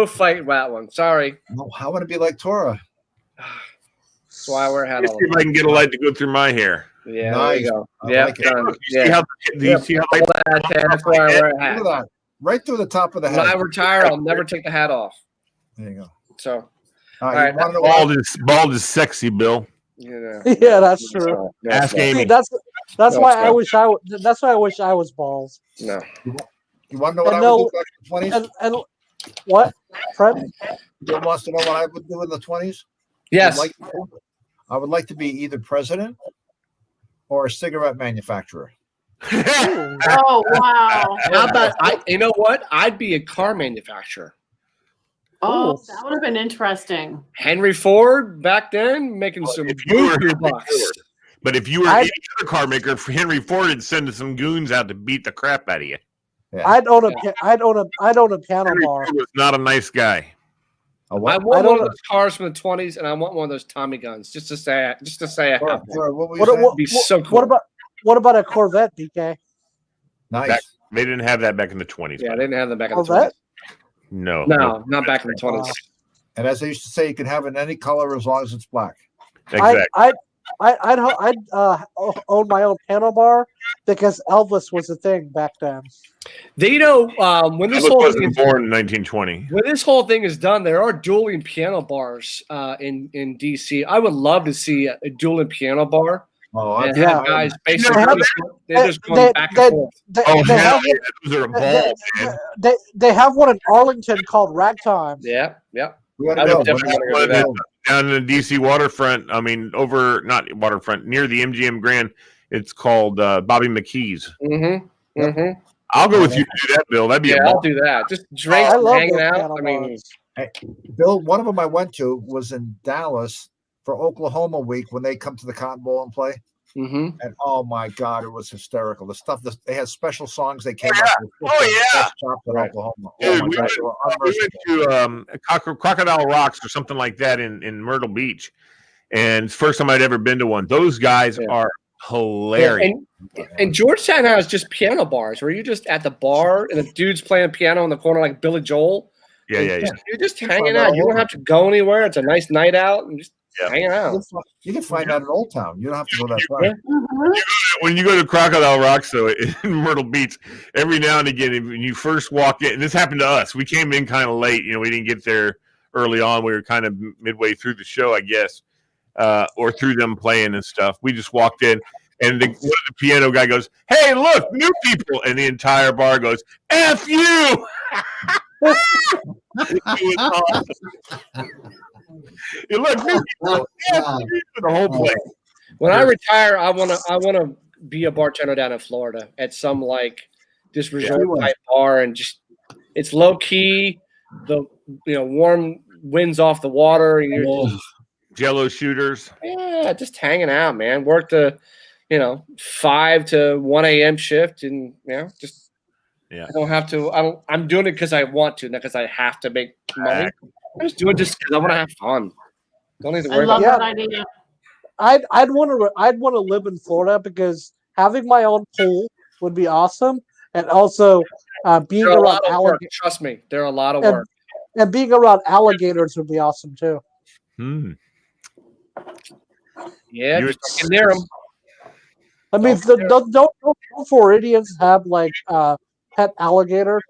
fight with that one. Sorry. No, I want to be like Tora. That's why I wear a hat. See if I can get a light to go through my hair. Yeah, nice. there you go. Yeah. Like Do you see how that's why I wear a hat. Look at that. Right through the top of the head. When I retire, I'll never take the hat off. There you go. So, all right. Bald is sexy, Bill. Yeah, that's true. Ask Amy. See, that's why I wish I was bald. No. You want to know what I would do back in the 20s? And what, Fred? You wants to know what I would do in the 20s? Yes. I would like to be either president or a cigarette manufacturer. Oh wow! How about you know what? I'd be a car manufacturer. Oh, that would have been interesting. Henry Ford back then making some bucks. But if you were any other car maker, Henry Ford would send some goons out to beat the crap out of you. Yeah. I'd own a piano Henry bar. Ford was not a nice guy. I want one of those cars from the 20s, and I want one of those Tommy guns, just to say I have one. What be so cool. What about a Corvette, DK? Nice. They didn't have that back in the 20s. Yeah, they didn't have them back in the Corvette? 20s. No, not back in the 20s. And as I used to say, you can have it in any color as long as it's black. Exactly. I'd own my own piano bar because Elvis was a thing back then. When this whole wasn't born in 1920. When this whole thing is done, there are dueling piano bars in DC. I would love to see a dueling piano bar. Oh, and have guys basically they're just going back and forth. They have one in Arlington called Ragtime. Yeah. Down in the DC waterfront. I mean, not waterfront, near the MGM Grand. It's called Bobby McKee's. Mm-hmm. I'll go with you to do that, Bill. That'd be I'll do that. Just drinks and hanging out. I mean, Bill, one of them I went to was in Dallas for Oklahoma week when they come to the Cotton Bowl and play. Mm-hmm. And oh my God, it was hysterical. The stuff that they had special songs they came up with. Oklahoma. Dude, we went to Crocodile Rocks or something like that in Myrtle Beach, and it's the first time I'd ever been to one. Those guys are hilarious. And Georgetown has just piano bars where you're just at the bar and the dude's playing piano in the corner like Billy Joel. Yeah. You're just hanging out. You don't have to go anywhere. It's a nice night out and just hanging out. You can find that in Old Town. You don't have to go that far. When you go to Crocodile Rocks, though, in Myrtle Beach, every now and again, when you first walk in, and this happened to us, we came in kind of late. We didn't get there early on. We were kind of midway through the show, I guess, or through them playing and stuff. We just walked in, and the piano guy goes, "Hey, look, new people," and the entire bar goes, "F you." It was awesome. You look, the whole place. When I retire, I wanna be a bartender down in Florida at some this resort type bar, and just it's low key, the warm winds off the water, and you're Jello shooters. Yeah, just hanging out, man. Work the 5 to 1 a.m. shift, and just. Yeah. I don't have to. I'm doing it because I want to, not because I have to make money. I'm just doing it just because I want to have fun. Don't need to worry about that idea. I'd want to live in Florida because having my own pool would be awesome, and also being around alligators. Trust me, they're a lot of work. And being around alligators would be awesome too. Yeah, just can near them. I mean, don't Floridians have pet alligator?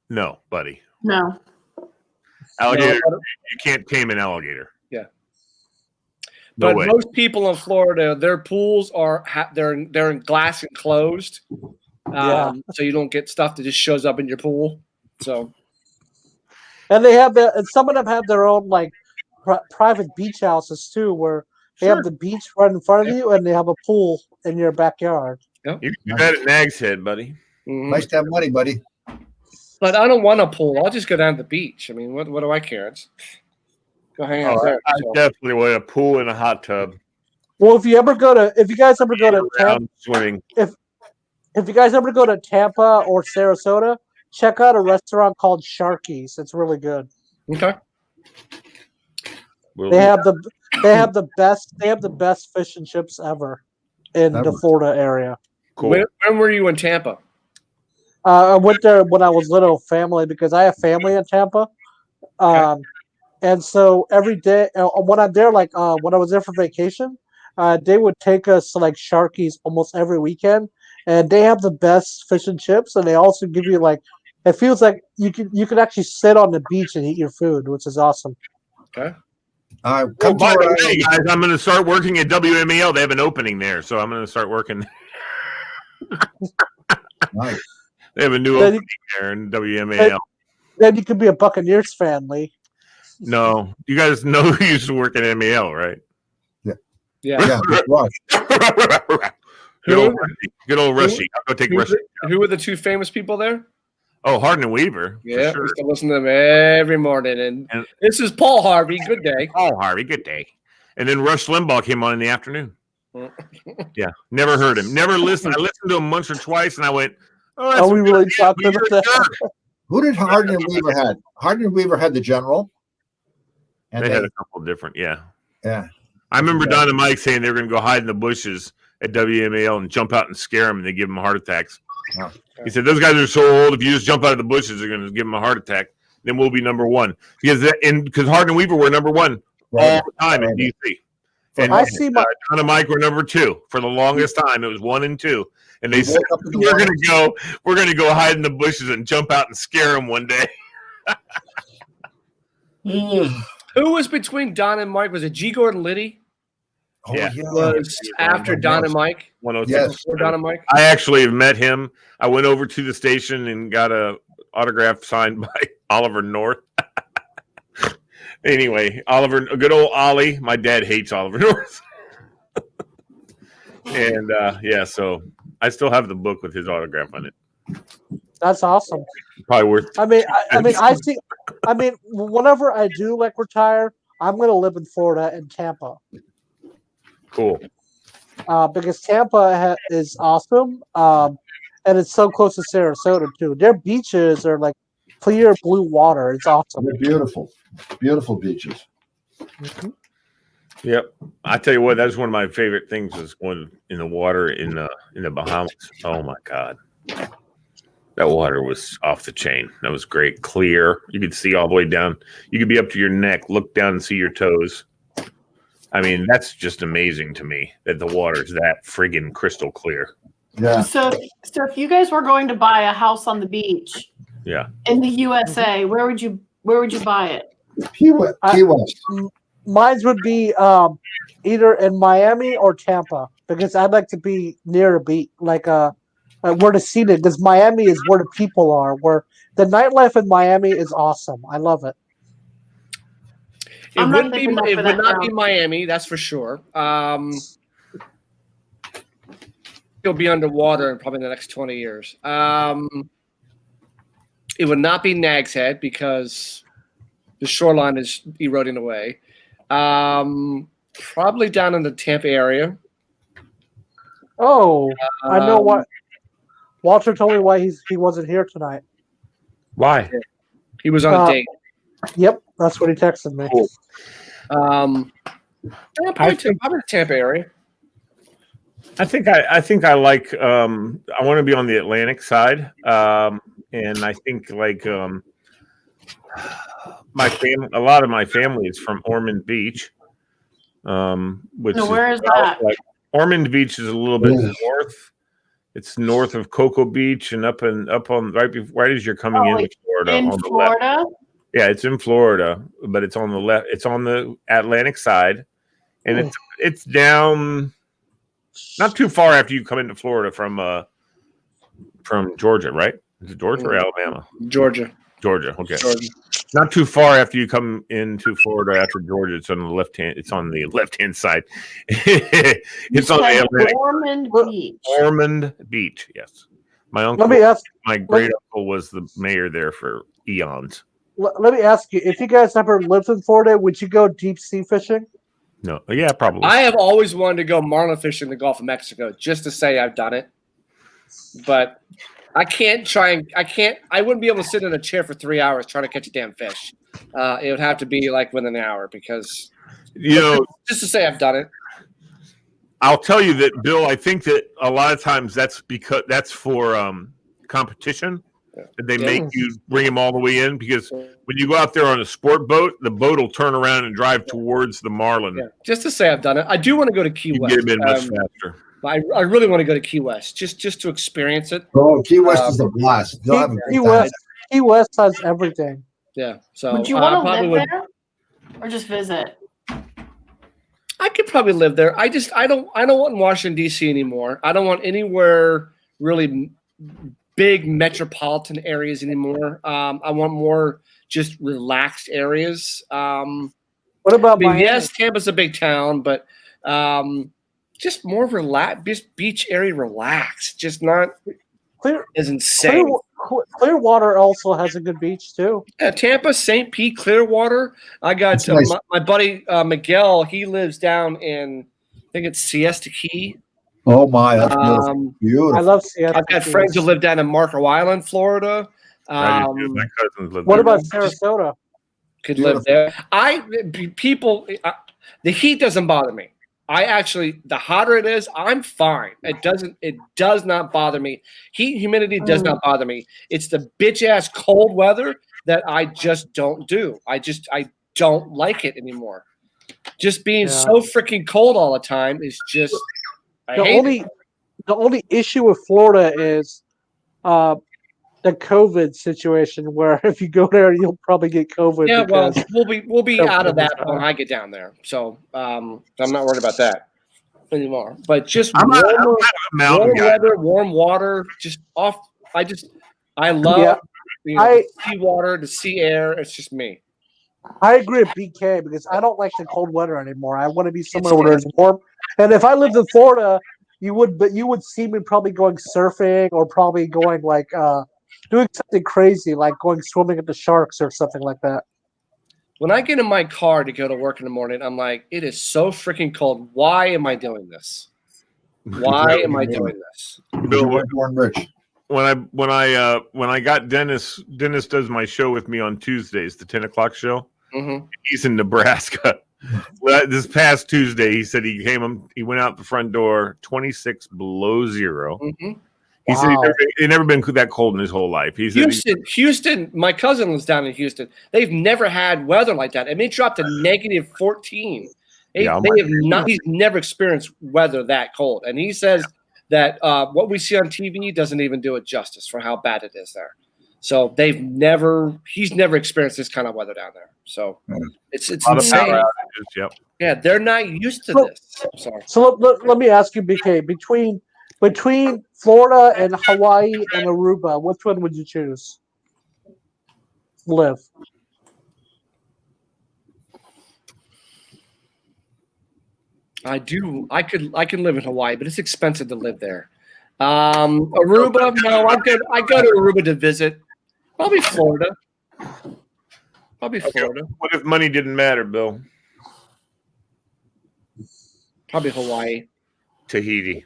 No, buddy. No. Alligator. You can't tame an alligator. Yeah. No but way. Most people in Florida, their pools they're in glass enclosed, so you don't get stuff that just shows up in your pool. So And they have and some of them have their own like private beach houses too, where they have the beach right in front of you, and they have a pool in your backyard. Yep. You can do that at Nag's Head, buddy. Mhm. Nice to have money, buddy. But I don't want a pool. I'll just go down to the beach. I mean, what do I care? Go hang out there. I definitely want a pool and a hot tub. Well, if you guys ever go to Tampa, swimming. If you guys ever go to Tampa or Sarasota, check out a restaurant called Sharky's. It's really good. Okay. They have the best fish and chips ever in the Florida area. Cool. When were you in Tampa? I went there when I was little, family, because I have family in Tampa. And so every day when I'm there, like when I was there for vacation, they would take us to like Sharky's almost every weekend, and they have the best fish and chips, and they also give you like, it feels like you can actually sit on the beach and eat your food, which is awesome. Okay. By the way, guys, I'm going to start working at WMAL. They have an opening there, so I'm going to start working. Nice. They have a new opening there in WMAL. Then you could be a Buccaneers fan, Lee. No, you guys know who used to work at MAL, right? Yeah. Rush. Good old Rushy. I'll go take Rushy. Who were the two famous people there? Oh, Hardin and Weaver. Yeah, we used to listen to them every morning. And this is Paul Harvey. Good day. Paul Harvey. Good day. And then Rush Limbaugh came on in the afternoon. Yeah, never heard him. Never listened. I listened to him once or twice, and I went, "Oh, we really talking about that?" Who did Hardin and Weaver had? Hardin and Weaver had the general. And they had a couple different, yeah. I remember Don and Mike saying they were going to go hide in the bushes at WMAL and jump out and scare them, and they give them heart attacks. Oh. He said, those guys are so old, if you just jump out of the bushes, they're going to give them a heart attack. Then we'll be number one. Because Hardin and Weaver were number one all the time in D.C. And Don and Mike were number two. For the longest time, it was 1 and 2. And they said, we're going to go hide in the bushes and jump out and scare them one day. Who was between Don and Mike? Was it G. Gordon Liddy? Oh, yeah. Was after Don and Mike? 106. Before Don and Mike? I actually have met him. I went over to the station and got a autograph signed by Oliver North. Anyway, good old Ollie. My dad hates Oliver North. And so I still have the book with his autograph on it. That's awesome. Probably worth. I mean, whenever I do like retire, I'm going to live in Florida and Tampa. Cool. Because Tampa is awesome, and it's so close to Sarasota too. Their beaches are like clear blue water. It's awesome. They're beautiful, beautiful beaches. Mm-hmm. Yep, I tell you what, that's one of my favorite things is going in the water in the Bahamas. Oh my God, that water was off the chain. That was great, clear. You could see all the way down. You could be up to your neck, look down and see your toes. I mean, that's just amazing to me that the water is that friggin' crystal clear. Yeah. So if you guys were going to buy a house on the beach, in the USA, where would you buy it? Key West. Mine would be either in Miami or Tampa, because I'd like to be near a beach, like where the scene is. Because Miami is where the people are. Where the nightlife in Miami is awesome. I love it. It would not be Miami, that's for sure. It'll be underwater in probably the next 20 years. It would not be Nag's Head because the shoreline is eroding away. Probably down in the Tampa area. Oh, I know what. Walter told me why he wasn't here tonight. Why? He was on a date. Yep, that's what he texted me. Cool. Probably the Tampa area. I think I like. I want to be on the Atlantic side, and I think like my family. A lot of my family is from Ormond Beach. Which where is that? Like, Ormond Beach is a little bit north. It's north of Cocoa Beach and up on right as you're coming into Florida. In Florida? Left. Yeah, it's in Florida, but it's on the left. It's on the Atlantic side, and it's down not too far after you come into Florida from Georgia, right? Is it Georgia or Alabama? Georgia. Georgia. Okay. Georgia. Not too far after you come into Florida after Georgia. It's on the left hand. It's on the left hand side. It's on the Atlantic. Ormond Beach. Ormond Beach. Yes. My uncle. Let me ask. My great uncle was the mayor there for eons. Let me ask you: if you guys ever lived in Florida, would you go deep sea fishing? No. Yeah, probably. I have always wanted to go marlin fishing in the Gulf of Mexico, just to say I've done it. But I can't try. I wouldn't be able to sit in a chair for 3 hours trying to catch a damn fish. It would have to be like within an hour because, just to say I've done it. I'll tell you that, Bill. I think that a lot of times that's for competition. They make you bring them all the way in because when you go out there on a sport boat, the boat will turn around and drive towards the marlin. Yeah. Just to say I've done it. I do want to go to Key West. You get them in much faster. I really want to go to Key West just to experience it. Oh, Key West is a blast. Key West has everything. Yeah. So would you want to live there or just visit? I could probably live there. I don't want Washington D.C. anymore. I don't want anywhere really big metropolitan areas anymore. I want more just relaxed areas. What about Miami? Yes, Tampa's a big town, but just more relaxed, just beach area relaxed, just not as insane. Clearwater also has a good beach too. Yeah, Tampa, St. Pete, Clearwater. I got nice. my buddy Miguel. He lives down in, I think it's Siesta Key. Oh my, that's beautiful. Beautiful. I love Siesta. I've got friends who live down in Marco Island, Florida. My cousins live what there. about Sarasota? Could live there. The heat doesn't bother me. The hotter it is, I'm fine. It does not bother me. Heat and humidity does not bother me. It's the bitch ass cold weather that I just don't do. I don't like it anymore. Just being so freaking cold all the time is just the only issue with Florida is the COVID situation, where if you go there, you'll probably get COVID. Yeah, well, we'll be out of that when I get down there. So I'm not worried about that anymore. But just warm weather, warm water, just off. I love the sea water, the sea air. It's just me. I agree with BK because I don't like the cold weather anymore. I want to be somewhere where it's warm. And if I lived in Florida, you would see me probably going surfing or probably going like doing something crazy like going swimming at the Sharks or something like that. When I get in my car to go to work in the morning, I'm like, it is so freaking cold. Why am I doing this? Why am I doing this? Bill, born rich. When I got Dennis does my show with me on Tuesdays, the 10 o'clock show. Mm-hmm. He's in Nebraska. This past Tuesday, he said he went out the front door, 26 below zero. Mm-hmm. He said he'd never been that cold in his whole life. He said Houston. My cousin was down in Houston. They've never had weather like that. I mean, it dropped to negative 14. He's never experienced weather that cold, and he says that what we see on TV doesn't even do it justice for how bad it is there. So he's never experienced this kind of weather down there. So it's insane. Yeah, they're not used to this. I'm sorry. So let me ask you, BK, between Florida and Hawaii and Aruba, which one would you choose? Live. I do. I can live in Hawaii, but it's expensive to live there. Aruba, no. I go to Aruba to visit. Probably Florida. Florida. What if money didn't matter, Bill? Probably Hawaii. Tahiti.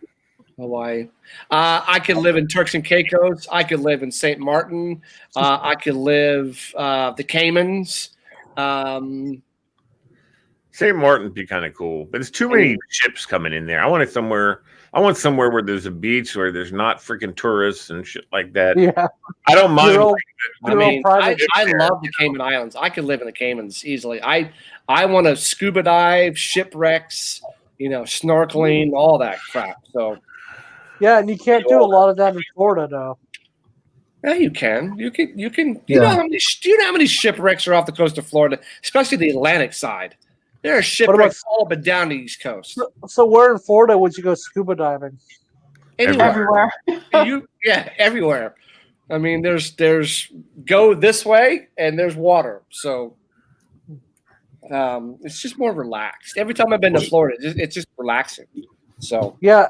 Hawaii. I could live in Turks and Caicos. I could live in St. Martin. I could live the Caymans. St. Martin would be kind of cool, but it's too many ships coming in there. I want somewhere where there's a beach where there's not freaking tourists and shit like that. Yeah, I don't mind. I love the Cayman Islands. I could live in the Caymans easily. I want to scuba dive, shipwrecks, snorkeling, all that crap. So yeah, and you can't do a lot of that in Florida, though. Yeah, you can. You can. Do you know how many shipwrecks are off the coast of Florida, especially the Atlantic side? There are shipwrecks all up and down the East Coast. So where in Florida would you go scuba diving? Everywhere. Everywhere. I mean, there's go this way and there's water, so it's just more relaxed. Every time I've been to Florida, it's just relaxing. So yeah,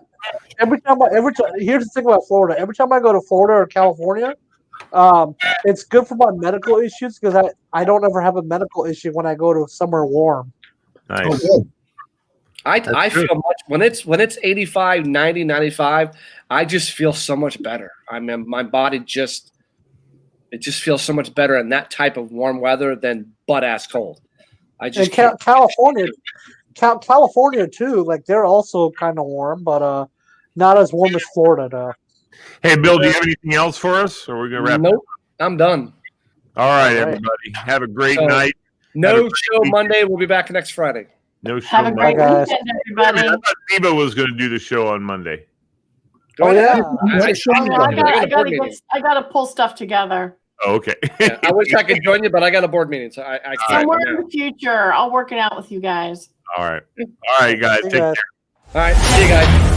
every time here's the thing about Florida. Every time I go to Florida or California, it's good for my medical issues because I don't ever have a medical issue when I go to somewhere warm. Nice. Oh, good. I feel much when it's 85, 90, 95, I just feel so much better. I mean, my body just feels so much better in that type of warm weather than butt ass cold. I just California too. Like they're also kind of warm, but not as warm as Florida though. Hey, Bill, do you have anything else for us, or are we gonna wrap? Nope, I'm done. All right, everybody, have a great night. No show Monday. We'll be back next Friday. No show. Have a great Monday. weekend, everybody. I thought Ziba was going to do the show on Monday. Oh yeah, I gotta pull stuff together. Oh, okay. Yeah, I wish I could join you, but I got a board meeting, so I can't. Somewhere in the future, I'll work it out with you guys. All right, guys. Take care. All right, see you guys.